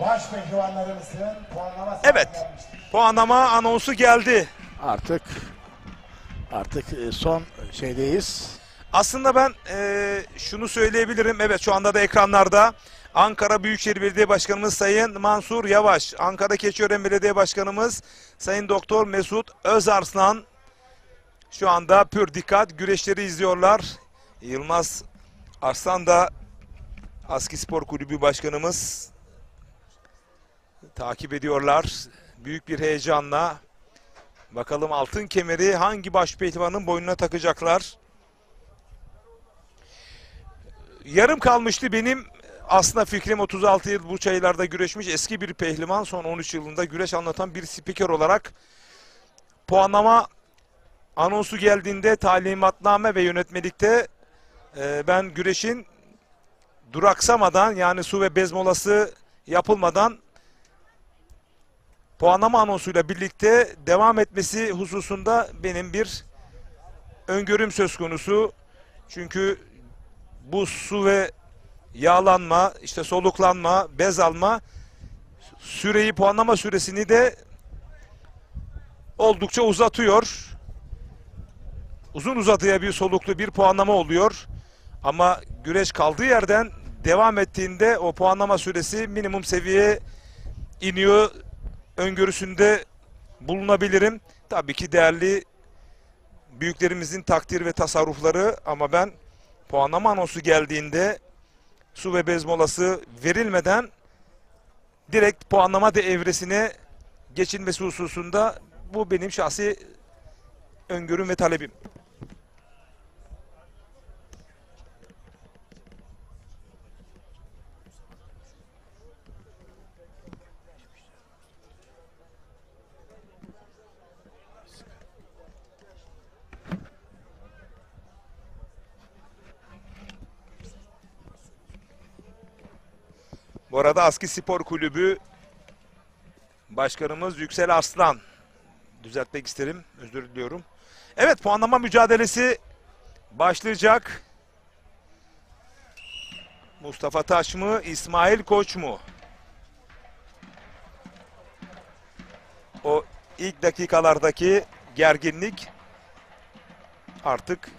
Baş pehlivanlarımızın puanlama saati Evet. gelmiştir. Puanlama anonsu geldi. Artık son şeydeyiz. Aslında ben şunu söyleyebilirim. Evet, şu anda da ekranlarda Ankara Büyükşehir Belediye Başkanımız Sayın Mansur Yavaş, Ankara Keçiören Belediye Başkanımız Sayın Doktor Mesut Özarslan şu anda pür dikkat güreşleri izliyorlar. Yılmaz Arslan da Aski Spor Kulübü Başkanımız takip ediyorlar. Büyük bir heyecanla. Bakalım altın kemeri hangi baş pehlivanın boynuna takacaklar. Yarım kalmıştı benim aslında fikrim. 36 yıl bu çaylarda güreşmiş eski bir pehlivan, son 13 yılında güreş anlatan bir spiker olarak puanlama anonsu geldiğinde talimatname ve yönetmelikte ben güreşin duraksamadan, yani su ve bez molası yapılmadan puanlama anonsuyla birlikte devam etmesi hususunda benim bir öngörüm söz konusu. Çünkü bu su ve yağlanma, işte soluklanma, bez alma süreyi, puanlama süresini de oldukça uzatıyor. Uzun uzadıya bir soluklu bir puanlama oluyor. Ama güreş kaldığı yerden devam ettiğinde o puanlama süresi minimum seviyeye iniyor öngörüsünde bulunabilirim. Tabii ki değerli büyüklerimizin takdir ve tasarrufları, ama ben puanlama anonsu geldiğinde su ve bez molası verilmeden direkt puanlama evresine geçilmesi hususunda bu benim şahsi öngörüm ve talebim. Bu arada Aski Spor Kulübü Başkanımız Yüksel Arslan, düzeltmek isterim, özür diliyorum. Evet, puanlama mücadelesi başlayacak. Mustafa Taş mı, İsmail Koç mu? O ilk dakikalardaki gerginlik, artık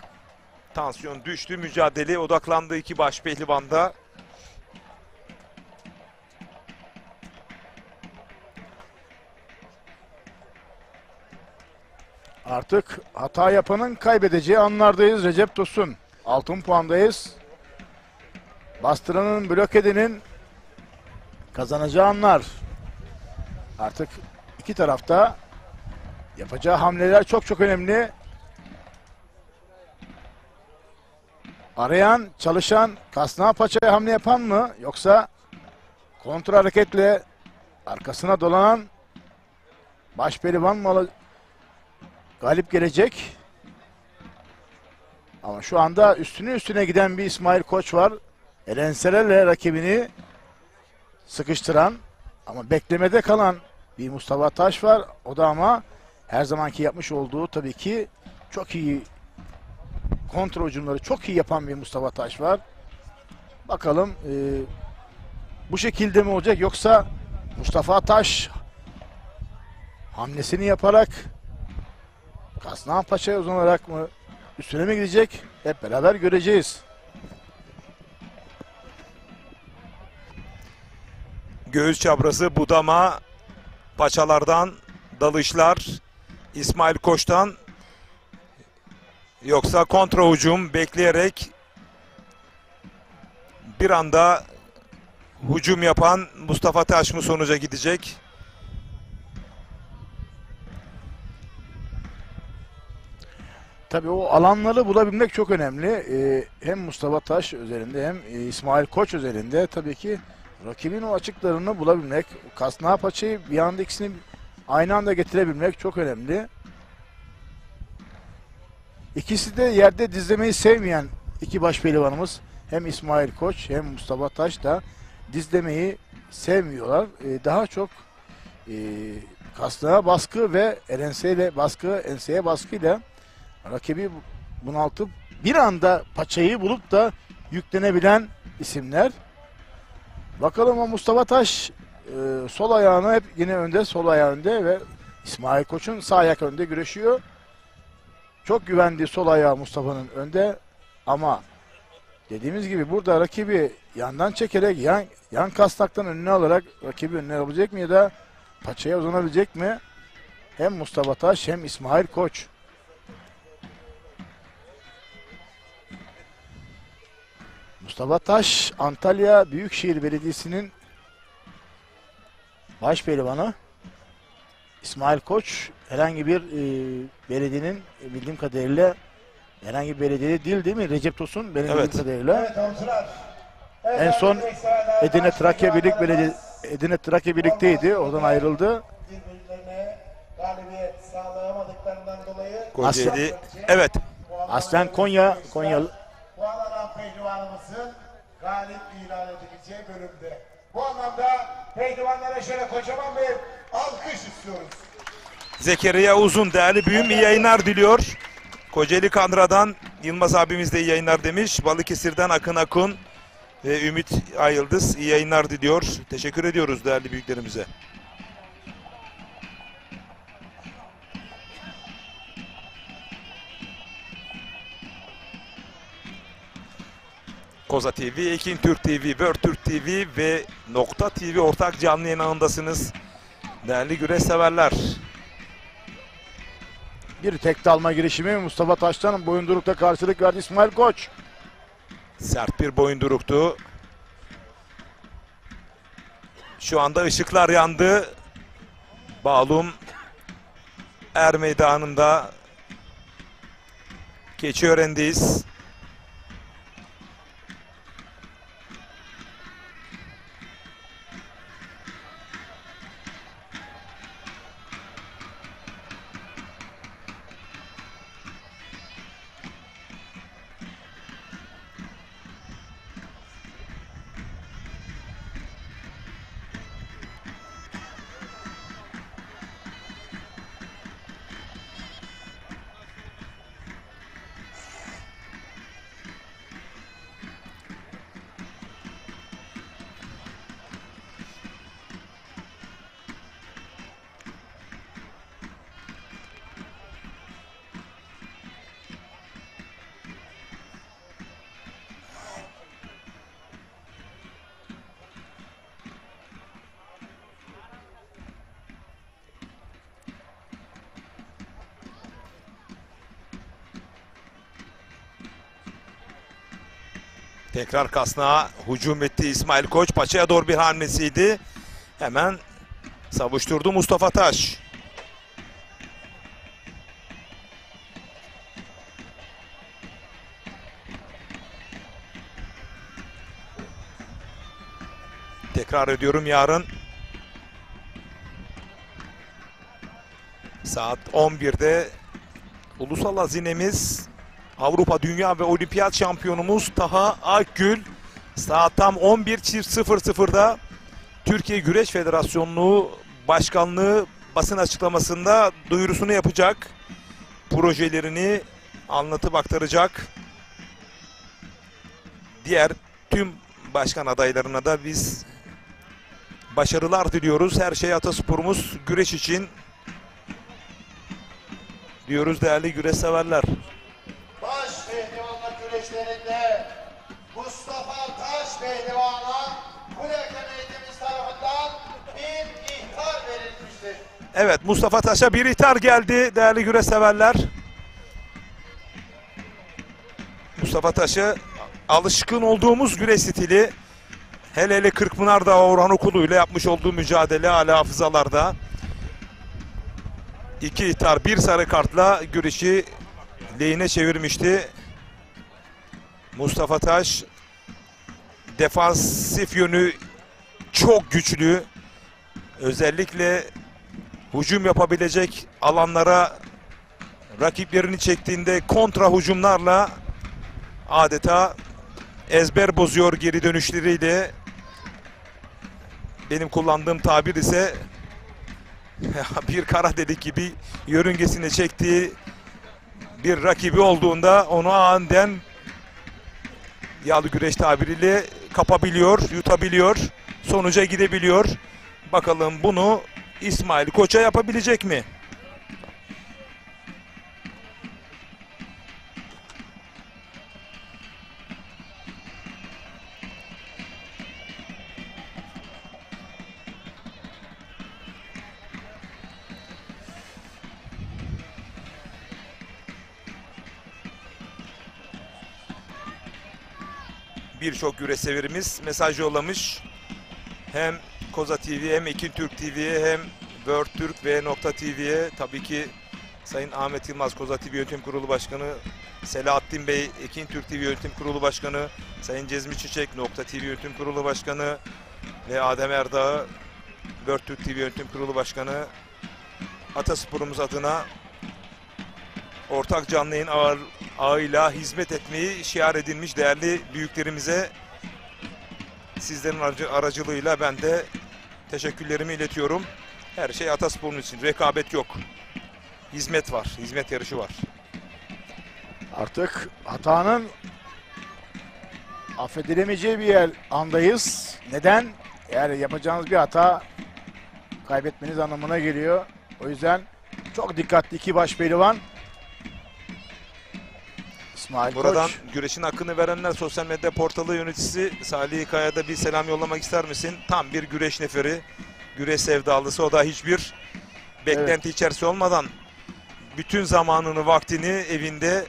tansiyon düştü, mücadele odaklandı iki baş pehlivanda. Artık hata yapanın kaybedeceği anlardayız Recep Tosun. Altın puandayız. Bastıranın, blok edenin kazanacağı anlar. Artık iki tarafta yapacağı hamleler çok çok önemli. Arayan, çalışan, kasnağa paçaya hamle yapan mı? Yoksa kontra hareketle arkasına dolanan baş pehlivan mı galip gelecek? Ama şu anda üstüne giden bir İsmail Koç var. Erenselerle rakibini sıkıştıran ama beklemede kalan bir Mustafa Taş var. O da ama her zamanki yapmış olduğu tabii ki çok iyi kontra hücumları çok iyi yapan bir Mustafa Taş var. Bakalım bu şekilde mi olacak, yoksa Mustafa Taş hamlesini yaparak Kasnağı Paşa'ya uzanarak mı üstüne mi gidecek? Hep beraber göreceğiz. Göğüs çabrası, budama, paçalardan dalışlar İsmail Koç'tan, yoksa kontra hücum bekleyerek bir anda hücum yapan Mustafa Taş mı sonuca gidecek? Tabii o alanları bulabilmek çok önemli. Hem Mustafa Taş özelinde hem İsmail Koç özelinde tabii ki rakibin o açıklarını bulabilmek, kasnağı paçayı bir anda ikisini aynı anda getirebilmek çok önemli. İkisi de yerde dizlemeyi sevmeyen iki baş pehlivanımız, hem İsmail Koç hem Mustafa Taş da dizlemeyi sevmiyorlar. Daha çok kasnağa baskı ve enseye baskıyla rakibi bunaltıp bir anda paçayı bulup da yüklenebilen isimler. Bakalım o Mustafa Taş sol ayağını hep yine önde, sol ayağı önde ve İsmail Koç'un sağ ayak önde güreşiyor. Çok güvendiği sol ayağı Mustafa'nın önde ama dediğimiz gibi burada rakibi yandan çekerek yan kasnaktan önüne alarak rakibi önüne alabilecek mi ya da paçaya uzanabilecek mi? Hem Mustafa Taş hem İsmail Koç. Mustafa Taş Antalya Büyükşehir Belediyesi'nin baş pehlivanı. İsmail Koç herhangi bir belediyenin bildiğim kadarıyla herhangi bir belediye değil mi? Recep Tosun benim bildiğim kadarıyla. En son Edirne Trakya Birlik Belediye Edirne Trakya Birlik'teydi. Oradan ayrıldı. Galibiyet sağlayamadıklarından dolayı Kocaeli. Evet. Aslen Konyalı. Bu alan pehlivanımızın galip ilan edileceği bölümde. Bu anlamda pehlivanlara şöyle kocaman bir alkış istiyoruz. Zekeriya Uzun değerli büyüğüm iyi yayınlar diliyor. Kocaeli Kandra'dan Yılmaz abimiz de iyi yayınlar demiş. Balıkesir'den Akın Akun ve Ümit Ayıldız iyi yayınlar diliyor. Teşekkür ediyoruz değerli büyüklerimize. Koza TV, Ekin Türk TV, World Türk TV ve Nokta TV ortak canlı yayınındasınız. Değerli güreş severler. Bir tek dalma girişimi Mustafa Taş'tan boyundurukta karşılık verdi İsmail Koç. Sert bir boyunduruktu. Şu anda ışıklar yandı. Bağlum Er Meydanı'nda Keçiören'deyiz. Tekrar kasnağa hücum etti İsmail Koç. Paçaya doğru bir hamlesiydi. Hemen savuşturdu Mustafa Taş. Tekrar ediyorum yarın saat 11'de ulusal hazinemiz Avrupa, Dünya ve Olimpiyat şampiyonumuz Taha Akgül saat tam 11.00'da Türkiye Güreş Federasyonu Başkanlığı basın açıklamasında duyurusunu yapacak. Projelerini anlatıp aktaracak. Diğer tüm başkan adaylarına da biz başarılar diliyoruz. Her şey atasporumuz güreş için diyoruz değerli güreş severler. Baş pehlivanlık güreşlerinde Mustafa Taş pehlivana Kulek Emeğimiz tarafından bir ihtar verilmiştir. Evet, Mustafa Taş'a bir ihtar geldi değerli güreş severler. Mustafa Taş'ı alışkın olduğumuz güreş stili, hele hele Kırkpınar'da Orhan Okulu ile yapmış olduğu mücadele hala hafızalarda. 2 ihtar, 1 sarı kartla güreşi lehine çevirmişti. Mustafa Taş defansif yönü çok güçlü. Özellikle hücum yapabilecek alanlara rakiplerini çektiğinde kontra hücumlarla adeta ezber bozuyor geri dönüşleriyle. Benim kullandığım tabir ise bir kara delik gibi yörüngesine çektiği bir rakibi olduğunda onu aniden yağlı güreş tabiriyle kapabiliyor, yutabiliyor, sonuca gidebiliyor. Bakalım bunu İsmail Koç'a yapabilecek mi? Birçok güreş severimiz mesaj yollamış. Hem Koza TV hem Ekin Türk TV'ye hem World Türk ve Nokta TV'ye, tabii ki Sayın Ahmet Yılmaz Koza TV Yönetim Kurulu Başkanı, Selahattin Bey Ekin Türk TV Yönetim Kurulu Başkanı, Sayın Cezmi Çiçek Nokta TV Yönetim Kurulu Başkanı ve Adem Erdağ World Türk TV Yönetim Kurulu Başkanı, Atasporumuz adına ortak canlı yayın ağıyla hizmet etmeyi şiar edilmiş değerli büyüklerimize sizlerin aracılığıyla ben de teşekkürlerimi iletiyorum. Her şey Ataspor'un için. Rekabet yok. Hizmet var. Hizmet yarışı var. Artık hatanın affedilemeyeceği bir andayız. Neden? Eğer yapacağınız bir hata kaybetmeniz anlamına geliyor. O yüzden çok dikkatli iki baş pehlivan. İsmail Buradan Koç. güreşin hakkını verenler sosyal medya portalı yöneticisi Salih Kaya'ya da bir selam yollamak ister misin? Tam bir güreş neferi, güreş sevdalısı. O da hiçbir beklenti içerisinde olmadan bütün zamanını, vaktini evinde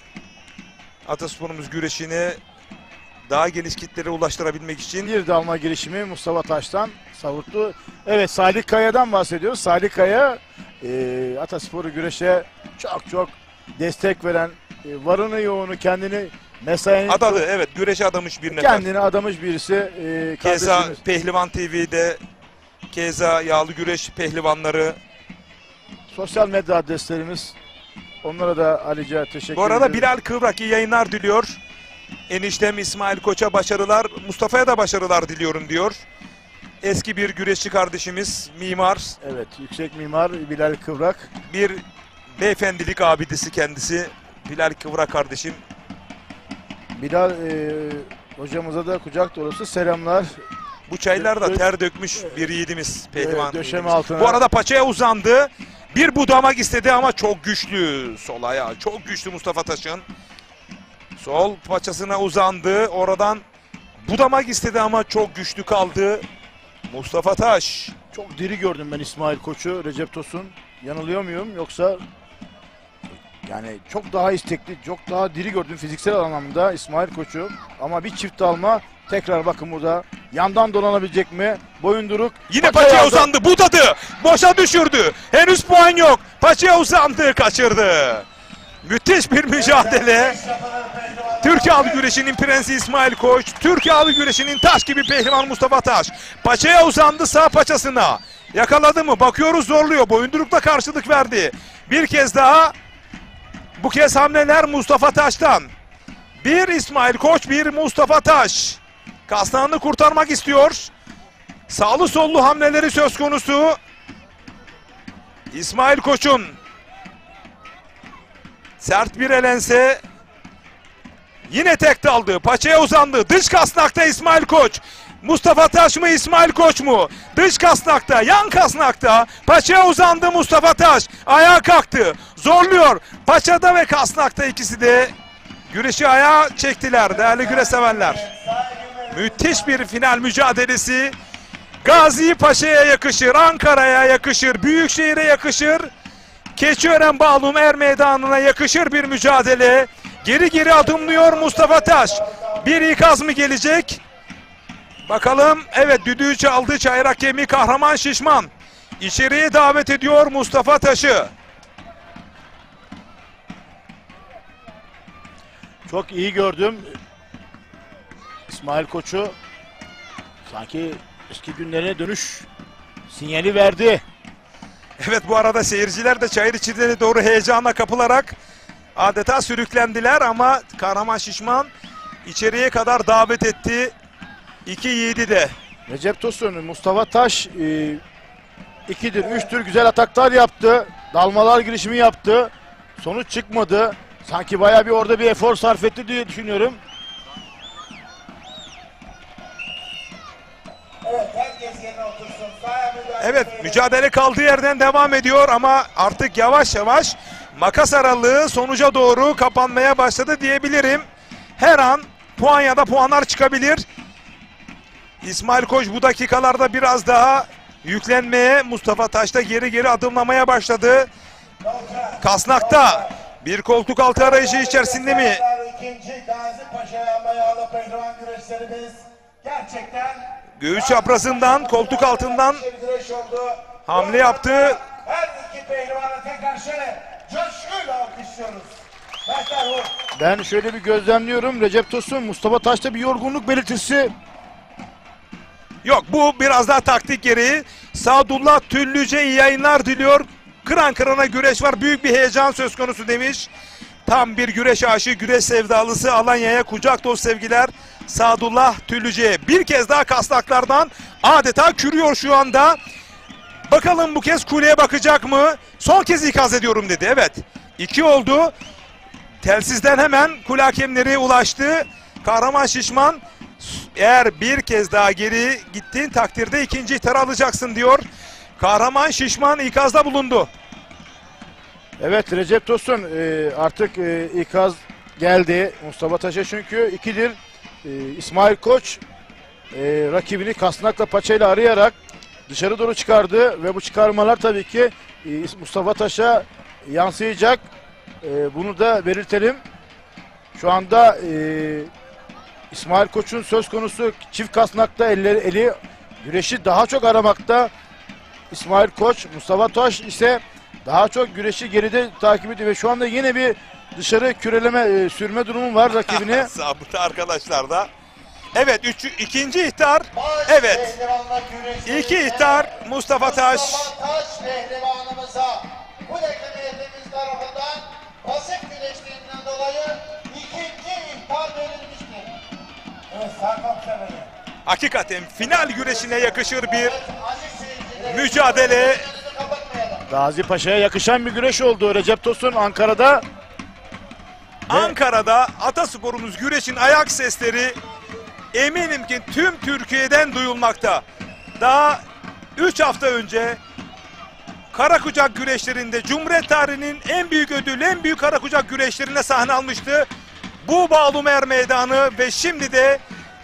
Atasporumuz güreşine daha geniş kitlere ulaştırabilmek için. Bir dalma girişimi Mustafa Taş'tan savurttu. Evet, Salih Kaya'dan bahsediyoruz. Salih Kaya Ataspor'u güreşe çok destek veren, varını yoğunu kendini mesainin adadı, evet, güreşe adamış bir nefer. Kendini adamış birisi. Keza Pehlivan TV'de, keza Yağlı Güreş Pehlivanları. Sosyal medya adreslerimiz. Onlara da Ali'ce teşekkür Bu arada ederim. Bilal Kıvrak iyi yayınlar diliyor. Eniştem İsmail Koç'a başarılar, Mustafa'ya da başarılar diliyorum diyor. Eski bir güreşçi kardeşimiz, mimar. Evet, yüksek mimar Bilal Kıvrak. Bir beyefendilik abidesi kendisi. Bilal Kıvrak kardeşim. Bilal hocamıza da kucak dolusu selamlar. Bu çaylar da ter dökmüş bir yiğidimiz, pehlivan. Döşeme altına. Bu arada paçaya uzandı. Bir budamak istedi ama çok güçlü. Sol ayağı çok güçlü Mustafa Taş'ın. Sol paçasına uzandı. Oradan budamak istedi ama çok güçlü kaldı Mustafa Taş. Çok diri gördüm ben İsmail Koç'u, Recep Tosun. Yanılıyor muyum yoksa yani çok daha istekli, çok daha diri gördüm fiziksel anlamda İsmail Koç'u. Ama bir çift alma, tekrar bakın burada yandan dolanabilecek mi? Boyunduruk. Yine paçaya uzandı, budadı, boşa düşürdü. Henüz puan yok. Paçaya uzandı, kaçırdı. Müthiş bir mücadele. Türk Yağlı Güreşi'nin prensi İsmail Koç, Türk Yağlı Güreşi'nin taş gibi pehlivan Mustafa Taş. Paçaya uzandı, sağ paçasına. Yakaladı mı? Bakıyoruz, zorluyor. Boyundurukla karşılık verdi. Bir kez daha. Bu kez hamleler Mustafa Taş'tan. Bir İsmail Koç, bir Mustafa Taş. Kasnağını kurtarmak istiyor. Sağlı sollu hamleleri söz konusu. İsmail Koç'un. Sert bir elense. Yine tek daldı. Paçaya uzandı. Dış kasnakta İsmail Koç. Mustafa Taş mı, İsmail Koç mu? Dış kasnakta, yan kasnakta. Paçaya uzandı Mustafa Taş. Ayağa kalktı. Zorluyor. Paçada ve kasnakta ikisi de güreşi ayağa çektiler değerli güreş severler. Müthiş bir final mücadelesi. Gazi Paşa'ya yakışır, Ankara'ya yakışır, Büyükşehir'e yakışır. Keçiören Bağlum Er Meydanı'na yakışır bir mücadele. Geri geri adımlıyor Mustafa Taş. Bir ikaz mı gelecek? Bakalım. Evet, düdüğü çaldı. Çayrak Kemiği Kahraman Şişman İçeriye davet ediyor Mustafa Taş'ı. Çok iyi gördüm İsmail Koç'u. Sanki eski günlerine dönüş sinyali verdi. Evet, bu arada seyirciler de çayır içine doğru heyecana kapılarak adeta sürüklendiler ama Kahraman Şişman içeriye kadar davet etti. İki yiğidi de. Recep Tosun, Mustafa Taş 2'dir, 3'tür güzel ataklar yaptı. Dalmalar girişimi yaptı. Sonuç çıkmadı. Sanki bayağı bir orada bir efor sarf etti diye düşünüyorum. Evet, Herkes yerine otursun. Sahaya müdahale Evet, etmeyin. mücadele kaldığı yerden devam ediyor ama artık yavaş yavaş makas aralığı sonuca doğru kapanmaya başladı diyebilirim. Her an puan ya da puanlar çıkabilir. İsmail Koç bu dakikalarda biraz daha yüklenmeye, Mustafa Taş da geri adımlamaya başladı. Kasnak'ta bir koltuk altı arayışı içerisinde mi? İkinci Gazi Paşa'ya dayalı pehlivan güreşlerimiz gerçekten Göğüs çaprazından, koltuk altından güreş oldu. hamle yaptı. Her iki pehlivanı tekrar şöyle coşkuyla alkışlıyoruz. Mehter Vur. Ben şöyle bir gözlemliyorum. Recep Tosun, Mustafa Taş'ta bir yorgunluk belirtisi. Yok, bu biraz daha taktik gereği. Sadullah Tüllüce iyi yayınlar diliyor. Kıran kırana güreş var. Büyük bir heyecan söz konusu demiş. Tam bir güreş aşığı, güreş sevdalısı. Alanya'ya kucak dolu sevgiler. Sadullah Tüllüce'ye bir kez daha kasnaklardan adeta kürüyor şu anda. Bakalım bu kez kuleye bakacak mı? Son kez ikaz ediyorum dedi. Evet. 2 oldu. Telsizden hemen kule hakemleri ulaştı. Kahraman Şişman, eğer bir kez daha geri gittiğin takdirde ikinci ihtarı alacaksın diyor. Kahraman Şişman ikazda bulundu. Evet, Recep Tosun artık ikaz geldi Mustafa Taş'a, çünkü ikidir İsmail Koç rakibini kasnakla paçayla arayarak dışarı doğru çıkardı ve bu çıkarmalar tabii ki Mustafa Taş'a yansıyacak. Bunu da belirtelim. Şu anda İsmail Koç'un söz konusu çift kasnakta eli güreşi daha çok aramakta. İsmail Koç, Mustafa Taş ise daha çok güreşi geride takip ediyor ve şu anda yine bir dışarı küreleme, sürme durumu var rakibini. Zabıta arkadaşlar da. Evet, ikinci ihtar. Evet. 2 ihtar Mustafa Taş. Mustafa Taş pehlivanımıza bu deklemeyetimiz tarafından pasif güreşliğinden dolayı ikinci ihtar verilmiştir. Evet, sağ kaptanı. Hakikaten final güreşine yakışır bir mücadele. Gazi Paşa'ya yakışan bir güreş oldu. Recep Tosun Ankara'da. Ankara'da atasporumuz güreşin ayak sesleri eminim ki tüm Türkiye'den duyulmakta. Daha 3 hafta önce Karakucak güreşlerinde Cumhuriyet tarihinin en büyük ödülü, en büyük Karakucak güreşlerine sahne almıştı. Bu Bağlumer Meydanı ve şimdi de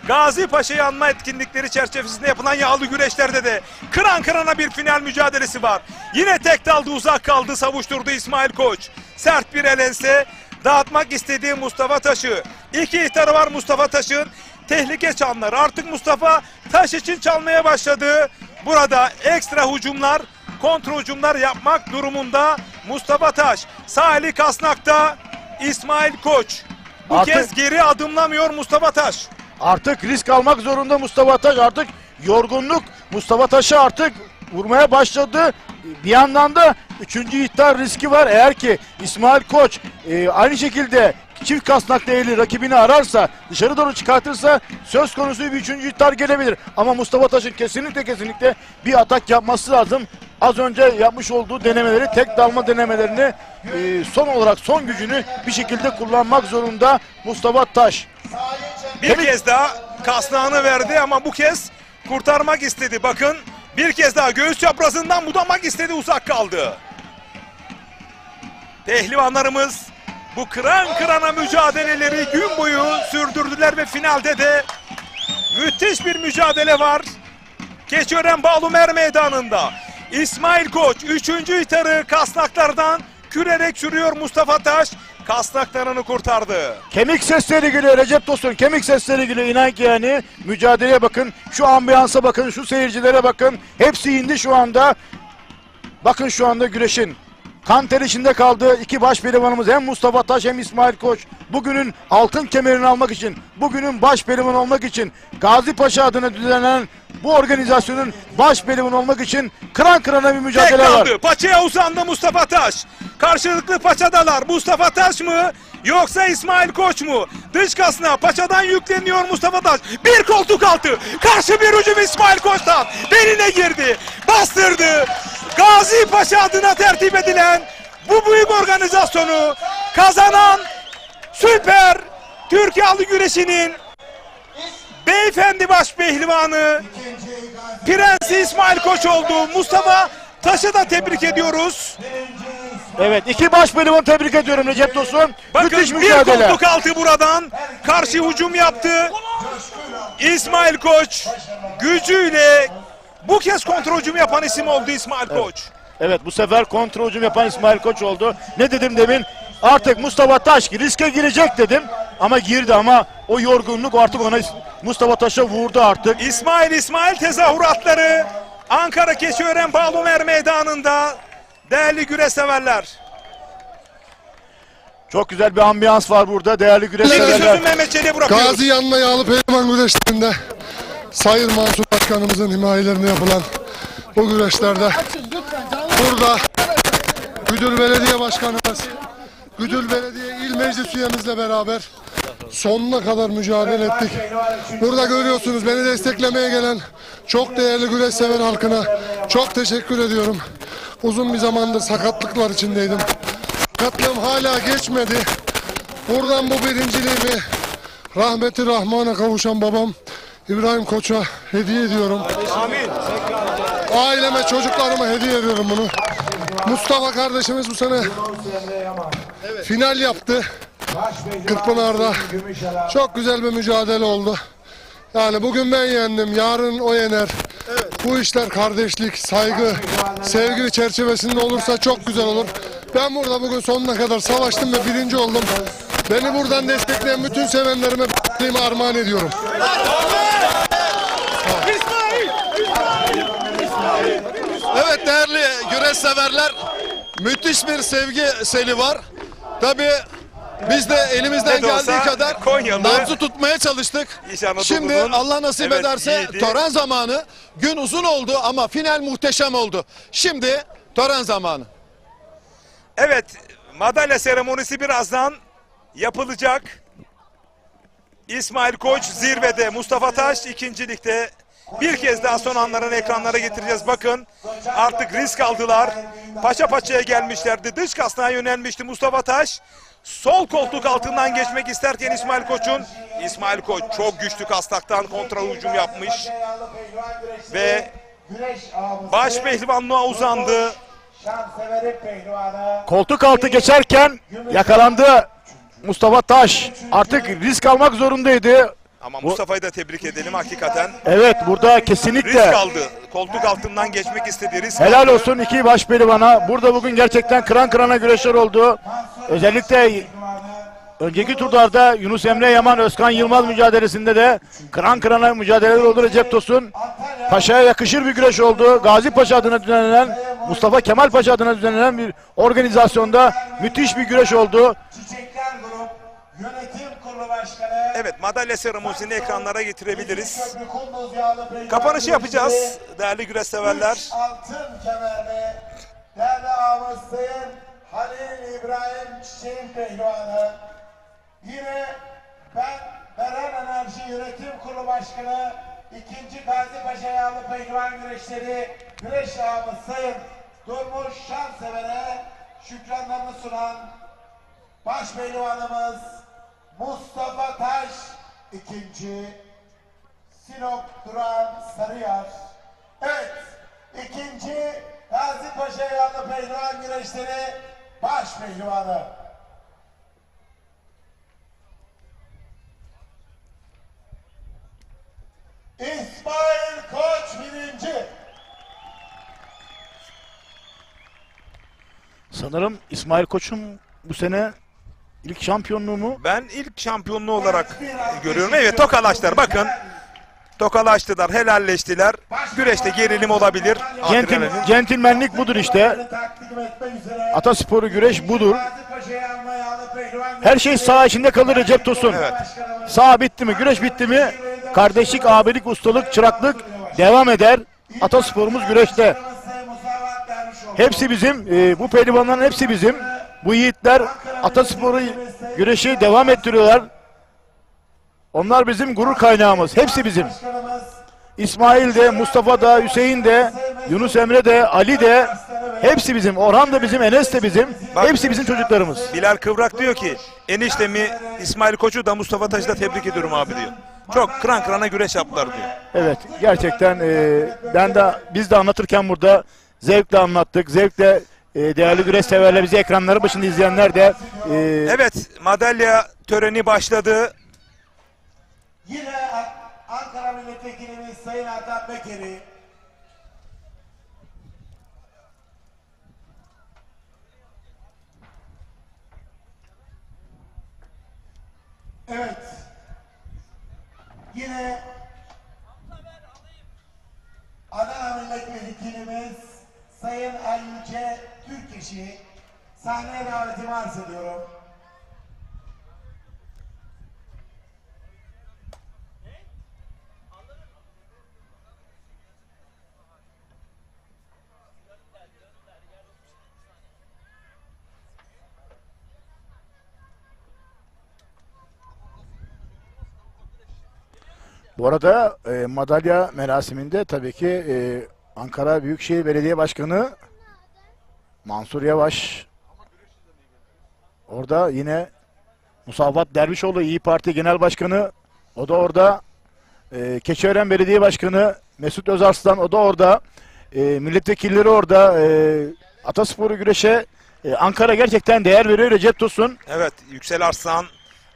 Gazi Paşa'yı anma etkinlikleri çerçevesinde yapılan yağlı güreşlerde de kıran kırana bir final mücadelesi var. Yine tek daldı, uzak kaldı, savuşturdu İsmail Koç. Sert bir elense dağıtmak istediği Mustafa Taş'ı. 2 ihtarı var Mustafa Taş'ın. Tehlike çanları artık Mustafa Taş için çalmaya başladı. Burada ekstra hücumlar, kontra hücumlar yapmak durumunda Mustafa Taş. Sağ eli kasnakta İsmail Koç. Bu kez geri adımlamıyor Mustafa Taş. Artık risk almak zorunda Mustafa Taş. Artık yorgunluk Mustafa Taş'a artık vurmaya başladı. Bir yandan da 3. ihtar riski var. Eğer ki İsmail Koç aynı şekilde çift kasnaklı eli rakibini ararsa, dışarı doğru çıkartırsa söz konusu bir 3. ihtar gelebilir. Ama Mustafa Taş'ın kesinlikle bir atak yapması lazım. Az önce yapmış olduğu denemeleri, tek dalma denemelerini son olarak son gücünü bir şekilde kullanmak zorunda Mustafa Taş. Bir kez daha kasnağını verdi ama bu kez kurtarmak istedi. Bakın bir kez daha göğüs çaprazından budamak istedi, uzak kaldı. Pehlivanlarımız bu kıran kırana mücadeleleri gün boyu sürdürdüler ve finalde de müthiş bir mücadele var. Keçiören Bağlumer Meydanı'nda İsmail Koç 3. ihtarı kasnaklardan kürerek sürüyor Mustafa Taş. Kasnaklarını kurtardı. Kemik sesleri geliyor Recep Tosun. Kemik sesleri geliyor. İnan ki yani mücadeleye bakın. Şu ambiyansa bakın. Şu seyircilere bakın. Hepsi indi şu anda. Bakın şu anda güreşin kan ter içinde kaldığı iki baş pehlivanımız hem Mustafa Taş hem İsmail Koç bugünün altın kemerini almak için, bugünün baş pehlivan olmak için, Gazi Paşa adına düzenlenen bu organizasyonun baş pehlivan olmak için kıran kırana bir mücadele var. Paçaya uzandı Mustafa Taş. Karşılıklı paçadalar. Mustafa Taş mı yoksa İsmail Koç mu? Dış kasnağa paçadan yükleniyor Mustafa Taş. Bir koltuk altı. Karşı bir hücum İsmail Koç'tan. Beline girdi. Bastırdı. Gazi Paşa adına tertip edilen bu büyük organizasyonu kazanan süper Türkiye Halı Güreşi'nin beyefendi baş pehlivanı Prensi İsmail Koç oldu. Mustafa Taş'ı da tebrik ediyoruz. Evet, iki baş pehlivanı tebrik ediyorum Recep Tosun. Bakın Müthiş bir mücadele. koltuk altı buradan. Karşı hücum yaptı. İsmail Koç gücüyle bu kez kontrol hücum yapan isim oldu İsmail Koç. Evet, bu sefer kontrol hücum yapan İsmail Koç oldu. Ne dedim demin? Artık Mustafa Taş riske girecek dedim. Ama girdi, ama o yorgunluk artık ona Mustafa Taş'a vurdu artık. İsmail tezahüratları Ankara Keçiören Bağlımer Meydanı'nda değerli güreş severler. Çok güzel bir ambiyans var burada değerli güreş Şimdi severler. sözü Mehmet Çelik'e bırakıyoruz. Gazi Yanma Yağlı Pehlivan güreşlerinde Sayın Mansur Başkanımızın himayelerine yapılan bu güreşlerde burada Güdül Belediye Başkanımız, Güdül Belediye İl Meclis üyemizle beraber sonuna kadar mücadele ettik. Burada görüyorsunuz beni desteklemeye gelen çok değerli güreş sever halkına çok teşekkür ediyorum. Uzun bir zamandır sakatlıklar içindeydim. Sakatlığım hala geçmedi. Buradan bu birinciliğimi rahmeti Rahman'a kavuşan babam İbrahim Koç'a hediye ediyorum. Amin. Aileme, çocuklarıma hediye ediyorum bunu. Mustafa kardeşimiz bu sene final yaptı. Kırkpınar'da. Çok güzel bir mücadele oldu. Yani bugün ben yendim, yarın o yener. Bu işler kardeşlik, saygı, sevgi çerçevesinde olursa çok güzel olur. Ben burada bugün sonuna kadar savaştım ve birinci oldum. Beni buradan destekleyen bütün sevenlerime armağan ediyorum. Evet değerli güreş severler, müthiş bir sevgi seli var. Tabii biz de elimizden geldiği kadar nabzı tutmaya çalıştık. Şimdi Allah nasip ederse tören zamanı. Gün uzun oldu ama final muhteşem oldu. Şimdi tören zamanı. Evet, madalya seremonisi birazdan yapılacak. İsmail Koç zirvede, Mustafa Taş ikincilikte. Bir kez daha son anların ekranlara getireceğiz. Bakın artık risk aldılar. Paça paçaya gelmişlerdi. Dış kasnağa yönelmişti Mustafa Taş. Sol koltuk altından geçmek isterken İsmail Koç çok güçlü kastaktan kontra hücum yapmış. Ve baş pehlivanlığa uzandı. Koltuk altı geçerken yakalandı Mustafa Taş. Artık risk almak zorundaydı. Ama Mustafa'yı da tebrik edelim hakikaten. Evet, burada kesinlikle risk aldı. Koltuk altından geçmek istedi. Risk helal aldı. olsun iki baş pelivana. Burada bugün gerçekten kıran kırana güreşler oldu. Özellikle önceki turlarda Yunus Emre Yaman, Özkan Yılmaz mücadelesinde de kıran kırana mücadeleler oldu. Recep Tosun Paşa'ya yakışır bir güreş oldu. Gazi Paşa adına düzenlenen, Mustafa Kemal Paşa adına düzenlenen bir organizasyonda müthiş bir güreş oldu. Evet, madalya seremonisini ekranlara getirebiliriz. Kapanışı yapacağız değerli güreş severler. Altın kemerle değerli ağamız Sayın Halil İbrahim Çiçek'in pehlivanı. Yine ben Beren Enerji Yönetim Kurulu Başkanı 2. Gazi Paşa Yağlı Pehlivan Güreşleri güreş ağamız Sayın Durmuş Şansever'e şükranlarını sunan baş pehlivanımız Mustafa Taş 2. Sinop Duran Sarıyer. Evet, 2. Gazi Paşa Yağlı Pehlivan Güreşleri baş pehlivanı. İsmail Koç 1. Sanırım İsmail Koç'un bu sene ilk şampiyonluğu mu? Ben ilk şampiyonluğu olarak görüyorum. Evet, tokalaştılar. Bakın tokalaştılar, helalleştiler. Güreşte gerilim olabilir. Centilmenlik budur işte. Atasporu güreş budur. Her şey saha içinde kalır Recep Tosun. Evet. Saha bitti mi, güreş bitti mi, kardeşlik, abilik, ustalık, çıraklık devam eder. Atasporumuz güreşte. Hepsi bizim, bu pehlivanların hepsi bizim. Bu yiğitler Ataspor'u güreşi devam ettiriyorlar. Onlar bizim gurur kaynağımız. Hepsi bizim. İsmail de, Mustafa da, Hüseyin de, Yunus Emre de, Ali de, hepsi bizim. Orhan da bizim, Enes de bizim. Hepsi bizim çocuklarımız. Bilal Kıvrak diyor ki eniştemi İsmail Koç'u da Mustafa Taş'ı da tebrik ediyorum abi diyor. Çok kıran kırana güreş yaptılar diyor. Evet, gerçekten biz de anlatırken burada zevkle anlattık. Zevkle değerli güreş severler, bizi ekranları başında izleyenler de evet, madalya töreni başladı. Yine Ankara Milletvekilimiz Sayın Adnan Bekeri evet, yine Adana Milletvekilimiz Sayın Ayyüce Türkeş'i sahneye davetimi arz ediyorum. Bu arada madalya merasiminde tabii ki Ankara Büyükşehir Belediye Başkanı Mansur Yavaş, orada yine Musavvat Dervişoğlu İyi Parti Genel Başkanı, o da orada, Keçiören Belediye Başkanı Mesut Özarslan, o da orada, milletvekilleri orada, Atasporu güreşe Ankara gerçekten değer veriyor. Recep Tosun. Evet, Yüksel Arslan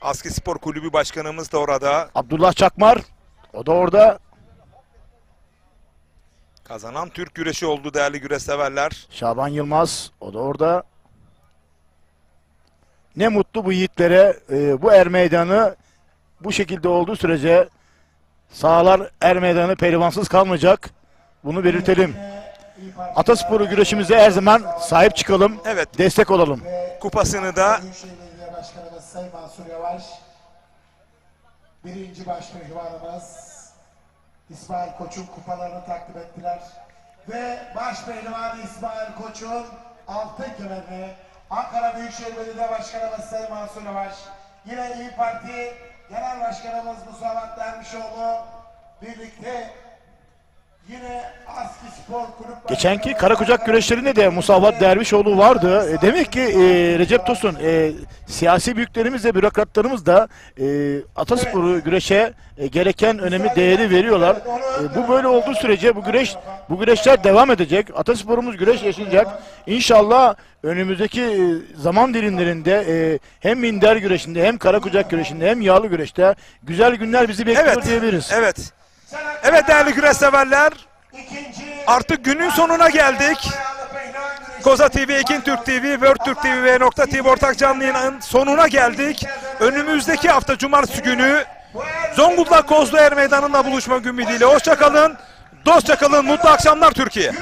Askispor Kulübü Başkanımız da orada. Abdullah Çakmar, o da orada. Kazanan Türk güreşi oldu değerli güreş severler. Şaban Yılmaz, o da orada. Ne mutlu bu yiğitlere, bu er meydanı bu şekilde olduğu sürece sahalar, er meydanı pehlivansız kalmayacak. Bunu belirtelim. Atasporu güreşimize her zaman sahip çıkalım. Evet. Destek olalım. Kupasını da Büyükşehir Belediye Başkanımız Sayın Mansur Yavaş, birinci başpehlivanımız İsmail Koç'un kupalarını takdim ettiler. Ve başpehlivan İsmail Koç'un altın kemerini Ankara Büyükşehir Belediye Başkanımız Sayın Mansur Yavaş, yine İyi Parti Genel Başkanımız Musavvat Dervişoğlu birlikte yine Askispor Kulüp Geçenki Karakucak güreşlerinde de Musavvat Dervişoğlu vardı. Demek ki Recep Tosun, siyasi büyüklerimiz de bürokratlarımız da Atasporu güreşe gereken önemi, değeri veriyorlar. Bu böyle olduğu sürece bu güreşler devam edecek. Atasporumuz güreş yaşayacak. İnşallah önümüzdeki zaman dilimlerinde hem minder güreşinde, hem Karakucak güreşinde, hem yağlı güreşte güzel günler bizi bekliyor diyebiliriz. Evet. Evet değerli güreş severler, artık günün sonuna geldik. Koza TV, Ekin Türk TV, World Türk TV ve Nokta TV ortak canlı yayının sonuna geldik. Önümüzdeki hafta Cumartesi günü Zonguldak Kozlu Er Meydanı'nda buluşmak ümidiyle. Hoşça kalın, dostça kalın, mutlu akşamlar Türkiye.